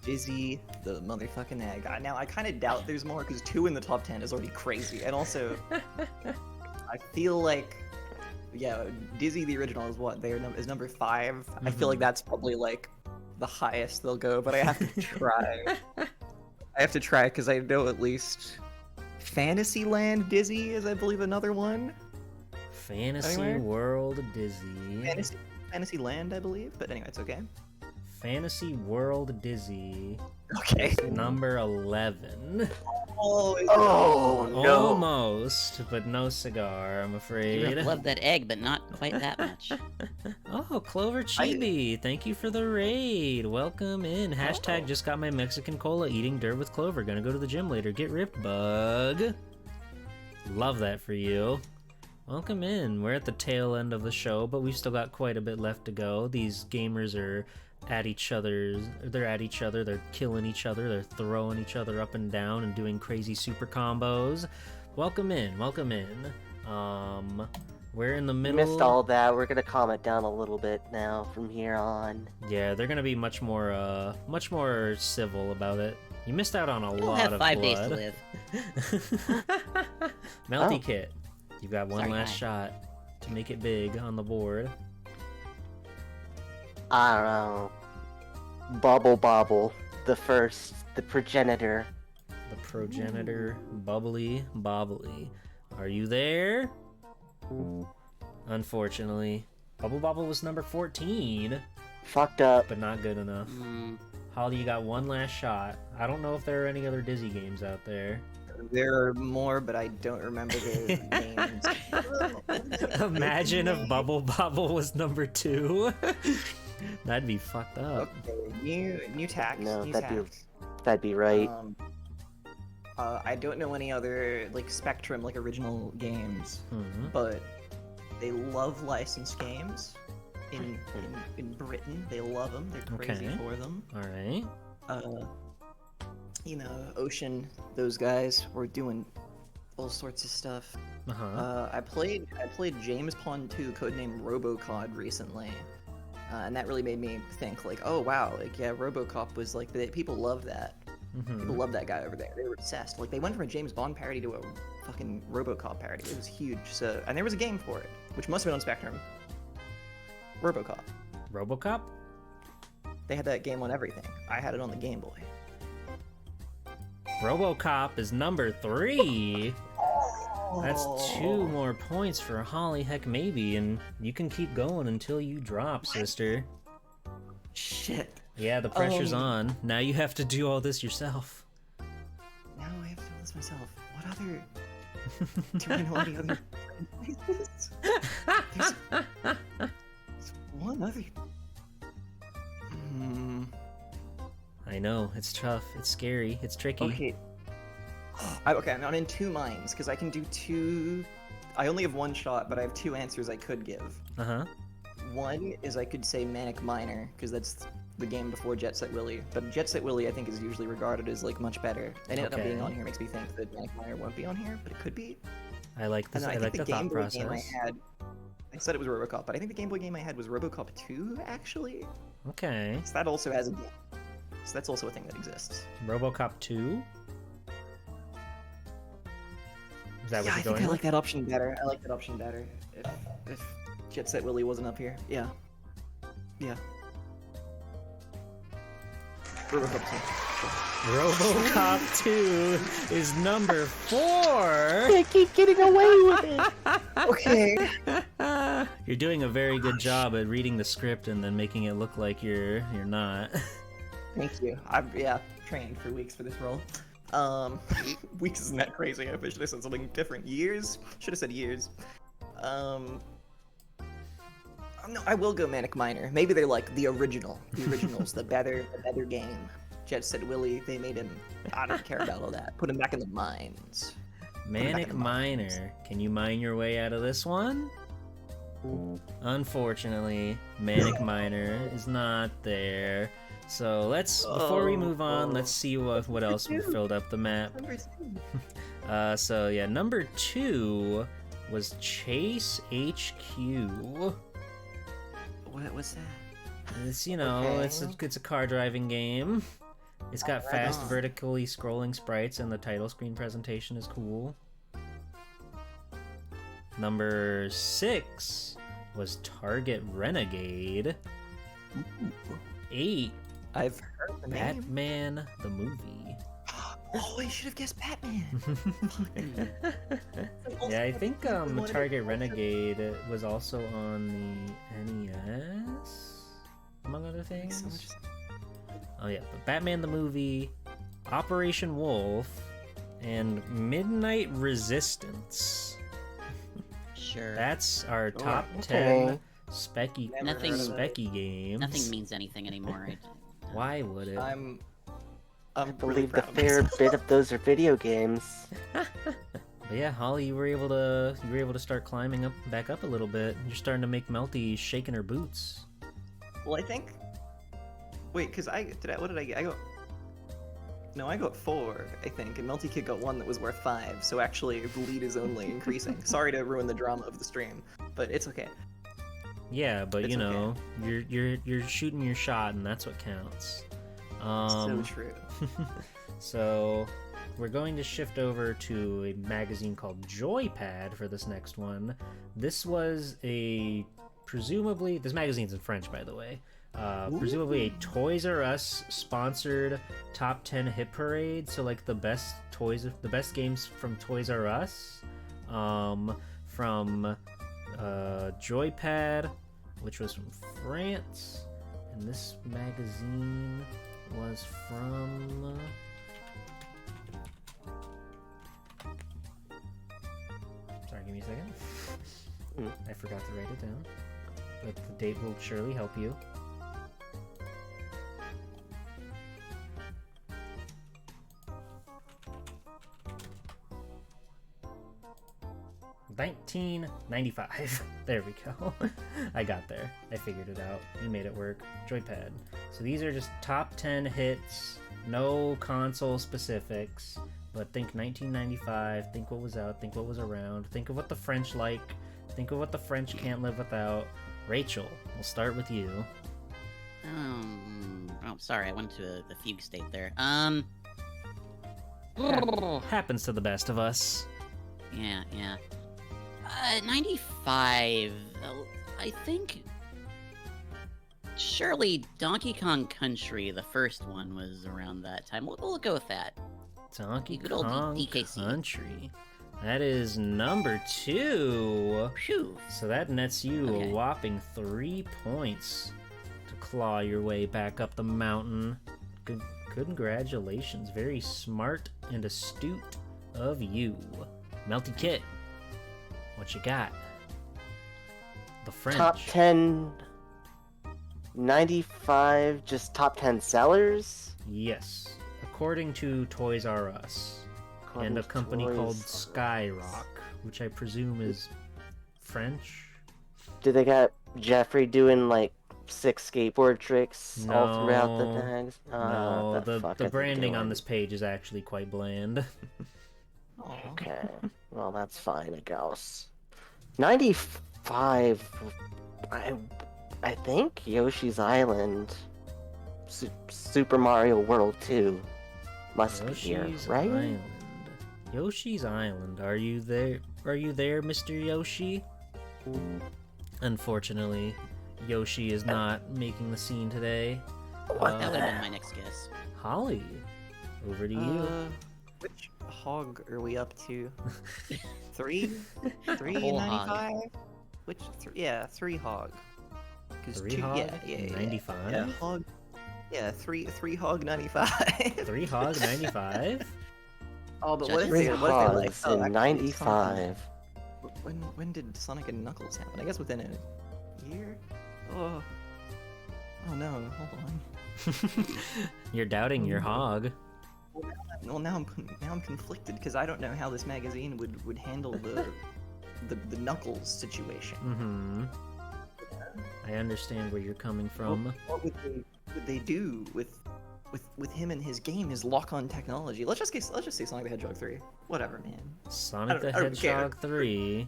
Dizzy the motherfucking egg. Now, I kind of doubt there's more, because 2 in the top 10 is already crazy. And also, I feel like, yeah, Dizzy the original is what? Is number 5. I feel like that's probably, like, the highest they'll go, but I have to try. I have to try, because I know at least Fantasyland Dizzy is, I believe, another one. Fantasy Anywhere? World Dizzy. Fantasyland, I believe, but anyway, it's okay. Fantasy World Dizzy. Okay. Number 11. Oh no! Almost, but no cigar, I'm afraid. Love that egg, but not quite that much. Oh, Clover Chibi, thank you for the raid. Welcome in. Hashtag just got my Mexican cola, eating dirt with Clover. Gonna go to the gym later. Get ripped, bug. Love that for you. Welcome in. We're at the tail end of the show, but we've still got quite a bit left to go. These gamers are at each other, they're killing each other, they're throwing each other up and down and doing crazy super combos. Welcome in, welcome in. We're in the middle. Missed all that. We're gonna calm it down a little bit now from here on. Yeah, they're gonna be much more civil about it. You missed out on a We'll lot have of 5 blood. days to live. Melty Oh. Kit, you've got one Sorry, last hi. shot to make it big on the board. I don't know. Bobble, the progenitor. The progenitor, bubbly bobbly. Are you there? Unfortunately, Bubble Bobble was number 14, Fucked up. but not good enough. Mm, Holly, you got one last shot. I don't know if there are any other Dizzy games out there. There are more, but I don't remember their names. Imagine if Bubble Bobble was number 2. That'd be fucked up. Okay, new tax. No, new that'd be tax. That'd be right. I don't know any other like Spectrum like original games, Mhm. but they love licensed games. In Britain, they love them. They're crazy Okay. for them. All right. Ocean, those guys were doing all sorts of stuff. I played James Pond 2, codename Robocod recently, and that really made me think like, oh wow, like yeah, RoboCop was like people love that. People love that guy over there. They were obsessed. Like they went from a James Bond parody to a fucking RoboCop parody. It was huge. So and there was a game for it, which must have been on Spectrum. RoboCop. RoboCop? They had that game on everything. I had it on the Game Boy. RoboCop is number 3. That's 2 more points for Holly Heck Maybe, and you can keep going until you drop, sister. Shit. Yeah, the pressure's on. Now you have to do all this yourself. Now I have to do this myself. What other? Do I know any other places? There's one other. I know, it's tough, it's scary, it's tricky. Okay. Okay, I'm in 2 minds because I can do 2. I only have 1 shot, but I have 2 answers I could give. Uh-huh. One is I could say Manic Miner because that's the game before Jet Set Willy, but Jet Set Willy I think is usually regarded as like much better. And it not being on here makes me think that Manic Miner won't be on here, but it could be. I like this. And I then like the the thought Game Boy game I process. had. I said it was RoboCop, but I think the Game Boy game I had was RoboCop 2 actually. Okay. So that also has a game. So that's also a thing that exists. RoboCop 2? Is that what Yeah, I you're think going I with? like that option better. I like that option better. If Jet Set Willy wasn't up here, yeah. Yeah. RoboCop 2. RoboCop 2 is number 4. I keep getting away with it. Okay. You're doing a very good job at reading the script and then making it look like you're not. Thank you. I've trained for weeks for this role. Weeks isn't that crazy. I should have said something different. Years? Should have said years. No, I will go Manic Miner. Maybe they're like the original. The original's the better game. Jet Set Willy, they made him. I don't care about all that. Put him back in the mines. Manic in the mines. Miner. Can you mine your way out of this one? Unfortunately, Manic Miner is not there. So before we move on, let's see what else we filled up the map. So yeah, number 2 was Chase HQ. What's that? It's it's a car driving game. It's got fast vertically scrolling sprites and the title screen presentation is cool. Number 6 was Target Renegade. 8, I've heard the name. Batman the movie. Oh, I should have guessed Batman. Yeah, I think Target Renegade was also on the NES, among other things. Oh yeah, but Batman the movie, Operation Wolf, and Midnight Resistance. Sure. That's our top Okay. 10 specky Nothing- specky games. Nothing means anything anymore. Why would it? I'm I really believe the proud of fair myself. bit of those are video games. But yeah, Holly, you were able to start climbing back up a little bit. You're starting to make Melty shaking her boots. Well, I think. Wait, because what did I get? No, I got 4, I think, and Melty Kid got 1 that was worth 5. So actually, the lead is only increasing. Sorry to ruin the drama of the stream, but it's okay. Yeah, but It's you know, you're shooting your shot, and that's what counts. So true. So we're going to shift over to a magazine called Joypad for this next one. This was presumably this magazine's in French, by the way. Presumably a Toys R Us sponsored top 10 hit parade. So like the best games from Toys R Us, from Joypad, which was from France, and this magazine was from. Sorry, give me a second. I forgot to write it down, but the date will surely help you. 1995. There we go. I got there. I figured it out. We made it work. Joypad. So these are just top 10 hits, no console specifics, but think 1995, think what was out, think what was around, think of what the French like, think of what the French can't live without. Rachel, we'll start with you. Oh, sorry, I went to the fugue state there. Happens to the best of us. Yeah. 95. I think. Surely Donkey Kong Country, the first one, was around that time. We'll go with that. Donkey Good old Kong DKC. Country. That is number 2. Phew. So that nets you Okay. a whopping 3 points to claw your way back up the mountain. Good, congratulations. Very smart and astute of you. Melty Kit, what you got? The French. Top 10 95, just top 10 sellers? Yes. According to Toys R Us. And a company called Toys. Skyrock, which I presume is French. Do they got Jeffrey doing like 6 skateboard tricks all throughout the No. tags? No, the fuck are they branding on doing? this page is actually quite bland. Aw. Okay, well that's fine, I guess. 95, I think Yoshi's Island, Super Mario World 2 must be here, Yoshi's right? Island. Yoshi's Island. Are you there? Are you there, Mr. Yoshi? Unfortunately, Yoshi is not making the scene today. What That the would have been my next guess. Holly, over to you. Which hog are we up to? 3? 3 Whole in hog. 95? Which? Yeah, 3 hog. 'Cause 3 two- hog? Yeah. 95? Yeah, hog. Yeah, 3 hog 95. 3 hog 95? Oh, but what Judges? if 3 they, what if they like? hogs Oh, in actually, Sonic 95. when did Sonic and Knuckles happen? I guess within a year. Oh no, hold on. You're doubting your hog. Well, now I'm conflicted because I don't know how this magazine would handle the Knuckles situation. Mm-hmm. I understand where you're coming from. What would they do with him and his game, his lock-on technology? Let's just say Sonic the Hedgehog 3. Whatever, man. Sonic the I don't care. Hedgehog 3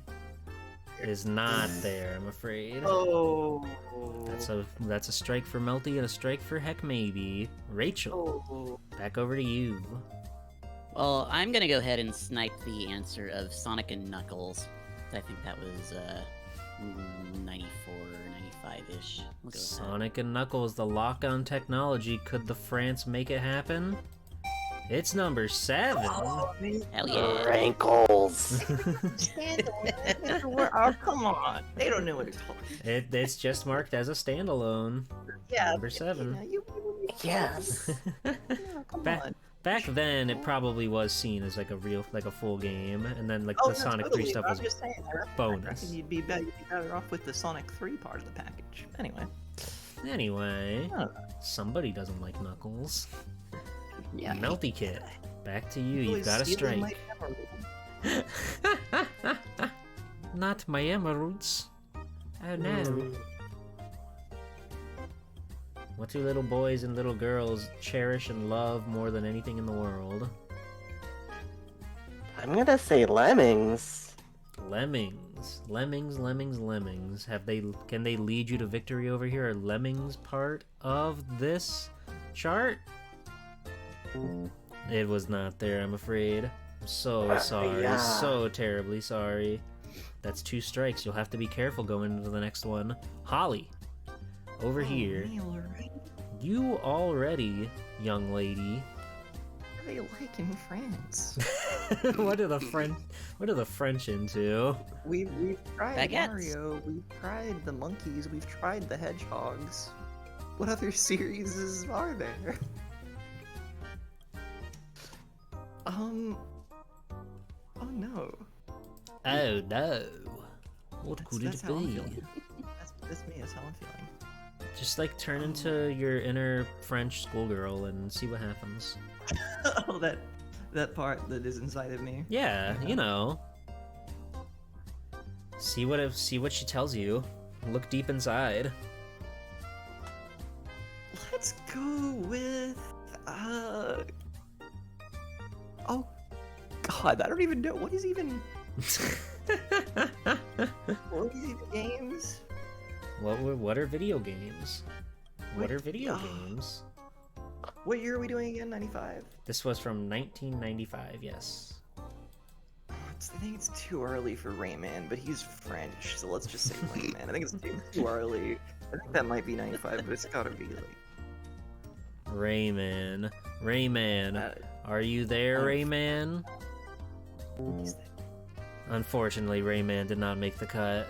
is not there, I'm afraid. Oh. That's a strike for Melty and a strike for Heck Maybe. Rachel, Oh. back over to you. Well, I'm gonna go ahead and snipe the answer of Sonic and Knuckles. I think that was 94 or 95-ish. We'll go with that. Sonic and Knuckles, the lock-on technology. Could the France make it happen? It's number 7. Hell yeah. Rankles. Oh, come on. They don't know what they're talking. It's just marked as a standalone. Yeah. Number 7. Yeah, you Yes. yeah, come Back- on. Back then, it probably was seen as like a full game, and then like Oh, the no, Sonic totally, 3 stuff but was I'm just saying, I reckon bonus. you'd be better off with the Sonic 3 part of the package. Anyway. Anyway, Oh. somebody doesn't like Knuckles. Yeah. Melty Kit, back to you. Really You've got a stealing strike. my emerald. Not my emeralds. Oh no. What do little boys and little girls cherish and love more than anything in the world? I'm gonna say Lemmings. Lemmings. Lemmings. Can they lead you to victory over here? Are Lemmings part of this chart? It was not there, I'm afraid. I'm so sorry. Yeah. So terribly sorry. That's 2 strikes. You'll have to be careful going into the next one. Holly, over Oh, here. me already? You already, young lady. What do they like in France? What are the French into? We've tried Baguettes. Mario, we've tried the monkeys, we've tried the hedgehogs. What other series are there? Oh no. Oh no. What could That's it how I'm be? feeling. That's me, that's how I'm feeling. Just like turn into your inner French schoolgirl and see what happens. Oh, that part that is inside of me. Yeah, you know. See what she tells you. Look deep inside. Let's go with oh god, I don't even know what is even games. What are video games? What Wait, are video ah. games? What year are we doing again? 95? This was from 1995, yes. I think it's too early for Rayman, but he's French, so let's just say Rayman. I think it's too early. I think that might be 95, but it's gotta be like. Rayman. Uh, Are you there, uh, Rayman? is that- Unfortunately, Rayman did not make the cut.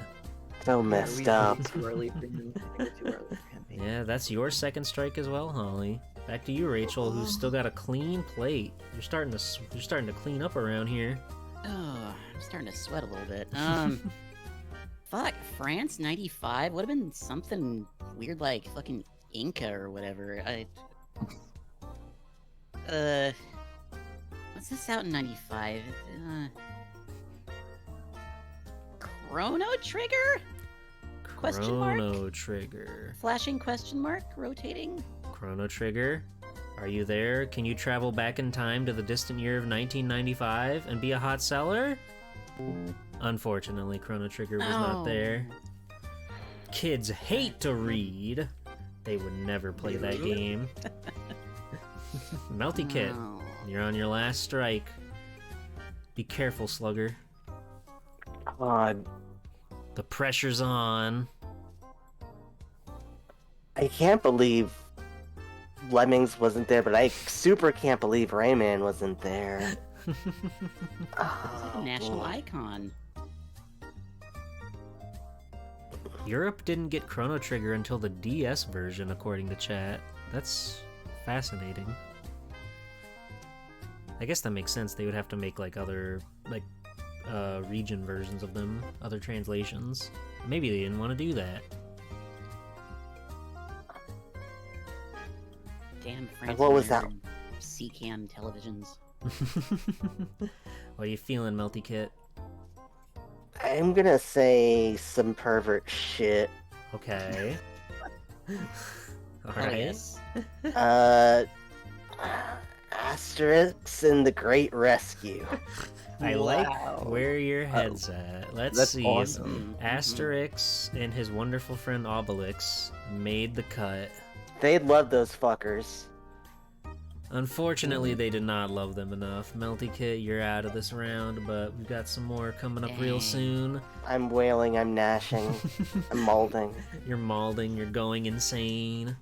So yeah, messed we up. think it's too early for him. I think we're too early for him. Yeah, that's your second strike as well, Holly. Back to you, Rachel, who's still got a clean plate. You're starting to clean up around here. Oh, I'm starting to sweat a little bit. Fuck, France 95 would have been something weird like fucking Inca or whatever. What's this out in 95? Chrono Trigger? Question mark? Chrono Trigger. Flashing question mark? Rotating? Chrono Trigger. Are you there? Can you travel back in time to the distant year of 1995 and be a hot seller? Unfortunately, Chrono Trigger was not there. Kids hate to read. They would never play that game. Melty Kit, No. you're on your last strike. Be careful, Slugger. God, The pressure's on. I can't believe Lemmings wasn't there, but I super can't believe Rayman wasn't there. Oh, National boy. icon. Europe didn't get Chrono Trigger until the DS version, according to chat. That's fascinating. I guess that makes sense. They would have to make like other region versions of them, other translations. Maybe they didn't want to do that. Damn, France. what was that? CCAM televisions. What are you feeling, Melty Kit? I'm gonna say some pervert shit. Okay. Oh, Alright. yes. Asterix and the Great Rescue. I Wow. like where your head's at. Let's That's see. awesome. Asterix and his wonderful friend Obelix made the cut. They love those fuckers. Unfortunately, they did not love them enough. Melty Kit, you're out of this round, but we've got some more coming up real Dang. soon. I'm wailing, I'm gnashing, I'm molding. You're malding, you're going insane.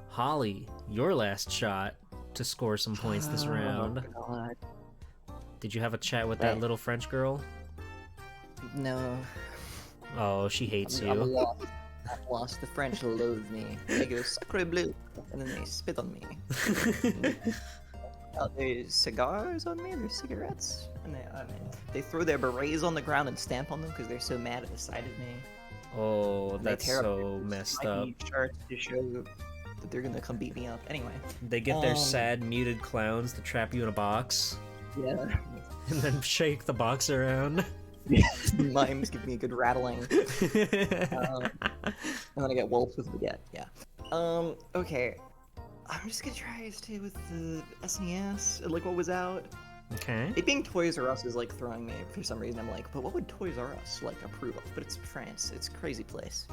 Holly, your last shot to score some points this round. God. Did you have a chat with that Right. little French girl? No. Oh, she hates I'm you. lost. I'm lost. The French loathe me. They go sacre bleu, and then they spit on me. There's cigars on me. There's cigarettes, and they throw their berets on the ground and stamp on them because they're so mad at the sight of me. Oh, And they that's tear up so their messed up. smiley shirts to show that they're gonna come beat me up. Anyway. They get their Um, sad, muted clowns to trap you in a box Yeah. and then shake the box around. Mimes give me a good rattling. And then I get wolves with baguette. Yeah. Okay. I'm just gonna try to stay with the SNES, like what was out. Okay. It being Toys R Us is like throwing me for some reason. I'm like, but what would Toys R Us like approve of? But it's France. It's a crazy place.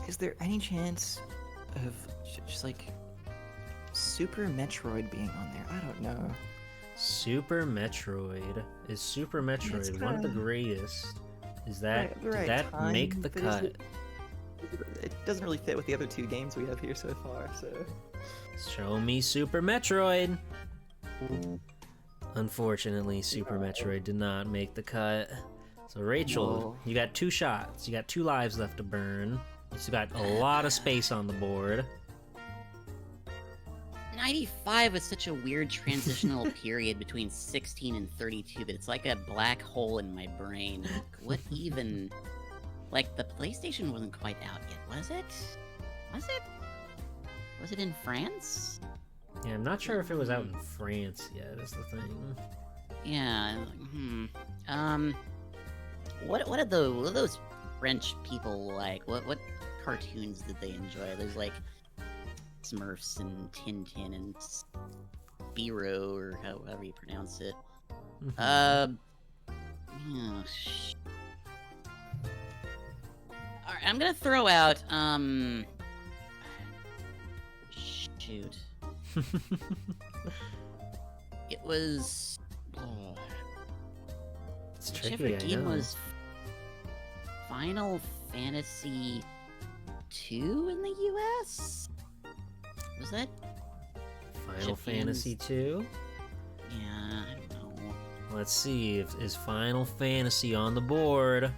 Is there any chance of just like Super Metroid being on there? I don't know. Super Metroid. Is Super it's Metroid one of the kinda- greatest? Is that the did right that time, make the but is cut? it doesn't really fit with the other two games we have here so far. So Show me Super Metroid. Unfortunately, Super Metroid did not make the cut. So Rachel, No. you got 2 shots. You got 2 lives left to burn. You still got a lot of space on the board. 95 was such a weird transitional period between 16 and 32 that it's like a black hole in my brain. What even... Like, the PlayStation wasn't quite out yet, was it? Was it? Was it in France? Yeah, I'm not sure if it was out in France yet, is the thing. Yeah, What are those French people like? What cartoons did they enjoy? There's like Smurfs and Tintin and Spiro or however you pronounce it. Mhm. Oh, All right, I'm gonna throw out shoot. It was It's whichever tricky, I game know. was Final Fantasy 2 in the US? Was that? Final Japan's- Fantasy 2? Yeah, I don't know. Let's see, is Final Fantasy on the board?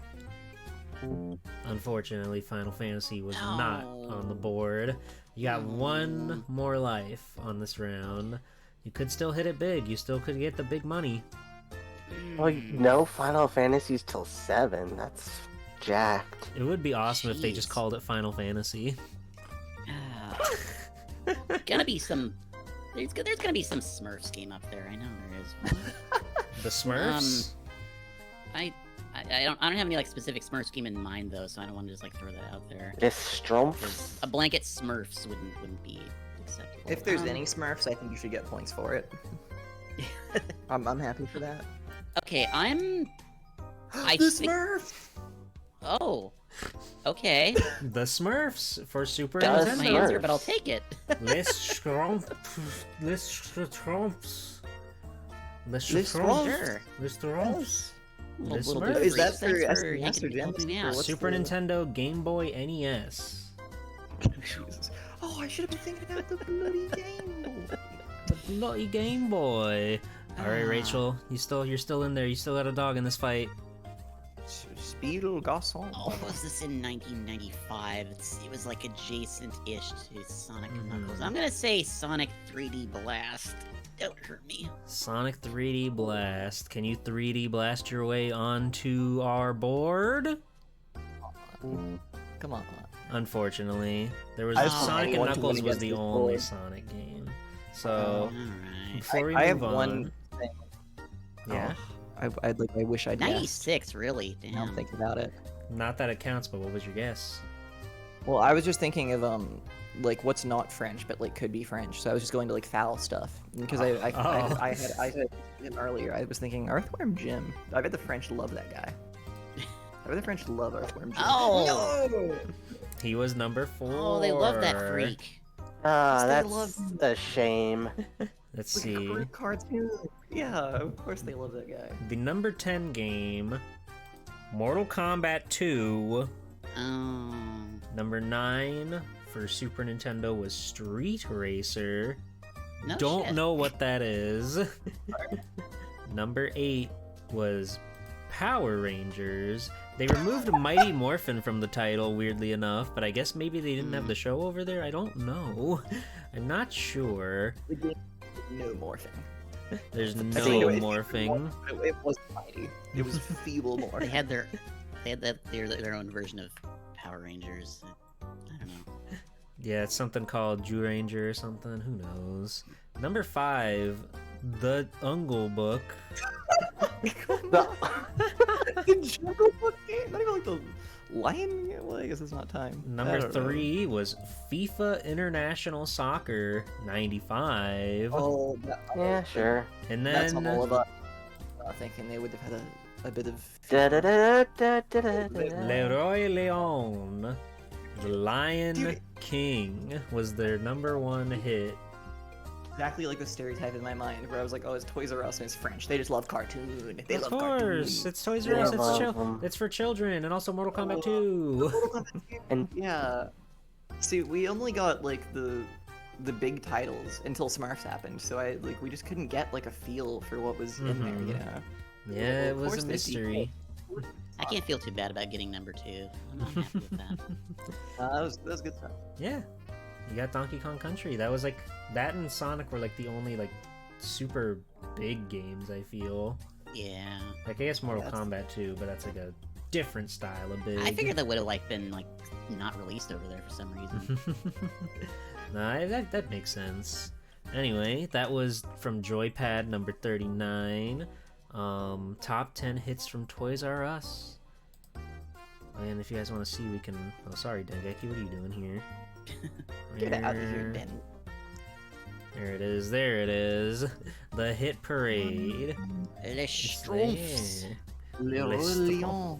Unfortunately, Final Fantasy was not on the board. You got one more life on this round. You could still hit it big. You still could get the big money. Well, no Final Fantasies till 7. That's jacked. It would be awesome if they just Jeez. called it Final Fantasy. Gonna be some. There's gonna be some Smurfs game up there. I know there is. The Smurfs? I don't have any like specific Smurfs game in mind though, so I don't want to just like throw that out there. This Strumpf. A blanket Smurfs wouldn't be acceptable. If there's any Smurfs, I think you should get points for it. I'm happy for that. Okay, I the think- Smurfs! Oh. Okay. The Smurfs for Super Does That's my Nintendo. answer, but I'll take it. Les Strumps. Les Strumps. Les Les Strumps. Sure. Les Strumps. Les Little Smurfs. bit of Is that Thanks for for SNES or yanking- Genesis? helping me or out. what's Super the- Nintendo, Game Boy, NES. Jesus. Oh, I should have been thinking about the bloody game. The bloody Game Boy. All right, Ah. Rachel, you're still in there. You still got a dog in this fight. Spiel Garçon. Oh, was this in 1995? It was like adjacent-ish to Sonic and Mhm. Knuckles. I'm gonna say Sonic 3D Blast. Don't hurt me. Sonic 3D Blast. Can you 3D blast your way onto our board? Come on. Unfortunately, there was I just Sonic and want to Knuckles win was against the this only board. Sonic game. So Alright. before we I move have on, one thing. yeah, I wish I'd guessed. 96, really? Now I'm Damn. thinking about it. not that it counts, but what was your guess? Well, I was just thinking of like what's not French, but like could be French. So I was just going to like foul stuff because Oh. I had him earlier. I was thinking Earthworm Jim. I bet the French love that guy. I bet the French love Earthworm Jim. Oh! No! He was number 4. Oh, they love that freak. Ah, They love- that's a shame. Let's Like see. a great cartoon. Yeah, of course they love that guy. The number 10 game, Mortal Kombat 2. Oh. Number 9 for Super Nintendo was Street Racer. No Don't shit. know what that is. Number 8 was Power Rangers. They removed Mighty Morphin from the title, weirdly enough, but I guess maybe they didn't have the show over there. I don't know. I'm not sure. The game no morphing. There's I no think it was- morphing. It wasn't mighty. It was feeble They morphing. had their own version of Power Rangers. I don't know. Yeah, it's something called Jew Ranger or something. Who knows? Number 5, The Ungle Book. The Jungle Book game? Not even like the Lion game? Well, I guess it's not time. I Number don't know. 3 was FIFA International Soccer 95. Oh, Yeah, sure. And That's then all of us thinking they would have had a bit of. Da-da-da-da-da-da-da. Leroy Leon, The Lion Dude. King, was their number 1 hit. Exactly like the stereotype in my mind, where I was like, "Oh, it's Toys R Us and it's French. They just love cartoon. They Of love course, cartoon." it's Toys R Yeah, Us. well, It's for children, and also Mortal Kombat 2. And Yeah. See, we only got like the big titles until Smurfs happened, so we just couldn't get like a feel for what was in there, you Mhm. know. Yeah, it Of was course a they mystery. I can't feel too bad about getting number 2. I'm happy with that. That was good stuff. Yeah, you got Donkey Kong Country. That was like that and Sonic were like the only like super big games. I feel Yeah. like I guess Mortal That's- Kombat 2, but that's like a different style of big. I figured that would have like been like not released over there for some reason. Nah, that makes sense. Anyway, that was from Joypad number 39. Top 10 hits from Toys R Us. And if you guys want to see, we can. Oh, sorry, Dengeki, what are you doing here? Get out of here, Ben. There it is. There it is. The hit parade. Les It's Schtroumpfs. there. Le Les Lion.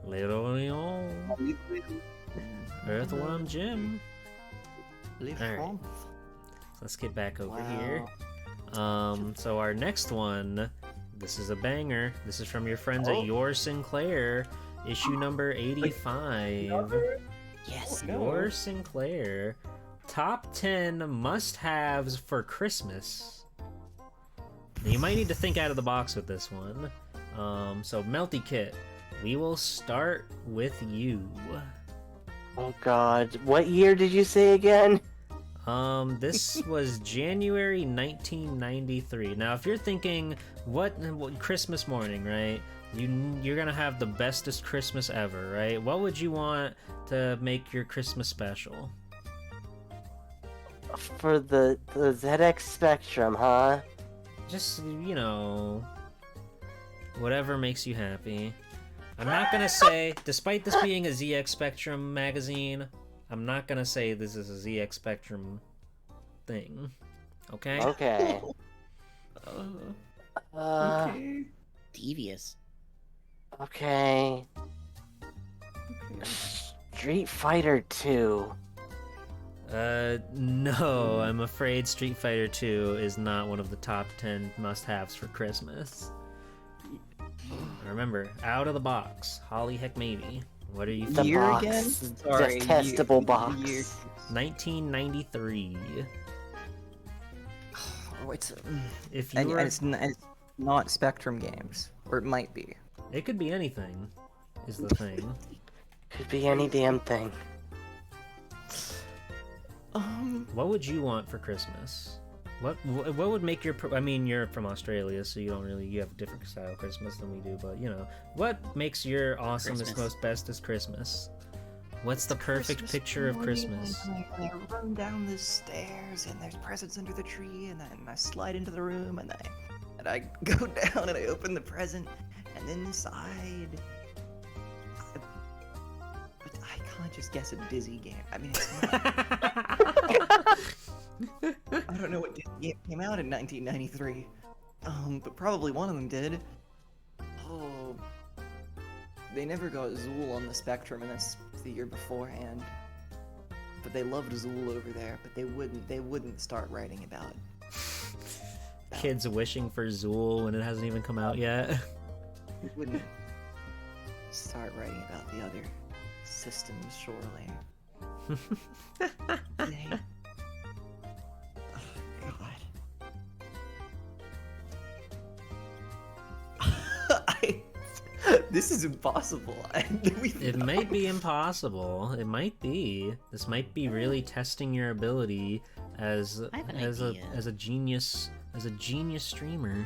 Little Leon. Earthworm Jim. Les Alright. Schtroumpfs. So let's get back over Wow. here. So our next one, this is a banger. This is from your friends Oh. at Your Sinclair, issue number 85. Yes. Your Sinclair, top 10 must-haves for Christmas. Now, you might need to think out of the box with this one. So Melty Kit, we will start with you. Oh God, what year did you say again? This was January 1993. Now, if you're thinking, what Christmas morning, right? You're gonna have the bestest Christmas ever, right? What would you want to make your Christmas special? For the ZX Spectrum, huh? Just, whatever makes you happy. I'm not gonna say, despite this being a ZX Spectrum magazine, I'm not gonna say this is a ZX Spectrum thing. Okay? Okay. Okay. Devious. Okay. Street Fighter 2. No, I'm afraid Street Fighter 2 is not one of the top 10 must-haves for Christmas. Remember, out of the box, Holly heck maybe. What are you The thinking? Year box. again? Just Sorry, testable year. box. 1993. Oh, it's, If you and were, it's not Spectrum games, or it might be. it could be anything, is the thing. Could be any damn thing. What would you want for Christmas? What would make your? I mean, you're from Australia, so you have a different style of Christmas than we do. But what makes your awesomest, Christmas. most bestest Christmas? What's the perfect Christmas picture of morning, Christmas? And I run down the stairs, and there's presents under the tree, and then I slide into the room, and I go down, and I open the present, and inside. But I can't just guess a Dizzy game. I mean, it's not. I don't know what Disney game came out in 1993. But probably one of them did. Oh, they never got Zool on the Spectrum, and that's the year beforehand. But they loved Zool over there. But they wouldn't start writing about it. Kids wishing for Zool when it hasn't even come out yet. They wouldn't start writing about the other systems, surely. They... Oh, God. This is impossible. It might be impossible. It might be. This might be really testing your ability as I have an as idea. a genius streamer.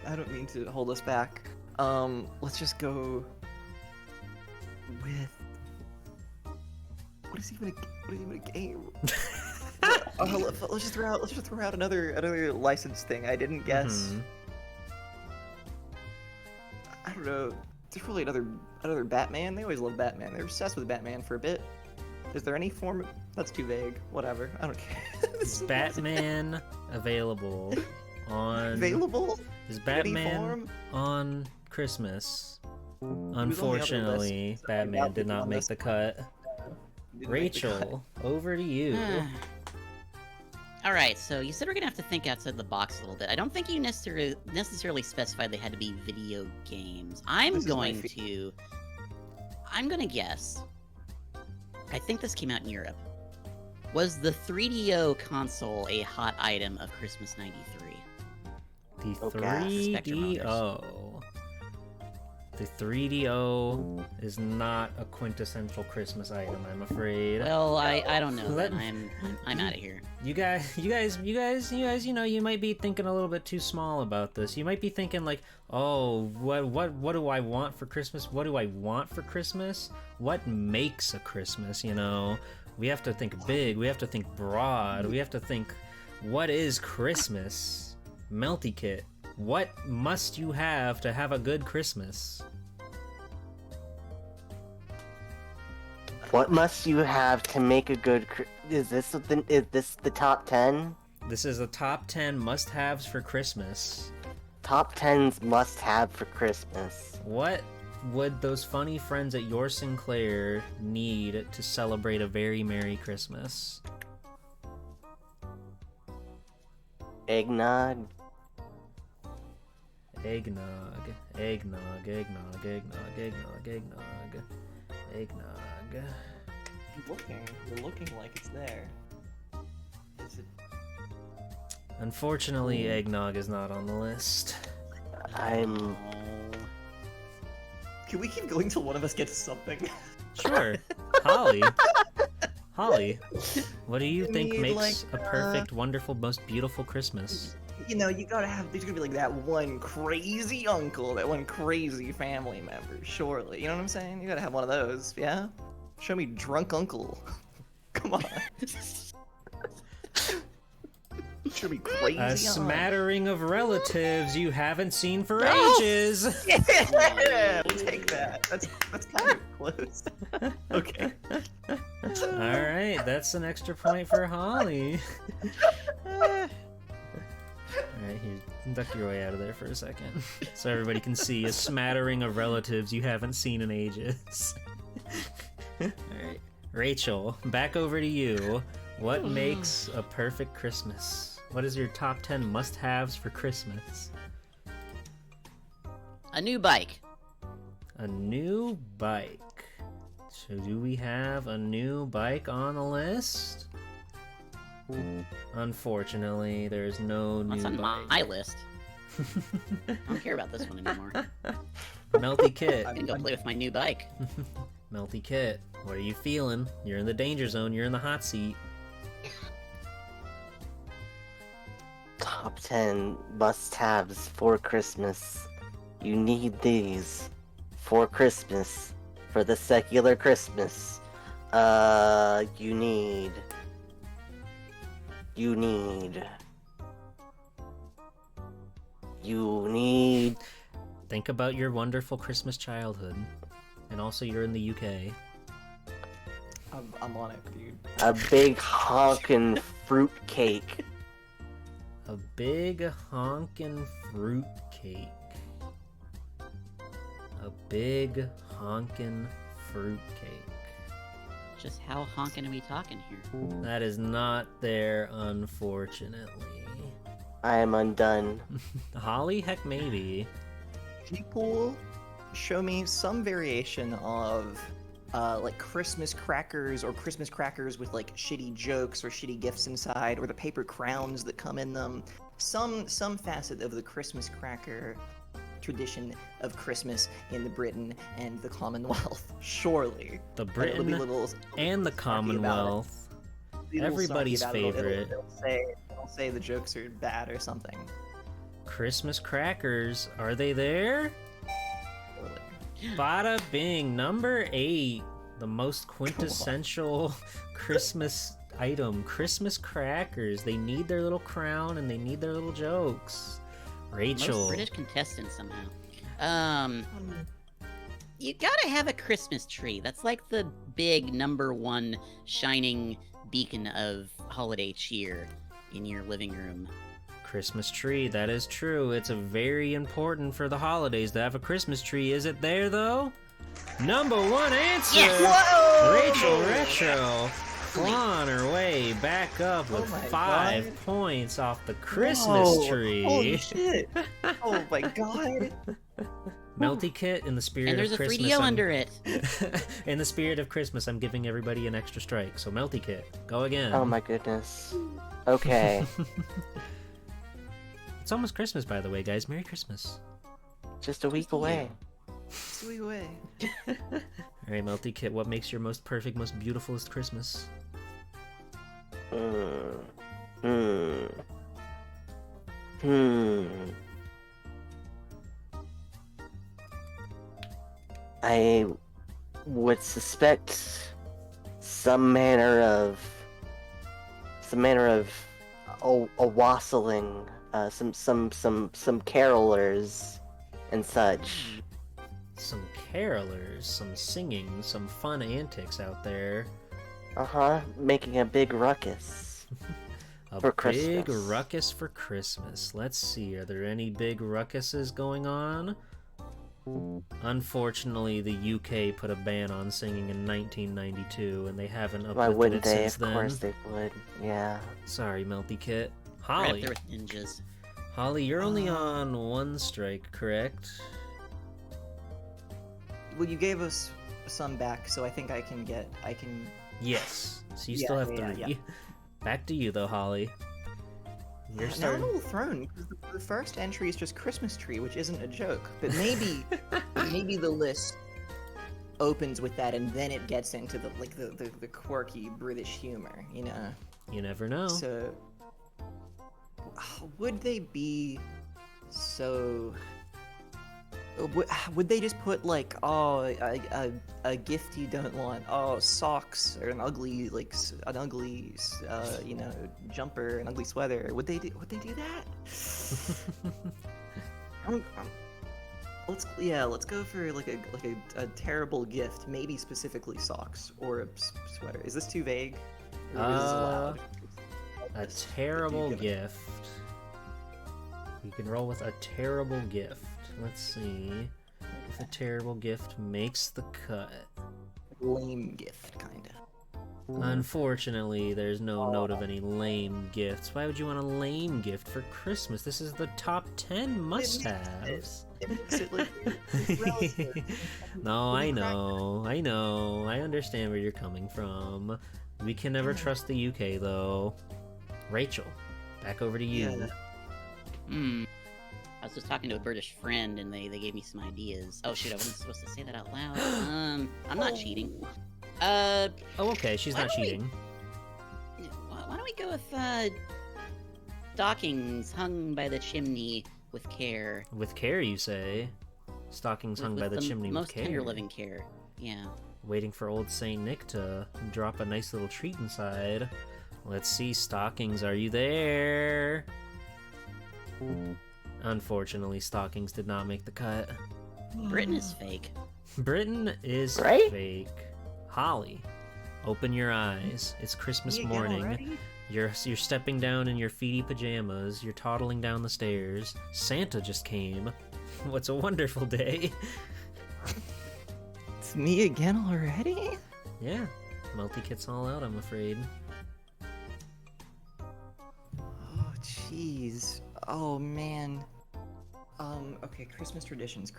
I don't mean to hold us back. Let's just go with what is even a game? Let's just throw out another license thing. I didn't guess. Mhm. I don't know. There's probably another Batman. They always love Batman. They're obsessed with Batman for a bit. Is there any form? That's too vague. Whatever. I don't care. Is Batman available on? available? Is in any Batman form? on Christmas? on the other Unfortunately, list, so I Batman doubt did it's not on make this the cut. Didn't make the cut. Rachel, over to you. All right, so you said we're gonna have to think outside the box a little bit. I don't think you necessarily specified they had to be video games. This is my I'm gonna guess. I think this came out in Europe. Was the 3DO console a hot item of Christmas '93? The Okay. Spectrum 3DO. The 3DO is not a quintessential Christmas item, I'm afraid. Well, I don't know. Let- Then. I'm out of here. You guys, you might be thinking a little bit too small about this. You might be thinking like, oh, what do I want for Christmas? What do I want for Christmas? What makes a Christmas? We have to think big. We have to think broad. We have to think, what is Christmas? Melty Kit, What must you have to have a good Christmas? What must you have to make a good? Is this the top 10? This is the top 10 must-haves for Christmas. Top 10's must-have for Christmas. What would those funny friends at your Sinclair need to celebrate a very Merry Christmas? Eggnog. Eggnog, eggnog, eggnog, eggnog, eggnog, eggnog, eggnog. You're looking like it's there. Is it? Unfortunately, eggnog is not on the list. I'm. Can we keep going till one of us gets something? Sure. Holly. Holly, what do you I think mean, makes like, a perfect, wonderful, most beautiful Christmas? You know, you gotta have. There's gonna be like that one crazy uncle, that one crazy family member. Surely, you know what I'm saying? You gotta have one of those. Yeah. Show me drunk uncle. Come on. Show me crazy. A aunt. smattering of relatives you haven't seen for ages. Yeah, we'll take that. That's kind of close. Okay. All right, that's an extra point for Holly. All right, here, duck your way out of there for a second, so everybody can see a smattering of relatives you haven't seen in ages. All right, Rachel, back over to you. What makes a perfect Christmas? What is your top 10 must-haves for Christmas? A new bike. A new bike. So do we have a new bike on the list? Unfortunately, there's no new What's on bike. my list? I don't care about this one anymore. Melty Kit. I can go play with my new bike. Melty Kit, what are you feeling? You're in the danger zone, you're in the hot seat. Top 10 must-haves for Christmas. You need these for Christmas. For the secular Christmas. You need... Think about your wonderful Christmas childhood. And also, you're in the UK. I'm on it, dude. A big honkin' fruit cake. A big honkin' fruit cake. A big honkin' fruit cake. Just how honking are we talking here? That is not there, unfortunately. I am undone. Holly? Heck, maybe. People show me some variation of like Christmas crackers, or Christmas crackers with like shitty jokes or shitty gifts inside, or the paper crowns that come in them. Some facet of the Christmas cracker tradition of Christmas in the Britain and the Commonwealth. Surely. The But it'll be Britain little and the snarky about it. Commonwealth. Be a little Everybody's snarky about it. favorite. It'll say the jokes are bad or something. Christmas crackers, are they there? Surely. Bada bing, number 8. The most quintessential Christmas item. Christmas crackers. They need their little crown and they need their little jokes. Rachel. Most British contestant somehow. You gotta have a Christmas tree. That's like the big #1 shining beacon of holiday cheer in your living room. Christmas tree, that is true. It's a very important for the holidays to have a Christmas tree. Is it there, though? Number 1 answer! Yes! Whoa! Rachel Retro clawing her way back up with Oh my 5 God. points off the Christmas Whoa, tree. Holy shit! Oh my god! Melty Kit, in the spirit And there's of a Christmas. 3DO under it. In the spirit of Christmas, I'm giving everybody an extra strike. So Melty Kit, go again. Oh my goodness. Okay. It's almost Christmas, by the way, guys. Merry Christmas. Just a week away. Sweet way. All right, Melty Kit, what makes your most perfect, most beautifulest Christmas? I would suspect some manner of a wassailing some carolers and such. Some carolers, some singing, some fun antics out there. Making a big ruckus. A For big Christmas. ruckus for Christmas. Let's see, are there any big ruckuses going on? Unfortunately, the UK put a ban on singing in 1992, and they haven't Why uplifted wouldn't it they? since Of then. course they would. Yeah. Sorry, Melty Kit. Right up Holly, there with ninjas. Holly, you're only on one strike, correct? Well, you gave us some back, so I think I can. Yes. So you Yeah, still have yeah, three. yeah. Back to you, though, Holly. You're Now I'm a starting. little thrown because the first entry is just Christmas tree, which isn't a joke. But maybe, maybe the list opens with that, and then it gets into the quirky British humor, you know. You never know. So, would they be so? Would they just put like, oh, a gift you don't want, oh, socks, or an ugly you know, jumper, an ugly sweater? Would they do that? Let's go for like a terrible gift, maybe specifically socks or a sweater. Is this too vague? Or is this allowed? A terrible gift. You can roll with a terrible gift. Let's see if a terrible gift makes the cut. Lame gift, kinda. Unfortunately, there's no note of any lame gifts. Why would you want a lame gift for Christmas? This is the top 10 must-haves. It makes it like relative. No, I know. I understand where you're coming from. We can never trust the UK, though. Rachel, back over to you. Yeah. I was just talking to a British friend, and they gave me some ideas. Oh shoot, I wasn't supposed to say that out loud. I'm not cheating. Oh, okay, she's Why not don't we- cheating. Why don't we go with stockings hung by the chimney with care? With care, you say? Stockings hung with by the chimney with most care. tender living care. Yeah. Waiting for old Saint Nick to drop a nice little treat inside. Let's see, stockings, are you there? Unfortunately, stockings did not make the cut. Britain is fake. Britain is Right? fake. Holly, open your eyes. It's Christmas Me again morning. already? You're stepping down in your feety pajamas. You're toddling down the stairs. Santa just came. What's a wonderful day. It's me again already? Yeah, Melty Kit's all out, I'm afraid. Oh, jeez. Oh, man. Okay, Christmas traditions.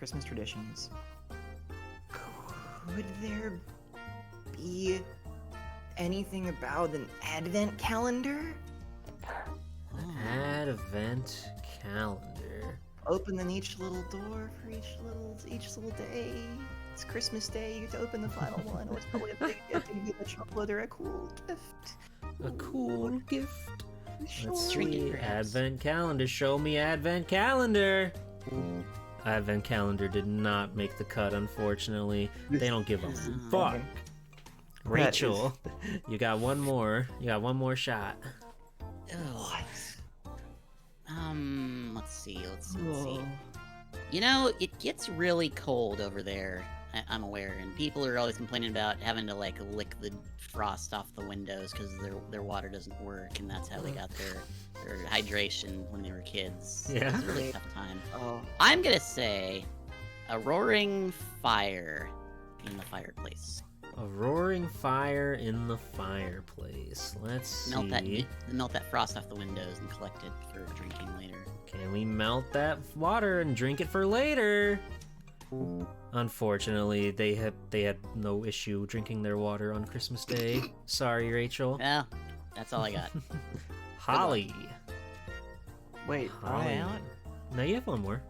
Could there be anything about an advent calendar? Advent calendar. Open then each little door for each little day. It's Christmas Day, you get to open the final one. Oh, it's probably a big gift, and you get a chocolate or a cool gift. A cool gift. Sure. Let's Trinket, see. perhaps. Advent calendar. Show me advent calendar. Advent calendar did not make the cut, unfortunately. They don't give a fuck. Rachel, you got one more. You got one more shot. Ugh. Let's see. Oh. You know, it gets really cold over there. I'm aware, and people are always complaining about having to like lick the frost off the windows because their water doesn't work, and that's how they got their hydration when they were kids. Yeah. It's a really tough time. Oh. I'm gonna say a roaring fire in the fireplace. A roaring fire in the fireplace. Let's see. Melt that frost off the windows and collect it for drinking later. Can we melt that water and drink it for later? Unfortunately, they had no issue drinking their water on Christmas Day. Sorry, Rachel. Well, that's all I got. Holly. Wait, am Holly. I out? No, you have one more.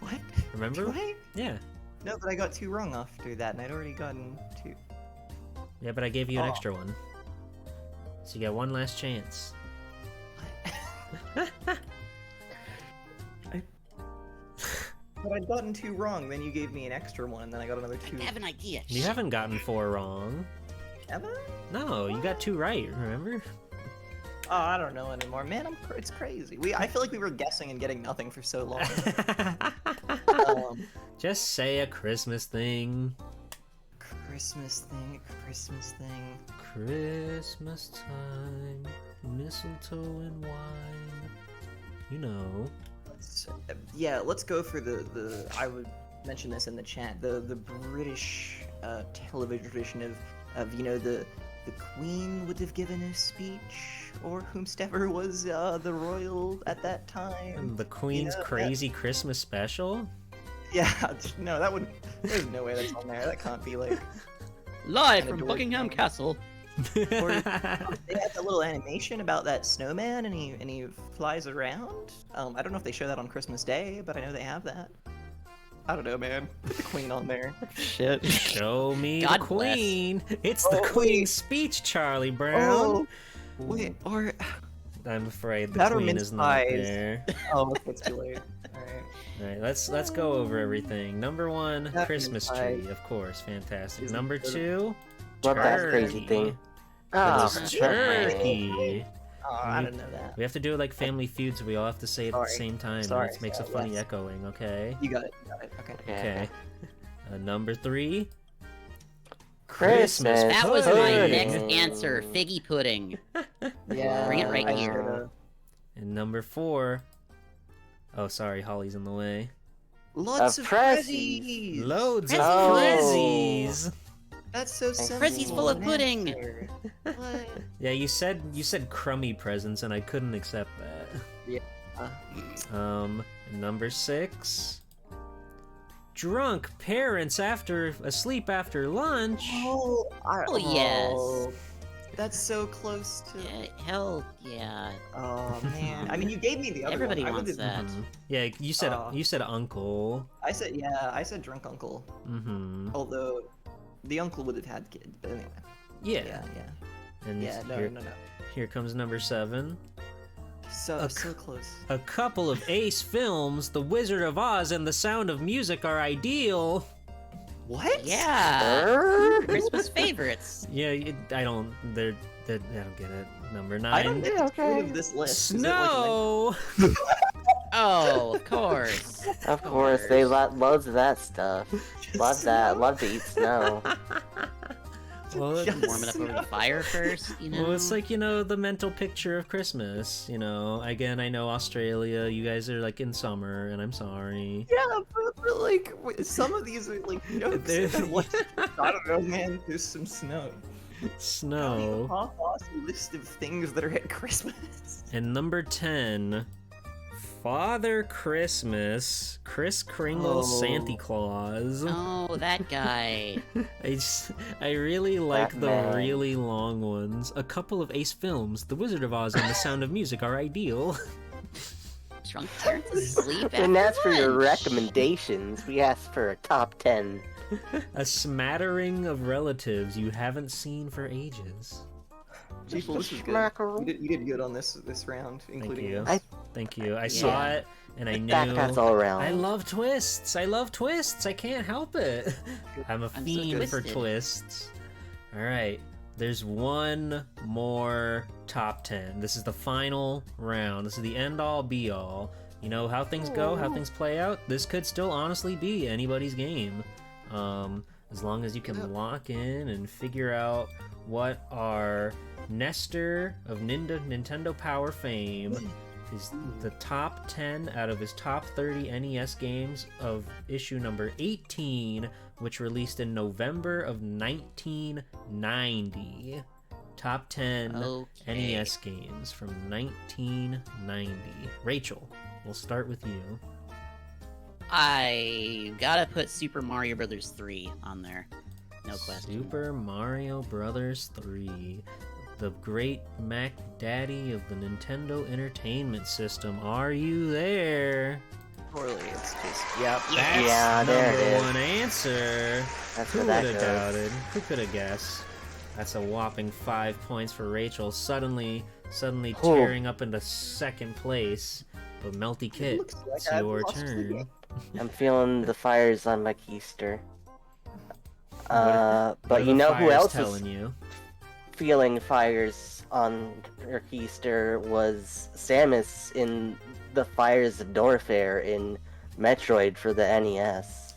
What? Remember? Do I? Yeah. No, but I got 2 wrong after that, and I'd already gotten 2. Yeah, but I gave you an Oh. extra one. So you got one last chance. But I'd gotten 2 wrong, then you gave me an extra one, and then I got another 2. I have an idea. You Shit. haven't gotten 4 wrong. Have I? No, you got 2 right, remember? I don't know anymore, man. It's crazy. I feel like we were guessing and getting nothing for so long. um, Just say a Christmas thing. Christmas thing. Christmas time, mistletoe and wine. You know. Yeah, let's go for the. I would mention this in the chat. The British television tradition of the Queen would have given a speech, or whomstever was the royal at that time. And the Queen's Crazy Christmas Special? Yeah, no, that would. There's no way that's on there. That can't be like. Live And from George Buckingham Bush. Castle. They had that little animation about that snowman, and he flies around. I don't know if they show that on Christmas Day, but I know they have that. I don't know, man. Put the Queen on there. Shit. Show me God the bless. Queen. It's the Oh, Queen's wait. speech, Charlie Brown. Oh, wait, or I'm afraid the That or Queen mince is not pies. there. oh, it's too late. All right. All right, let's go over everything. Number one, That Christmas mince tree, pie. of course, fantastic. Is Number incredible. 2, Love that crazy turkey. thing. It's Oh, turkey. Oh, I didn't know that. We have to do it like Family Feud, so we all have to say it at the Sorry. same time. Sorry, It makes a sorry, funny yes. echoing, okay? You got it. Okay. Okay. Number 3, Christmas. That was my pudding. next answer. Figgy pudding. Yeah. Bring it right I here. should've. and number 4. Oh, sorry, Holly's in the way. Lots Of of Prezzies. Prezzies. Loads of Oh. Prezzies. That's so simple. Prezzies full of an pudding. answer. What? Yeah, you said crummy presents, and I couldn't accept that. Number 6. Drunk parents asleep after lunch. Oh, yes. That's so close to. Hell yeah. Oh man. I mean, you gave me the other Everybody one. I wants would've- that. Mhm. Yeah, you said uncle. I said drunk uncle. Mm-hmm. Although, the uncle would have had kids. But anyway. Yeah. Yeah. And No, here, no. here comes number 7. So close. A couple of ace films, The Wizard of Oz and The Sound of Music, are ideal. What? Yeah. Err? Christmas favorites. Yeah, I don't get it. Number I don't 9. get Yeah, the okay. point of this list. Is it like Snow. Oh, of course. Of course, they loads of that stuff. Love that. Love to eat snow. Well, Just- Warm it up over the fire first, you know? well, it's like, the mental picture of Christmas, Again, I know Australia, you guys are like in summer, and I'm sorry. Yeah, but like some of these are like jokes. They're- and what? I don't know, man. There's some snow. Snow. Pop off a list of things that are at Christmas. And number 10, Father Christmas, Kris Kringle, Oh. Santa Claus. Oh, that guy. I really like That the man. really long ones. A couple of ace films, The Wizard of Oz and The Sound of Music, are ideal. Drunk parents asleep after And as for your lunch. recommendations, we asked for a top 10. A smattering of relatives you haven't seen for ages. People, this is good. Schmackerel. You did good on this round, including you. us. Thank you. I saw it, and I Backpats knew. all around. I love twists. I can't help it. I'm a I'm so fiend for twisted. twists. All right. There's one more top 10. This is the final round. This is the end all be all. You know how things go, how things play out. This could still honestly be anybody's game. As long as you can lock in and figure out what our Nestor of Nintendo Power fame is the top 10 out of his top 30 NES games of issue number 18, which released in November of 1990. Top 10 Okay. NES games from 1990. Rachel, we'll start with you. I gotta put Super Mario Brothers 3 on there. No question. Super Mario Brothers 3. The great Mac Daddy of the Nintendo Entertainment System. Are you there? Poorly, it's just yep. That's Yeah, there it number is. one answer. That's Who where would that have goes. doubted? Who could have guessed? That's a whopping 5 points for Rachel. Suddenly Cool. tearing up into second place. But Melty Kit, looks like it's I've your lost the turn. game. I'm feeling the fires on my keister. What But are you the know who fires else telling is you? feeling fires on Keister was Samus in the Fires of Dorfair in Metroid for the NES.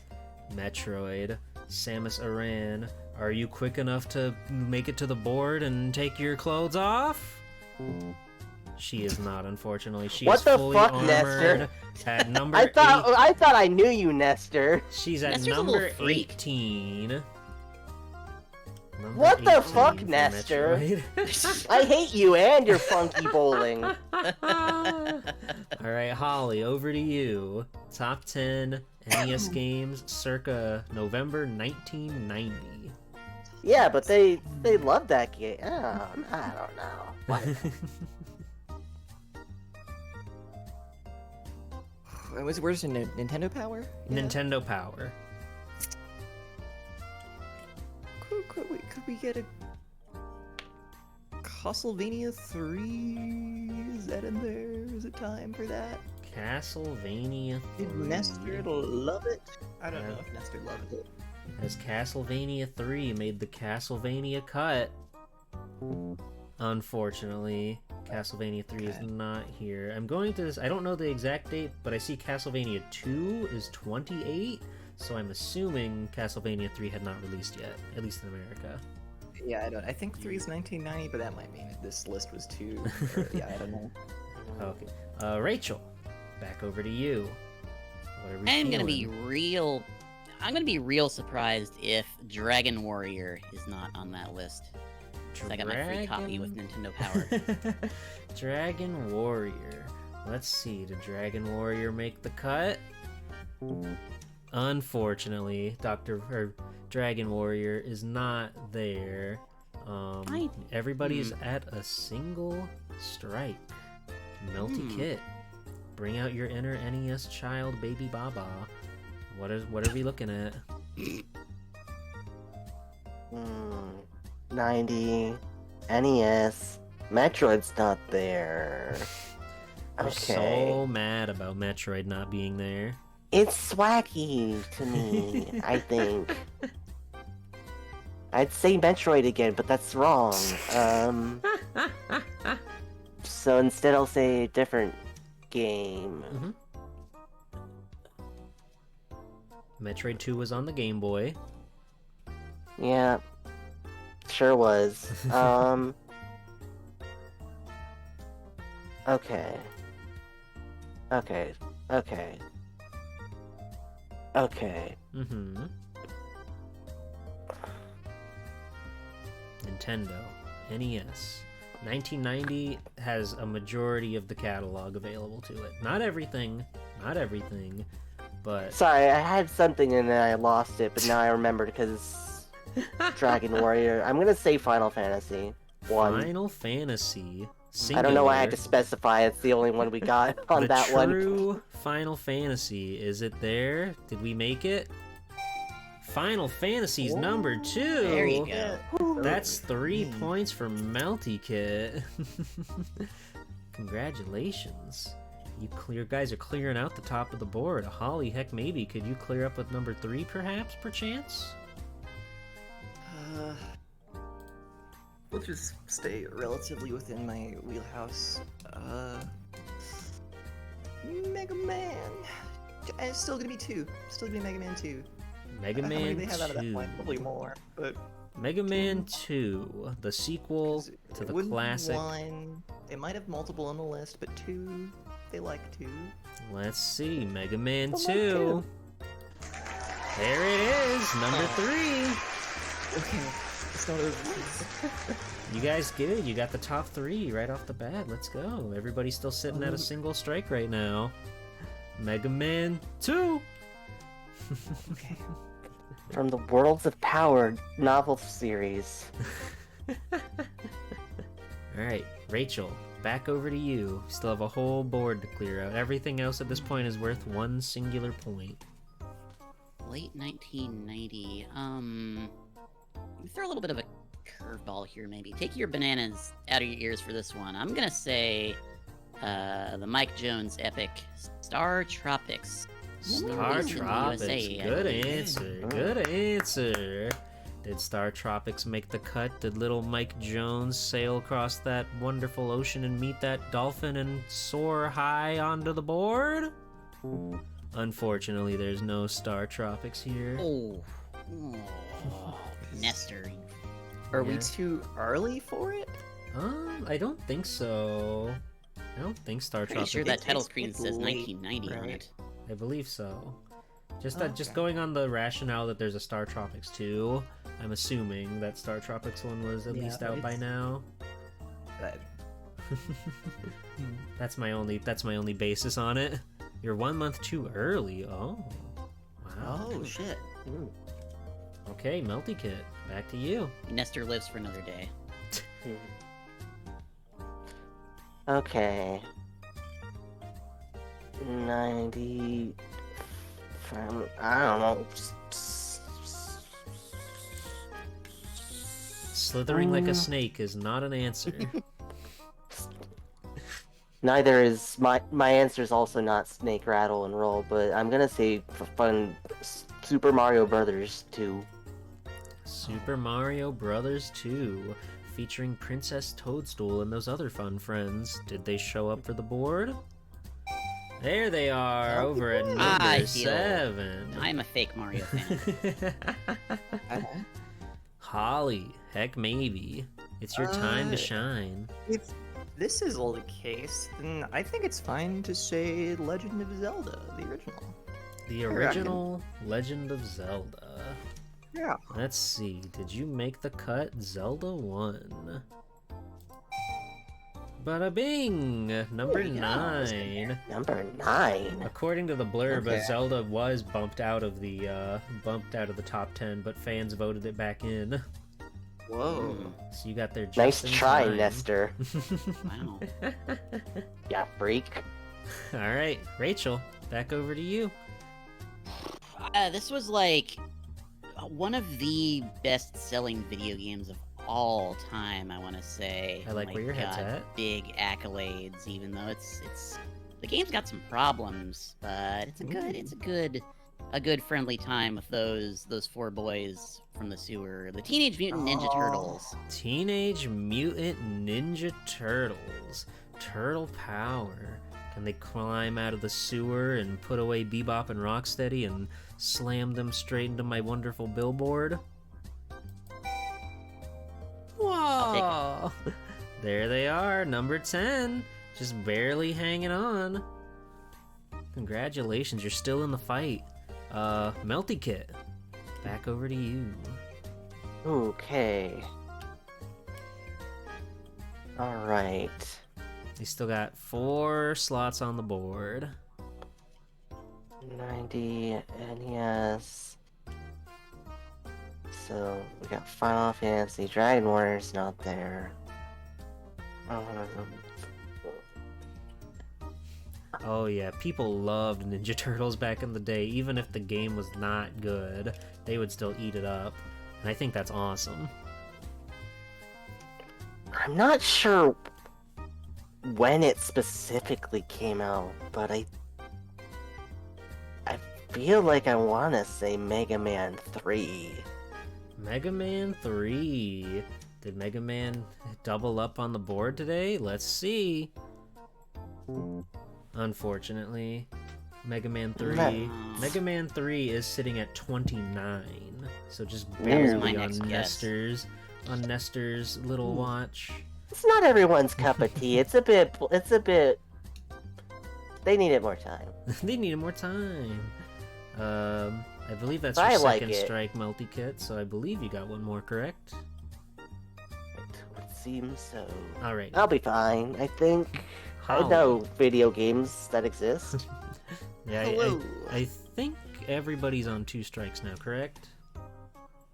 Metroid, Samus Aran, are you quick enough to make it to the board and take your clothes off? She is not, unfortunately. She What is the fully fuck, armored Nestor? at number I thought I knew you, Nestor. She's at Nestor's a number little freak. 18. Number What the 18 fuck, for Nestor? Metroid. I hate you and your funky bowling. Alright, Holly, over to you. Top 10 NES games circa November 1990. Yeah, but they love that game. Oh, I don't know. What? Where's the Nintendo Power? Yeah. Nintendo Power. Could we get a Castlevania 3? Is that in there? Is it time for that? Castlevania 3. Nestor love it? I don't know if Nestor loved it. Has Castlevania 3 made the Castlevania cut? Unfortunately, Castlevania 3 is not here. I'm going to this. I don't know the exact date, but I see Castlevania 2 is 28, so I'm assuming Castlevania 3 had not released yet, at least in America. Yeah, I think 3 is 1990, but that might mean this list was too. Yeah, I don't know. Okay. Rachel, back over to you. What are we I'm gonna be feeling? real. I'm gonna be real surprised if Dragon Warrior is not on that list. 'Cause I got my free copy with Nintendo Power. Dragon Warrior. Let's see. Did Dragon Warrior make the cut? Unfortunately, Dragon Warrior is not there. Fine. Everybody's at a single strike. Melty Kit. Bring out your inner NES child, Baby Baba. What are we looking at? 90 NES. Metroid's not there. We're Okay. so mad about Metroid not being there. It's swaggy to me, I think. I'd say Metroid again, but that's wrong. So instead I'll say a different game. Metroid 2 was on the Game Boy. Yeah. Sure was. Okay. Okay. Okay. Okay. Nintendo, NES. 1990 has a majority of the catalog available to it. Not everything, but Sorry, I had something and then I lost it, but now I remembered because Dragon Warrior. I'm gonna say Final Fantasy 1. Final Fantasy. I don't know why I had to singular. specify. It's the only one we got on The that one. true Final Fantasy. Is it there? Did we make it? Final Fantasy's number 2. There you go. That's 3 points for Melty Kit. Congratulations. You guys are clearing out the top of the board. Holly, heck, maybe. Could you clear up with number 3, perhaps, perchance? We'll just stay relatively within my wheelhouse. Mega Man. It's still gonna be 2. Still gonna be Mega Man 2. Mega How many Man do they have out of that 2. point? Probably more, but Mega Man 2, the sequel to it the wouldn't be classic. 1. They might have multiple on the list, but 2. They like 2. Let's see, Mega Man I like 2. There it is, number 3. Okay. It's not over. You guys good. You got the top 3 right off the bat. Let's go. Everybody's still sitting at a single strike right now. Mega Man 2. Okay. From the Worlds of Power novel series. Alright, Rachel, back over to you. Still have a whole board to clear out. Everything else at this point is worth 1 singular point. Late 1990. You throw a little bit of a curveball here, maybe. Take your bananas out of your ears for this one. I'm gonna say the Mike Jones epic Star Tropics. Star Released in the Tropics. USA, I Good believe. answer. Good answer. Did Star Tropics make the cut? Did little Mike Jones sail across that wonderful ocean and meet that dolphin and soar high onto the board? Unfortunately, there's no Star Tropics here. Oh. Nestor. Are we Yeah. too early for it? I don't think so. I don't think Star Pretty Tropics. sure that title it's screen late, says 1990 on right? it. I believe so. Just Oh, just okay. going on the rationale that there's a Star Tropics 2, I'm assuming that Star Tropics 1 was at Yeah, least out by it's- now. But, That's my only basis on it. You're 1 month too early. Oh. Wow. Oh, shit. Okay, Melty Kit, back to you. Nestor lives for another day. Okay. 90 from I don't know. Slithering like a snake is not an answer. Neither is my answer is also not Snake Rattle and Roll, but I'm gonna say for fun Super Mario Brothers 2. Super Mario Brothers 2, featuring Princess Toadstool and those other fun friends. Did they show up for the board? There they are, over at number I feel- 7. I'm a fake Mario fan. Holly, heck maybe. It's your time to shine. if this is all the case, then I think it's fine to say Legend of Zelda, the original. The reckon. original Legend of Zelda. Yeah. Let's see, did you make the cut? Zelda 1. Bada bing! Number There you go. 9. Number 9. According to the blurb, Okay. Zelda was bumped out of the top 10, but fans voted it back in. Whoa. So you got there just Nice in try, time. Nestor. Wow. Yeah, freak. All right, Rachel, back over to you. This was like one of the best-selling video games of all time. I want to say. I like where your head's got at. Big accolades, even though it's the game's got some problems, but it's a good friendly time with those 4 boys from the sewer, the Teenage Mutant Ninja Oh. Turtles. Teenage Mutant Ninja Turtles. Turtle power. Can they climb out of the sewer and put away Bebop and Rocksteady and slam them straight into my wonderful billboard? Whoa! There they are, number 10. Just barely hanging on. Congratulations, you're still in the fight. Melty Kit, back over to you. Okay. Alright. You still got 4 slots on the board. 90 NES. So we got Final Fantasy, Dragon Warrior's not there. Oh yeah, people loved Ninja Turtles back in the day. Even if the game was not good, they would still eat it up. And I think that's awesome. I'm not sure when it specifically came out, but I feel like I want to say Mega Man 3. Mega Man 3. Did Mega Man double up on the board today? Let's see. Unfortunately, Mega Man 3. No. Mega Man 3 is sitting at 29. So just That was barely my on next guess. Nestor's little watch. It's not everyone's cup of tea. It's a bit. They needed more time. They needed more time. I believe that's I your like second it. strike, Melty Kit, so I believe you got one more correct. It seems so. Alright. I'll be fine. I think. I Holly. know video games that exist. Yeah, Hello. I think everybody's on 2 strikes now, correct?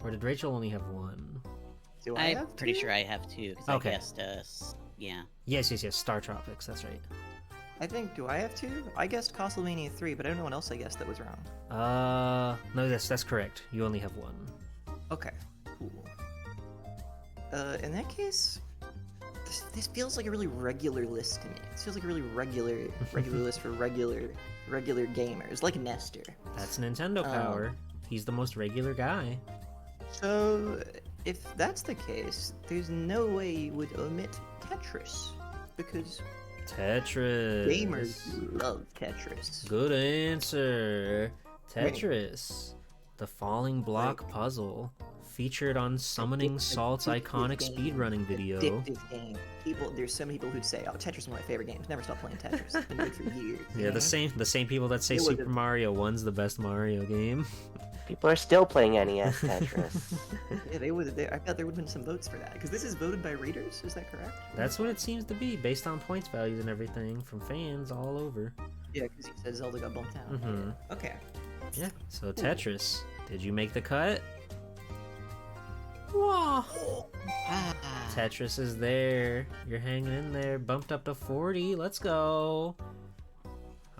Or did Rachel only have 1? Do I I'm have pretty to? sure I have 2, because Okay. I guessed, yeah. Yes, Star Tropics, that's right. I think, do I have 2? I guessed Castlevania 3, but I don't know what else I guessed that was wrong. No, that's correct. You only have 1. Okay, cool. In that case, this feels like a really regular list to me. This feels like a really regular list for regular gamers, like Nestor. That's Nintendo Oh. power. He's the most regular guy. So, if that's the case, there's no way you would omit Tetris, because Tetris. gamers love Tetris. Good answer. Tetris. The falling block puzzle. Featured on Summoning Salt's iconic speedrunning video. Addictive game. There's so many people who'd say, "Oh, Tetris is one of my favorite games. Never stop playing Tetris. It's been good for years." Yeah, the same people that say It was Super a- Mario 1's the best Mario game. People are still playing NES Tetris. Yeah, they would. I bet there would have been some votes for that because this is voted by readers. Is that correct? That's what it seems to be, based on points values and everything from fans all over. Yeah, because you said Zelda got bumped out. Mhm. Okay. Yeah, so Tetris. Did you make the cut? Whoa. Ah, Tetris is there. You're hanging in there. Bumped up to 40. Let's go.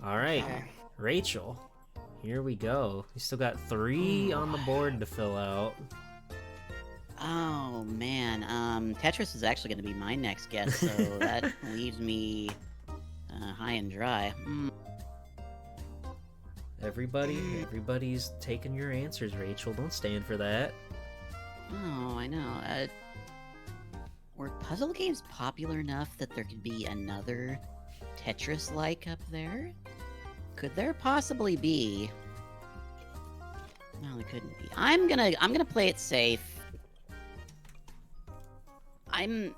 All right, Okay. Rachel. Here we go. You still got 3 on the board to fill out. oh man, Tetris is actually going to be my next guess, so that leaves me high and dry. Everybody's taking your answers, Rachel. Don't stand for that. Oh, I know. Were puzzle games popular enough that there could be another Tetris-like up there? Could there possibly be? No, there couldn't be. I'm gonna play it safe. I'm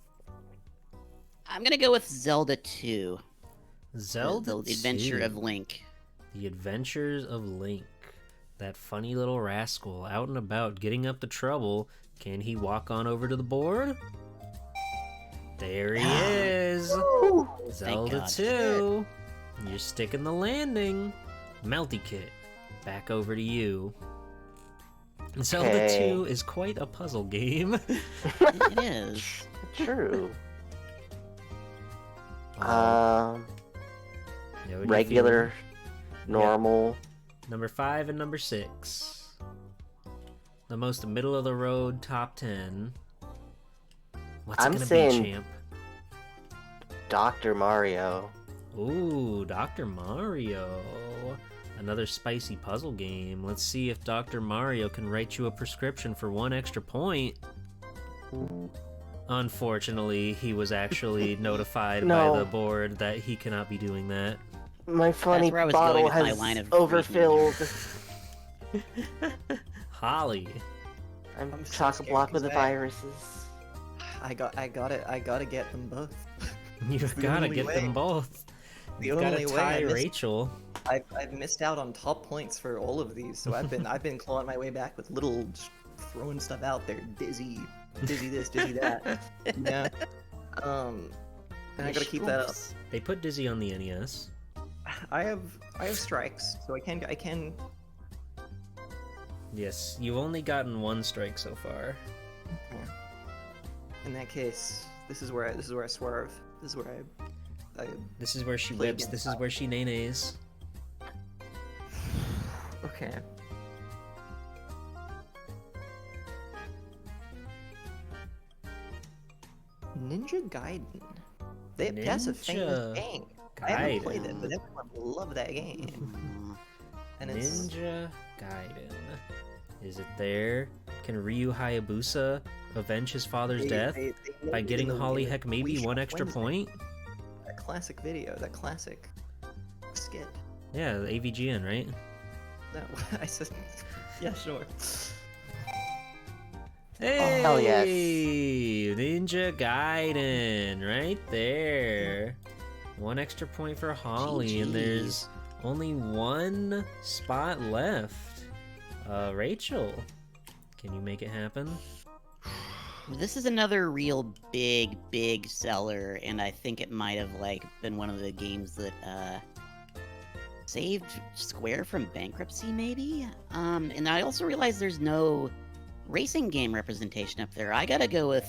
gonna go with Zelda 2. Zelda The Adventure 2. of Link. The Adventures of Link. That funny little rascal out and about getting up the trouble. Can he walk on over to the board? There he is! Zelda God. 2. You're sticking the landing. Melty Kit, back over to you. Zelda Okay. 2 is quite a puzzle game. It is. True. Yeah, what do you Regular, feel? normal. Number 5 and number 6. The most middle of the road top 10. What's it I'm gonna saying- be, champ? Dr. Mario. Ooh, Dr. Mario. Another spicy puzzle game. Let's see if Dr. Mario can write you a prescription for 1 extra point. Unfortunately, he was actually notified by No. the board that he cannot be doing that. My funny where I was going bottle with my has line of overfilled. Holly. I'm I'm so chock-a-block scared with the 'cause I- viruses. I gotta get them both. You've the gotta only get them way. both. The You've gotta only way tie I missed- Rachel. I've missed out on top points for all of these, so I've been clawing my way back with little just throwing stuff out there. Dizzy this, dizzy that. Yeah. And I gotta keep that up. They put Dizzy on the E NES. I have strikes, so I can. Yes, you've only gotten 1 strike so far. In that case, this is where I swerve. This is where I This is where she Play whips. against This is where she nays. okay. Ninja Gaiden. That's a famous Ninja game. I haven't played Gaiden. it, but everyone loved that game. And it's Ninja Gaiden. Is it there? Can Ryu Hayabusa avenge his father's death by getting Holly Heck maybe 1 extra point? That classic video, that classic skit. Yeah, the AVGN, right? No, I said, yeah, sure. Hey, hell yes. Ninja Gaiden, right there. 1 extra point for Holly, and there's only 1 spot left. Rachel, can you make it happen? This is another real big seller, and I think it might have been one of the games that saved Square from bankruptcy, maybe. And I also realized there's no racing game representation up there. I gotta go with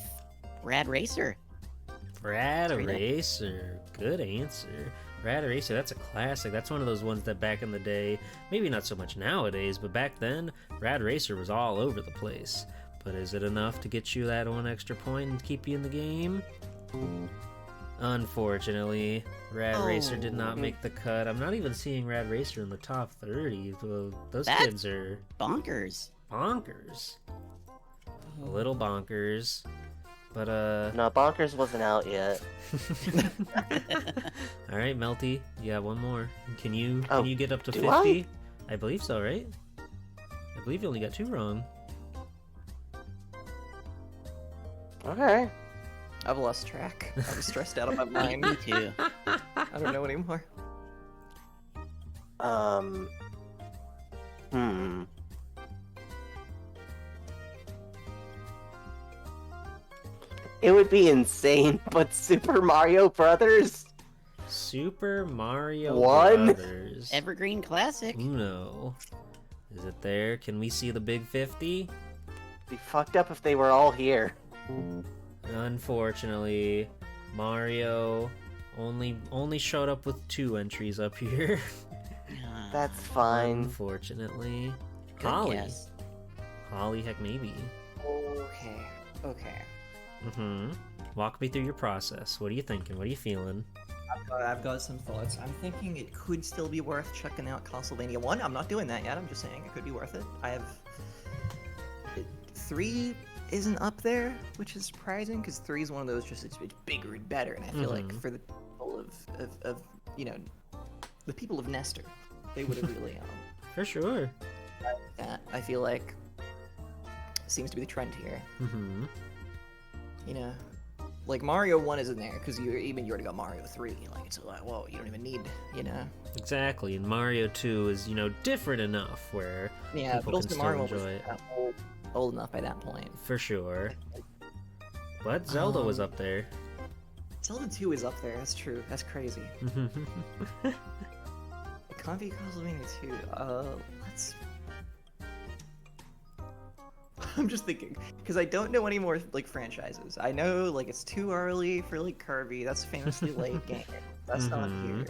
Rad Racer. Rad Straight up. Racer, good answer. Rad Racer, that's a classic. That's one of those ones that back in the day, maybe not so much nowadays, but back then, Rad Racer was all over the place. But is it enough to get you that 1 extra point and keep you in the game? Unfortunately, Rad Racer did not Oh. make the cut. I'm not even seeing Rad Racer in the top 30. Well, those That's- kids are Bonkers. bonkers. a little bonkers. But No, Bonkers wasn't out yet. all right, Melty, you got one more. Can you Oh, get up to do 50? I believe so, right? I believe you only got 2 wrong. Okay. I've lost track. I'm stressed out of my mind. Me too. I don't know anymore. Hmm. It would be insane, but Super Mario Brothers? Super Mario One? Brothers. Evergreen classic. Uno. Is it there? Can we see the big 50? Be fucked up if they were all here. Unfortunately, Mario only showed up with 2 entries up here. That's fine. Unfortunately. Good Holly. guess. Holly, heck maybe. Okay. Walk me through your process. What are you thinking? What are you feeling? I've got some thoughts. I'm thinking it could still be worth checking out Castlevania 1. I'm not doing that yet. I'm just saying it could be worth it. I have 3 isn't up there, which is surprising because 3 is one of those just it's bigger and better, and I feel like for the people of the people of Nestor, they would have really For sure. that. I feel like seems to be the trend here. You know, like Mario 1 isn't there because you already got Mario 3. Like it's like, whoa, you don't even need, Exactly. And Mario 2 is, different enough where Yeah, people but can also still Mario enjoy was it. old enough by that point. For sure. But Zelda was up there. Zelda 2 is up there. That's true. That's crazy. It can't be Castlevania 2. Let's. I'm just thinking because I don't know any more like franchises. I know like it's too early for like Kirby. That's a famously late game. That's not here.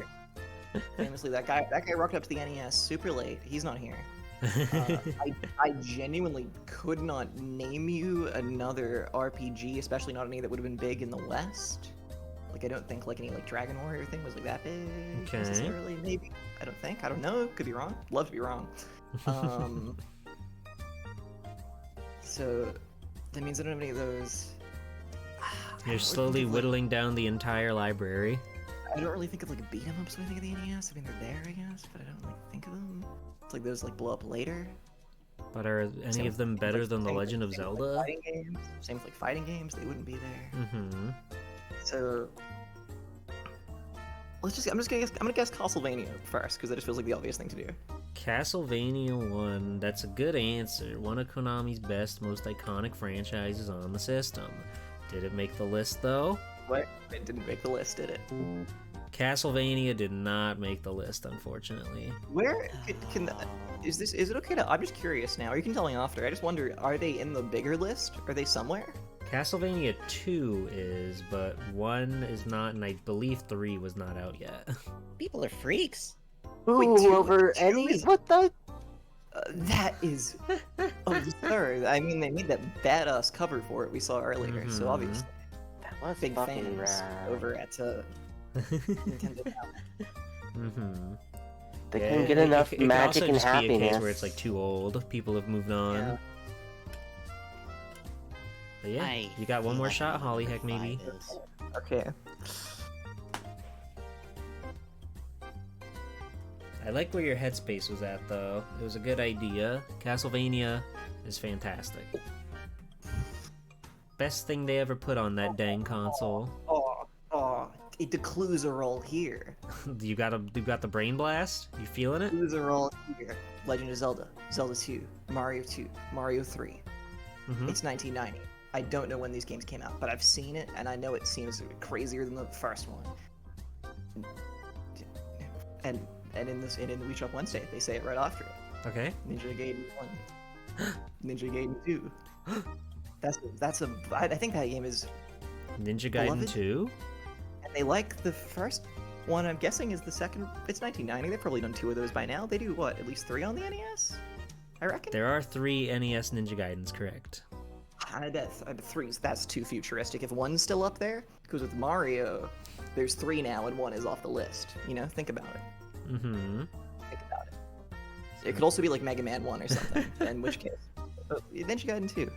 Famously, that guy rocked up to the NES super late. He's not here. I genuinely could not name you another RPG, especially not any that would have been big in the West. Like I don't think like any like Dragon Warrior thing was like that big necessarily. Maybe I don't think. I don't know. Could be wrong. Love to be wrong. So that means I don't have any of those. You're slowly whittling down the entire library. I don't really think of like beat 'em ups when I think of the NES. I mean they're there, I guess, but I don't like think of them. It's like those like blow up later. But are any of them better than The Legend of Zelda? Fighting games. Same with like fighting games, they wouldn't be there. So I'm gonna guess Castlevania first because that just feels like the obvious thing to do. Castlevania 1, that's a good answer. One of Konami's best, most iconic franchises on the system. Did it make the list though? What? It didn't make the list, did it? Castlevania did not make the list, unfortunately. Where is it okay to? I'm just curious now. Or you can tell me after. I just wonder, are they in the bigger list? Are they somewhere? Castlevania 2 is, but 1 is not, and I believe 3 was not out yet. People are freaks. Ooh, Wait, two- over two any? is- What the? That is absurd. I mean, they made that badass cover for it we saw earlier, so obviously That was big fucking fans rad. over at Nintendo. They couldn't get enough it could magic also and just be a happiness. case where it's like too old. People have moved on. Yeah. But yeah, I you got one feel more like shot, I'm Holly. number Heck, maybe. 5 is- Okay. I like where your headspace was at, though. It was a good idea. Castlevania is fantastic. Best thing they ever put on that dang console. The clues are all here. You got the brain blast? You feeling it? Clues are all here. Legend of Zelda, Zelda 2, Mario 2, Mario 3. Mhm. It's 1990. I don't know when these games came out, but I've seen it, and I know it seems crazier than the first one. And in the Wii Shop Wednesday, they say it right after it. Okay. Ninja Gaiden 1, Ninja Gaiden 2. I think that game is. Ninja Gaiden Beloved? 2? And they like the first one. I'm guessing is the second. It's 1990. They've probably done 2 of those by now. They do what? At least 3 on the NES. I reckon. There are 3 NES Ninja Gaidens, correct? I bet 3's that's too futuristic. If 1's still up there, because with Mario, there's 3 now and 1 is off the list. Think about it. Mm-hmm. Think about it. It could also be like Mega Man 1 or something. In which case, Ninja Gaiden 2.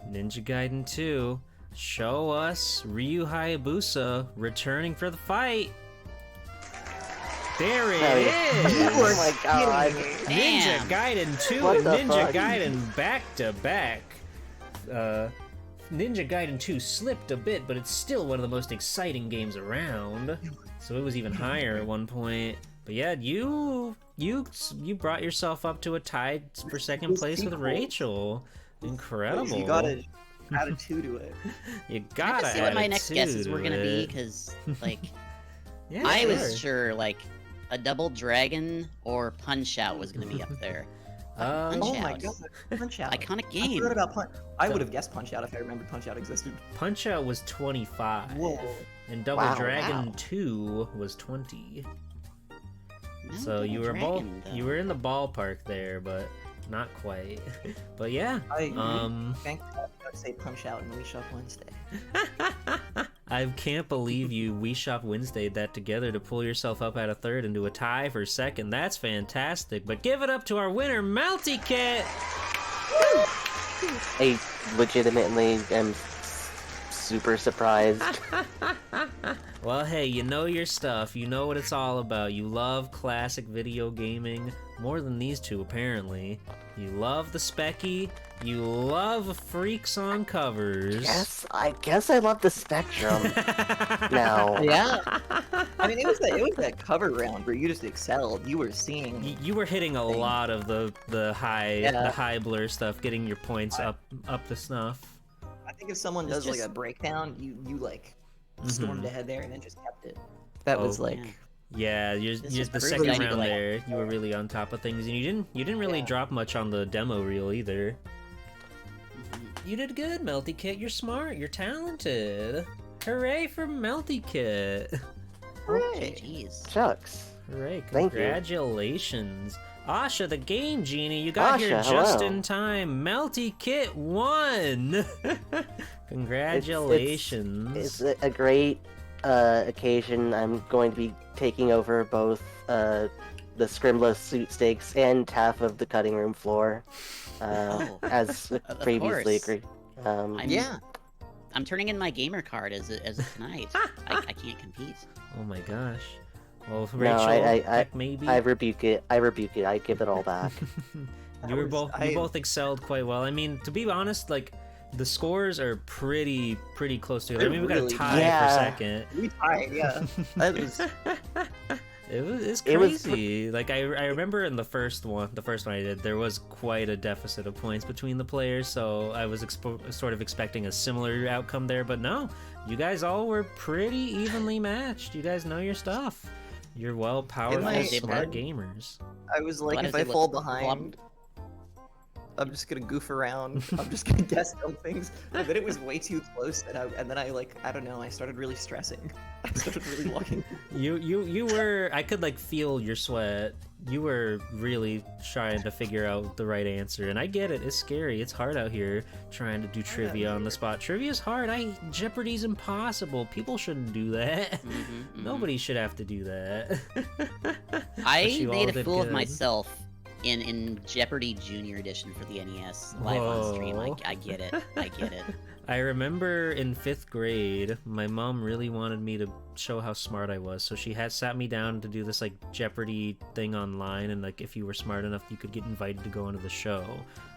Ninja Gaiden 2. Show us Ryu Hayabusa returning for the fight. There it is! Oh my god. Ninja Damn. Gaiden 2 What and the Ninja fuck? Gaiden back to back. Ninja Gaiden 2 slipped a bit, but it's still one of the most exciting games around. So it was even higher at one point. But yeah, you brought yourself up to a tie for second place with Rachel. Incredible. You gotta add a 2 to it. You I gotta have to see what add my a next 2 guesses to were gonna be, it. because, like, Yeah, I was sure, like, a Double Dragon or Punch Out was gonna be up there. Punch Oh my Out. god, Punch Out. Iconic I game. forgot about Punch. I would have guessed Punch Out if I remembered Punch Out existed. Punch Out was 25. Whoa. And Double Wow. Dragon Wow. 2 was 20. No, So you were Double Dragon, though. you were in the ballpark there, but not quite. But yeah, I thank gotta say Punch Out and Wii Shop Wednesday. I can't believe you Wii Shop Wednesday that together to pull yourself up at a third and do a tie for second. That's fantastic. But give it up to our winner, Melty Kit. I legitimately am super surprised. Well, hey, you know your stuff. You know what it's all about. You love classic video gaming more than these two, apparently. You love the Specky. You love freaks on covers. Yes, I guess I love the Spectrum now. Yeah. I mean, it was that cover round where you just excelled. You were seeing. You were hitting a lot of the high Yeah. blur stuff, getting your points up the snuff. I think if someone It's does like just- a breakdown, you like stormed Mhm. ahead there and then just kept it. That was Oh, like. yeah. Yeah, you're just the proves second that I need to, round like- there. You were really on top of things, and you didn't really Yeah. drop much on the demo reel either. Mhm. You did good, Melty Kit. You're smart. You're talented. Hooray for Melty Kit. Hooray. GG's. Shucks. Hooray! Thank you. Congratulations, Asha, the game genie. You got here Asha, just hello. in time. Melty Kit won. Congratulations. It's a great occasion. I'm going to be taking over both the Scrimlo suit stakes and half of the cutting room floor, Oh, as of previously course. agreed. Yeah. I'm turning in my gamer card as of tonight. I can't compete. Oh my gosh. Well, No, Rachel, I- heck, maybe. I rebuke it. I rebuke it. I give it all back. You both excelled quite well. I mean, to be honest, like the scores are pretty close together. I They're mean, we got a really- tie Yeah. for second. We tied, yeah. That was. It's It was crazy. Like I remember in the first one I did, there was quite a deficit of points between the players, so I was sort of expecting a similar outcome there, but no, you guys all were pretty evenly matched. You guys know your stuff. You're well powerful, my- smart gamers. I was like, Glad if I I did fall look- behind, I'm just gonna goof around. I'm just gonna guess some things. And then it was way too close, and then I like, I don't know. I started really stressing. I started really walking. You were. I could like feel your sweat. You were really trying to figure out the right answer, and I get it. It's scary. It's hard out here trying to do trivia on the spot. Trivia's hard. Jeopardy's impossible. People shouldn't do that. Mhm, mhm. Nobody should have to do that. I But you all made a did fool of good. myself in Jeopardy Junior Edition for the NES live on stream. Whoa. I get it. I get it. I remember in 5th grade, my mom really wanted me to show how smart I was, so she had sat me down to do this like Jeopardy thing online, and like if you were smart enough, you could get invited to go into the show.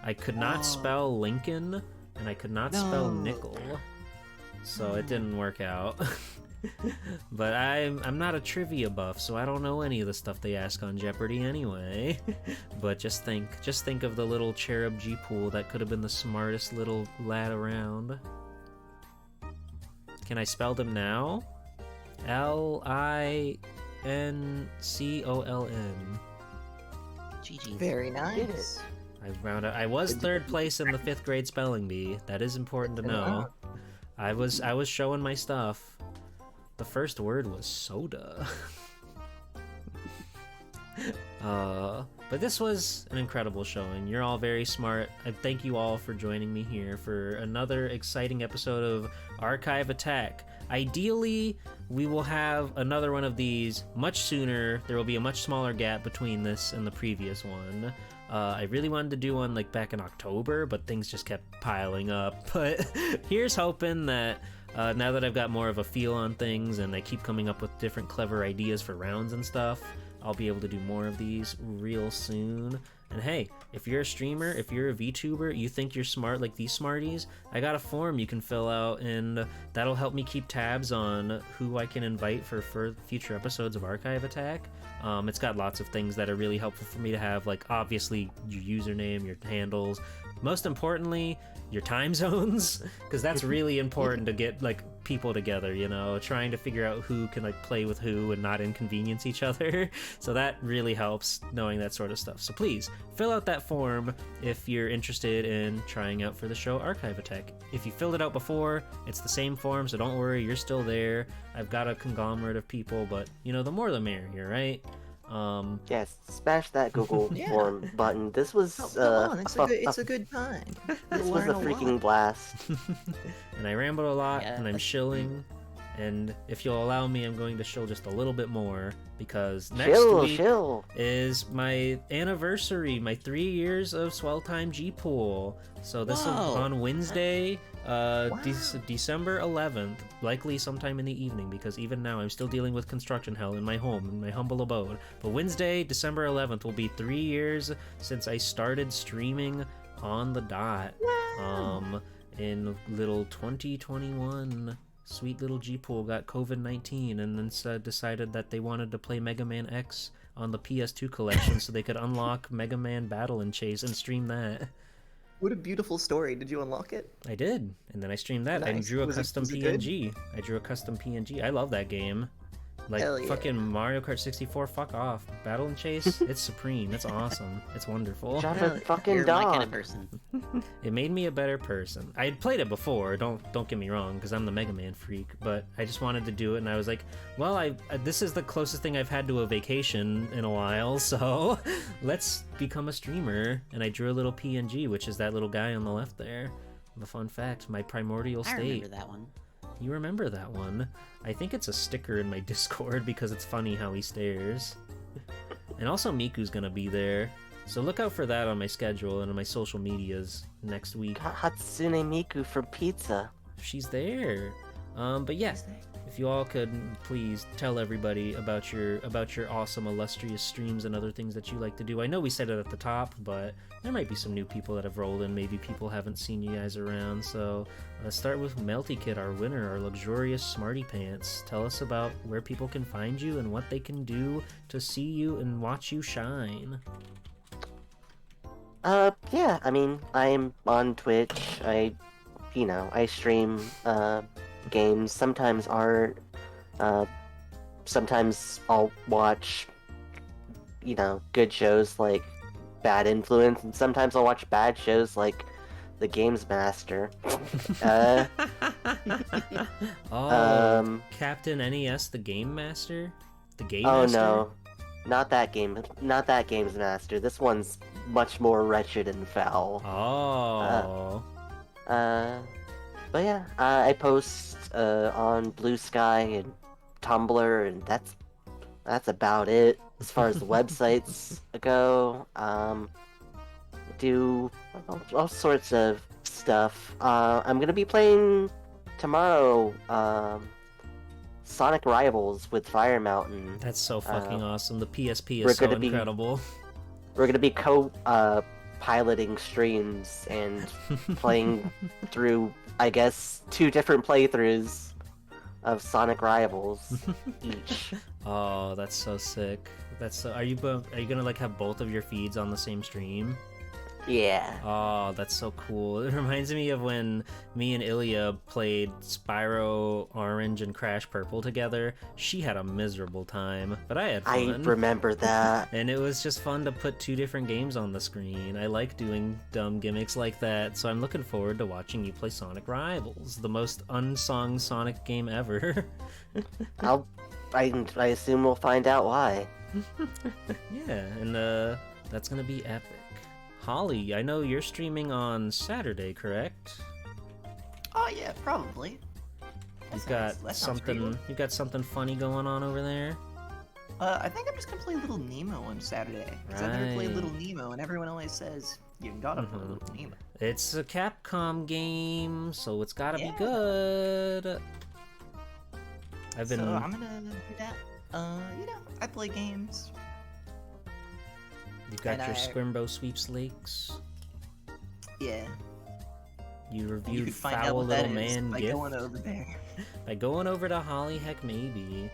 I could not Whoa. spell Lincoln, and I could not spell No. nickel, so it didn't work out. But I'm not a trivia buff, so I don't know any of the stuff they ask on Jeopardy anyway. But just think of the little cherub G-Pool that could have been the smartest little lad around. Can I spell them now? Lincoln. GG. Very nice. I was 3rd place in the 5th grade spelling bee. That is important to know. I was showing my stuff. The first word was soda. But this was an incredible showing. You're all very smart. I thank you all for joining me here for another exciting episode of Archive Attack. Ideally, we will have another one of these much sooner. There will be a much smaller gap between this and the previous one. I really wanted to do one like back in October, but things just kept piling up. But here's hoping that now that I've got more of a feel on things and I keep coming up with different clever ideas for rounds and stuff, I'll be able to do more of these real soon. And hey, if you're a streamer, if you're a VTuber, you think you're smart like these smarties, I got a form you can fill out, and that'll help me keep tabs on who I can invite for future episodes of Archive Attack. It's got lots of things that are really helpful for me to have, like obviously your username, your handles, most importantly, your time zones, because that's really important to get like people together, you know, trying to figure out who can like play with who and not inconvenience each other. So that really helps knowing that sort of stuff. So please fill out that form if you're interested in trying out for the show Archive Attack. If you filled it out before, it's the same form, so don't worry, you're still there. I've got a conglomerate of people, but you know, the more the merrier, right? Yes, smash that Google Yeah. form button. This was Oh, come on, it's a good time. this You'll was learn a lot. freaking blast. And I rambled a lot, Yeah, and I'm that's shilling. And if you'll allow me, I'm going to shill just a little bit more, because next Chill, week chill. is my anniversary, my 3 years of Swell Time G-Pool. So this is Whoa. on Wednesday, December 11th, likely sometime in the evening, because even now I'm still dealing with construction hell in my home, in my humble abode. But Wednesday, December 11th will be 3 years since I started streaming on the dot. In little 2021. Sweet little G-Pool got COVID-19 and then decided that they wanted to play Mega Man X on the PS2 collection so they could unlock Mega Man Battle and Chase and stream that. What a beautiful story. Did you unlock it? I did, and then I streamed that. I Nice. drew a Was it- custom was it good? PNG. I drew a custom PNG. I love that game. Like Hell yeah. fucking Mario Kart 64, fuck off. Battle and Chase, it's supreme. It's awesome. It's wonderful. Shut Hell, the fucking You're my kind dog. of person. It made me a better person. I had played it before, don't get me wrong, because I'm the Mega Man freak, but I just wanted to do it, and I was like, well, this is the closest thing I've had to a vacation in a while, so let's become a streamer. And I drew a little PNG, which is that little guy on the left there. The fun fact, my primordial I state. remember that one. You remember that one? I think it's a sticker in my Discord because it's funny how he stares. And also Miku's gonna be there. So look out for that on my schedule and on my social medias next week. Hatsune Miku from Pizza. She's there. But yeah, if you all could please tell everybody about your awesome illustrious streams and other things that you like to do. I know we said it at the top, but there might be some new people that have rolled in. Maybe people haven't seen you guys around. So let's start with Melty Kid, our winner, our luxurious Smarty Pants. Tell us about where people can find you and what they can do to see you and watch you shine. Yeah, I mean, I'm on Twitch. I stream, games, sometimes art, sometimes I'll watch, good shows like Bad Influence, and sometimes I'll watch bad shows like The Games Master. Captain NES, the Game Master? The Game Oh Master? no, not that Games Master. This one's much more wretched and foul. Oh. But yeah, I post on Blue Sky and Tumblr, and that's about it as far as the websites go. Do all sorts of stuff. I'm gonna be playing tomorrow. Sonic Rivals with Fire Mountain. That's so fucking awesome. The PSP we're is so gonna be- incredible. We're gonna be piloting streams and playing through, I guess, 2 different playthroughs of Sonic Rivals each. Oh, that's so sick. Are you gonna like have both of your feeds on the same stream? Yeah. Oh, that's so cool. It reminds me of when me and Ilya played Spyro Orange and Crash Purple together. She had a miserable time, but I had I fun. remember that. And it was just fun to put 2 different games on the screen. I like doing dumb gimmicks like that, so I'm looking forward to watching you play Sonic Rivals, the most unsung Sonic game ever. I assume we'll find out why. Yeah, and that's gonna be epic. Holly, I know you're streaming on Saturday, correct? Oh yeah, probably. You've got something funny going on over there? I think I'm just gonna play Little Nemo on Saturday. Because I've never played Right. Little Nemo, and everyone always says, you gotta play Mhm. Little Nemo. It's a Capcom game, so it's gotta be Yeah. good. I've been. So I'm gonna do that. I play games. You've got and your I- Squimbo sweepstakes. Yeah. You You reviewed can find out Foul what that Little is Man by Gift going over there. by going over to Holly Heck Maybe,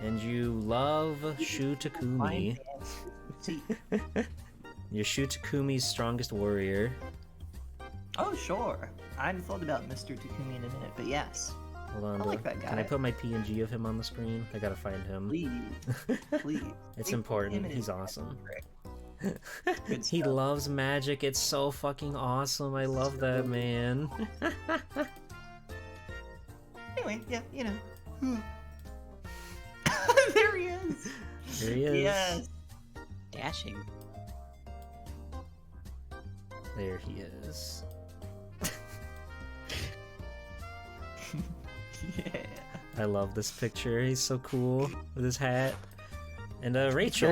and you love Shu Takumi. See. You're Shu Takumi's strongest warrior. Oh, sure. I hadn't thought about Mr. Takumi in a minute, but yes. Hold on, I like that can I guy. put my PNG of him on the screen? I gotta find him. Please. Please. It's Him important. and He's his awesome. Good He stuff. loves magic. It's so fucking awesome. I love that man. Anyway, yeah, there he is. Here he is. Yes. Dashing. There he is. Yeah. I love this picture. He's so cool with his hat. And Rachel.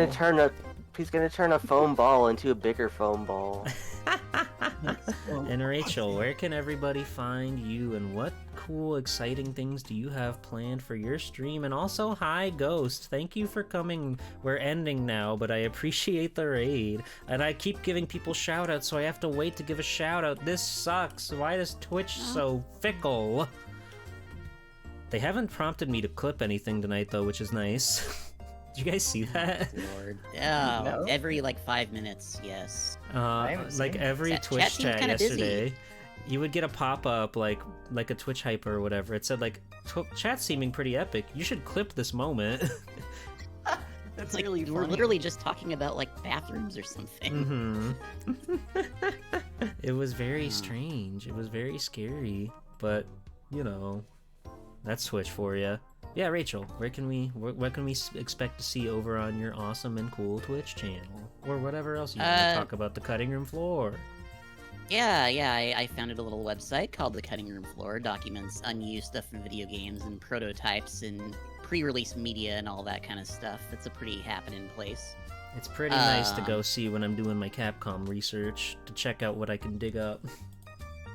He's gonna turn a foam ball into a bigger foam ball. And Rachel, where can everybody find you, and what cool, exciting things do you have planned for your stream? And also, hi, Ghost. Thank you for coming. We're ending now, but I appreciate the raid. And I keep giving people shoutouts, so I have to wait to give a shoutout. This sucks. Why is Twitch so fickle? They haven't prompted me to clip anything tonight, though, which is nice. Did you guys see that? Lord. Oh, No. every like 5 minutes, yes. haven't Like seen it. every Chat Twitch seems chat kinda busy. yesterday, you would get a pop-up like a Twitch hyper or whatever. It said like, chat seeming pretty epic. You should clip this moment. That's It's like really we're funny. literally just talking about like bathrooms or something. hmm It was very Hmm. strange. It was very scary, but you know, that's Twitch for you. Yeah, Rachel, what can we expect to see over on your awesome and cool Twitch channel, or whatever else you want to talk about the cutting room floor? Yeah, I founded a little website called The Cutting Room Floor. Documents unused stuff from video games and prototypes and pre-release media and all that kind of stuff. It's a pretty happening place. It's pretty nice to go see when I'm doing my Capcom research to check out what I can dig up.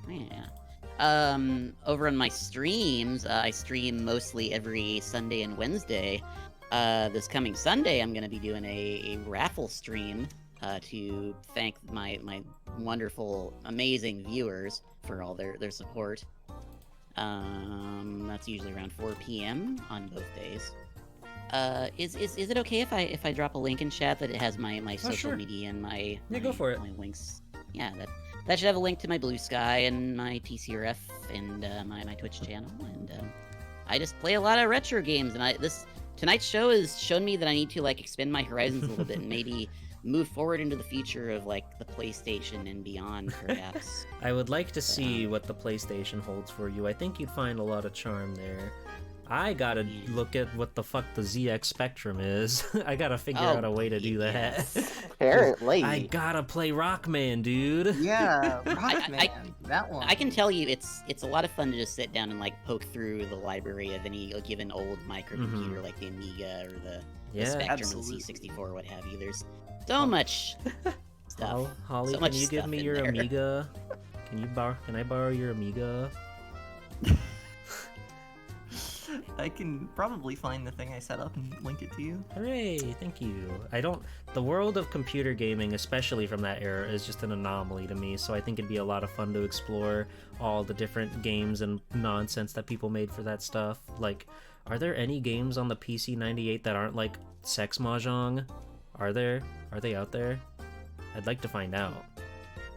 Yeah. Over on my streams, I stream mostly every Sunday and Wednesday. This coming Sunday, I'm going to be doing a raffle stream to thank my wonderful, amazing viewers for all their support. That's usually around 4 p.m. on both days. Is it okay if I drop a link in chat that it has my social sure. media and my Go for it. my links? Yeah, that should have a link to my Blue Sky and my PCRF and my Twitch channel. And I just play a lot of retro games. And tonight's show has shown me that I need to like expand my horizons a little bit and maybe move forward into the future of like the PlayStation and beyond, perhaps. I would like to see what the PlayStation holds for you. I think you'd find a lot of charm there. I gotta look at what the fuck the ZX Spectrum is. I gotta figure out a way to do that. yes. Apparently. I gotta play Rockman, dude. Yeah, I- Rockman. That one. I can tell you, it's a lot of fun to just sit down and like poke through the library of any given old microcomputer, like the Amiga or the Yeah. Spectrum Absolutely. or the C64 or what have you. There's so much stuff. Holly, So can much you give stuff me in your there. Amiga? Can I borrow your Amiga? I can probably find the thing I set up and link it to you. Hooray, thank you. The world of computer gaming, especially from that era, is just an anomaly to me, so I think it'd be a lot of fun to explore all the different games and nonsense that people made for that stuff. Like, are there any games on the PC 98 that aren't like sex mahjong? Are they out there? I'd like to find out.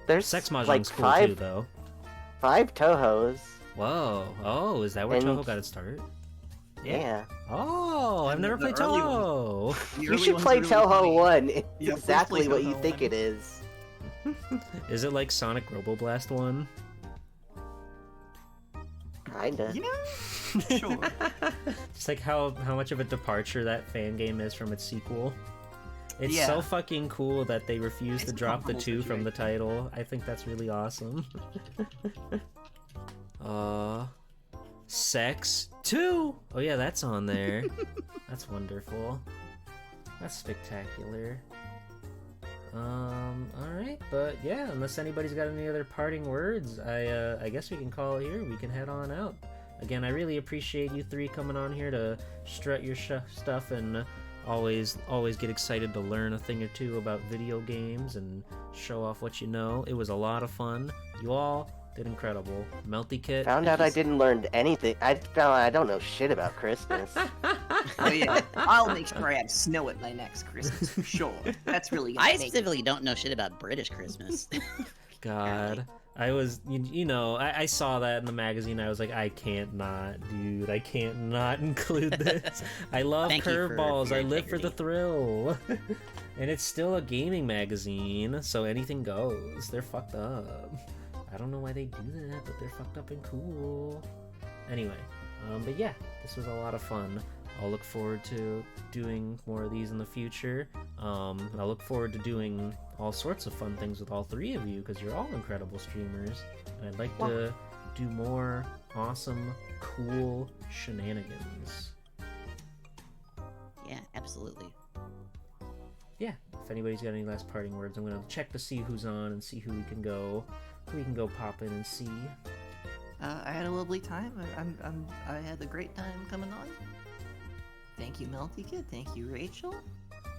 There's Sex mahjong's like cool too, though. 5 Tohos. Whoa. Oh, is that where And- Toho got its start? Yeah. Oh, I've And never the played early Toho. The You early should ones play are really Toho funny. 1. It's Yeah, please exactly play what you Toho think 1. it is. Is it like Sonic Roboblast 1? Kinda. You know? Sure. It's like how much of a departure that fan game is from its sequel. It's so Yeah. fucking cool that they refuse It's to a drop the comfortable 2 from the situation. title. I think that's really awesome. Sex 2! Oh yeah, that's on there. That's wonderful. That's spectacular. Alright, but yeah, unless anybody's got any other parting words, I guess we can call it here. We can head on out. Again, I really appreciate you three coming on here to strut your stuff and always get excited to learn a thing or two about video games and show off what you know. It was a lot of fun. You all did incredible. Melty Kit. Found out I didn't learn anything. I found I don't know shit about Christmas. Oh yeah, I'll make sure I have snow at my next Christmas for sure. That's really gonna I make it. specifically don't know shit about British Christmas. God. I was, you know, I saw that in the magazine. I was like, I can't not, dude. I can't not include this. I love Thank you for curveballs. your I live for the integrity. thrill. And it's still a gaming magazine, so anything goes. They're fucked up. I don't know why they do that, but they're fucked up and cool. Anyway, but yeah, this was a lot of fun. I'll look forward to doing more of these in the future. I look forward to doing all sorts of fun things with all three of you because you're all incredible streamers. And I'd like to do more awesome, cool shenanigans. Yeah, absolutely. Yeah, if anybody's got any last parting words, I'm gonna check to see who's on and see who we can go pop in and see. I had a lovely time. I had a great time coming on. Thank you, Melty Kid. Thank you, Rachel.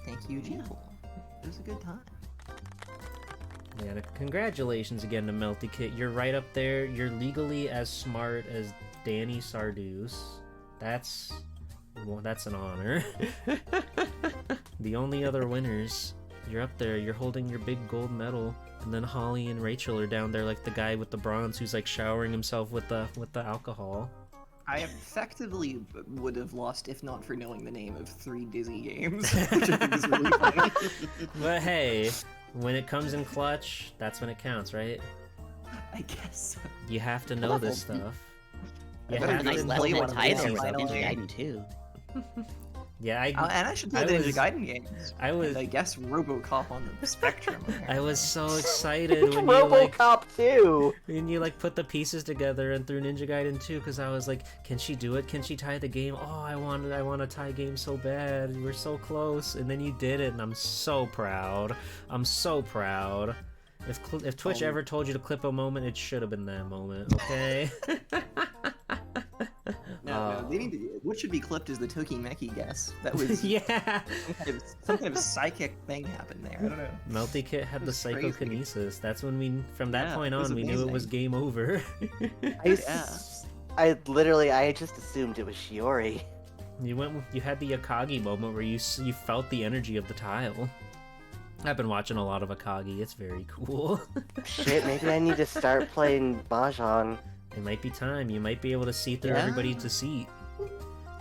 Thank you, Jimple. It was a good time. Yeah, congratulations again to Melty Kit. You're right up there. You're legally as smart as Danny Sardeus. That's an honor. The only other winners. You're up there. You're holding your big gold medal, and then Holly and Rachel are down there like the guy with the bronze who's like showering himself with the alcohol. I effectively would have lost if not for knowing the name of 3 Dizzy games, which I think is really funny. But hey, when it comes in clutch, that's when it counts, right? I guess so. You have to know this stuff. I You better have Nice to go level play know with one of this these Taizo stuff. with finally. Ninja Gaiden too. Yeah, And I should play I the Ninja was- Gaiden games. I was And I guess RoboCop on the Spectrum. I was apparently. so excited when you like RoboCop 2. when you like put the pieces together and threw Ninja Gaiden 2 because I was like, can she do it? Can she tie the game? Oh, I want to tie game so bad. We're so close, and then you did it, and I'm so proud. I'm so proud. If Twitch Oh. ever told you to clip a moment, it should have been that moment. Okay. No, they need to, what should be clipped is the Tokimeki guess. That was Yeah. some kind of psychic thing happened there. I don't know. Melty Kit had the That's crazy. psychokinesis. That's when we, from that Yeah, point it was on, we knew it was amazing. game over. I just assumed it was Shiori. You had the Akagi moment where you felt the energy of the tile. I've been watching a lot of Akagi. It's very cool. Shit, maybe I need to start playing Mahjong. It might be time. You might be able to see through Yeah. everybody's deceit.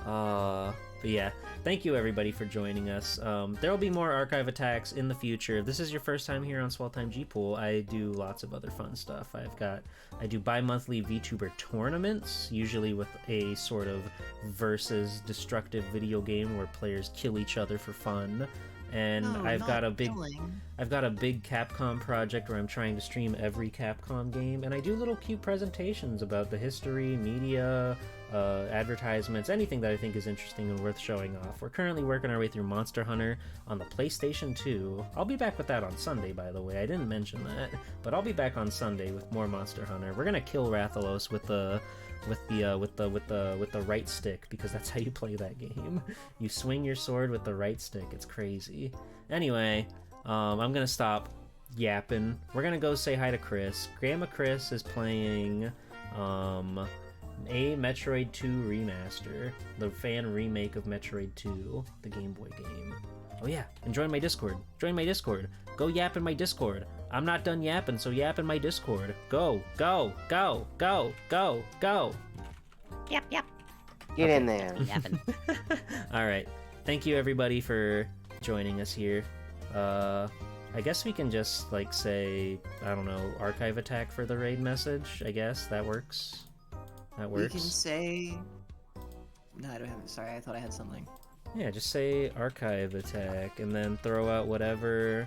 But yeah, thank you everybody for joining us. There will be more archive attacks in the future. If this is your first time here on Swell Time G-Pool, I do lots of other fun stuff. I do bi-monthly VTuber tournaments, usually with a sort of versus destructive video game where players kill each other for fun. And I've got a big Capcom project where I'm trying to stream every Capcom game, and I do little cute presentations about the history, media, advertisements, anything that I think is interesting and worth showing off. We're currently working our way through Monster Hunter on the PlayStation 2. I'll be back with that on Sunday, by the way. I didn't mention that, but I'll be back on Sunday with more Monster Hunter. We're gonna kill Rathalos with the right stick, because that's how you play that game. You swing your sword with the right stick. It's crazy. Anyway, I'm gonna stop yapping. We're gonna go say hi to Chris. Grandma Chris is playing a Metroid 2 remaster, the fan remake of Metroid 2, the Game Boy game. Oh yeah, and join my Discord. Join my Discord. Go yap in my Discord. I'm not done yapping, so yap in my Discord. Go, go, go, go, go, go. Yep, yep. Get in there. Yapping. All right. Thank you everybody for joining us here. I guess we can just like say, I don't know, archive attack for the raid message. I guess that works. That We works. can say. No, I don't have it. Sorry, I thought I had something. Yeah, just say archive attack and then throw out whatever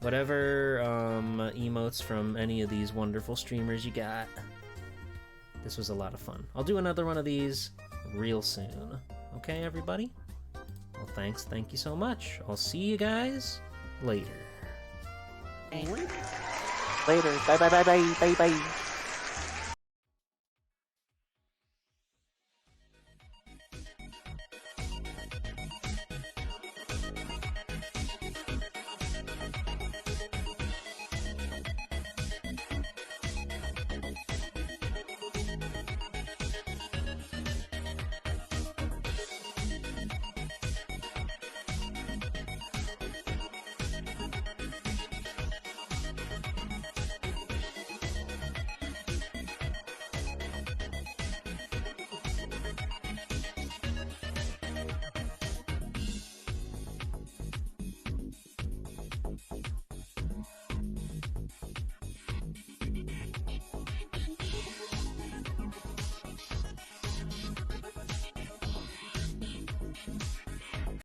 emotes from any of these wonderful streamers you got. This was a lot of fun. I'll do another one of these real soon. Okay, everybody? Well, thank you so much. I'll see you guys later. Later. Bye bye bye bye bye bye.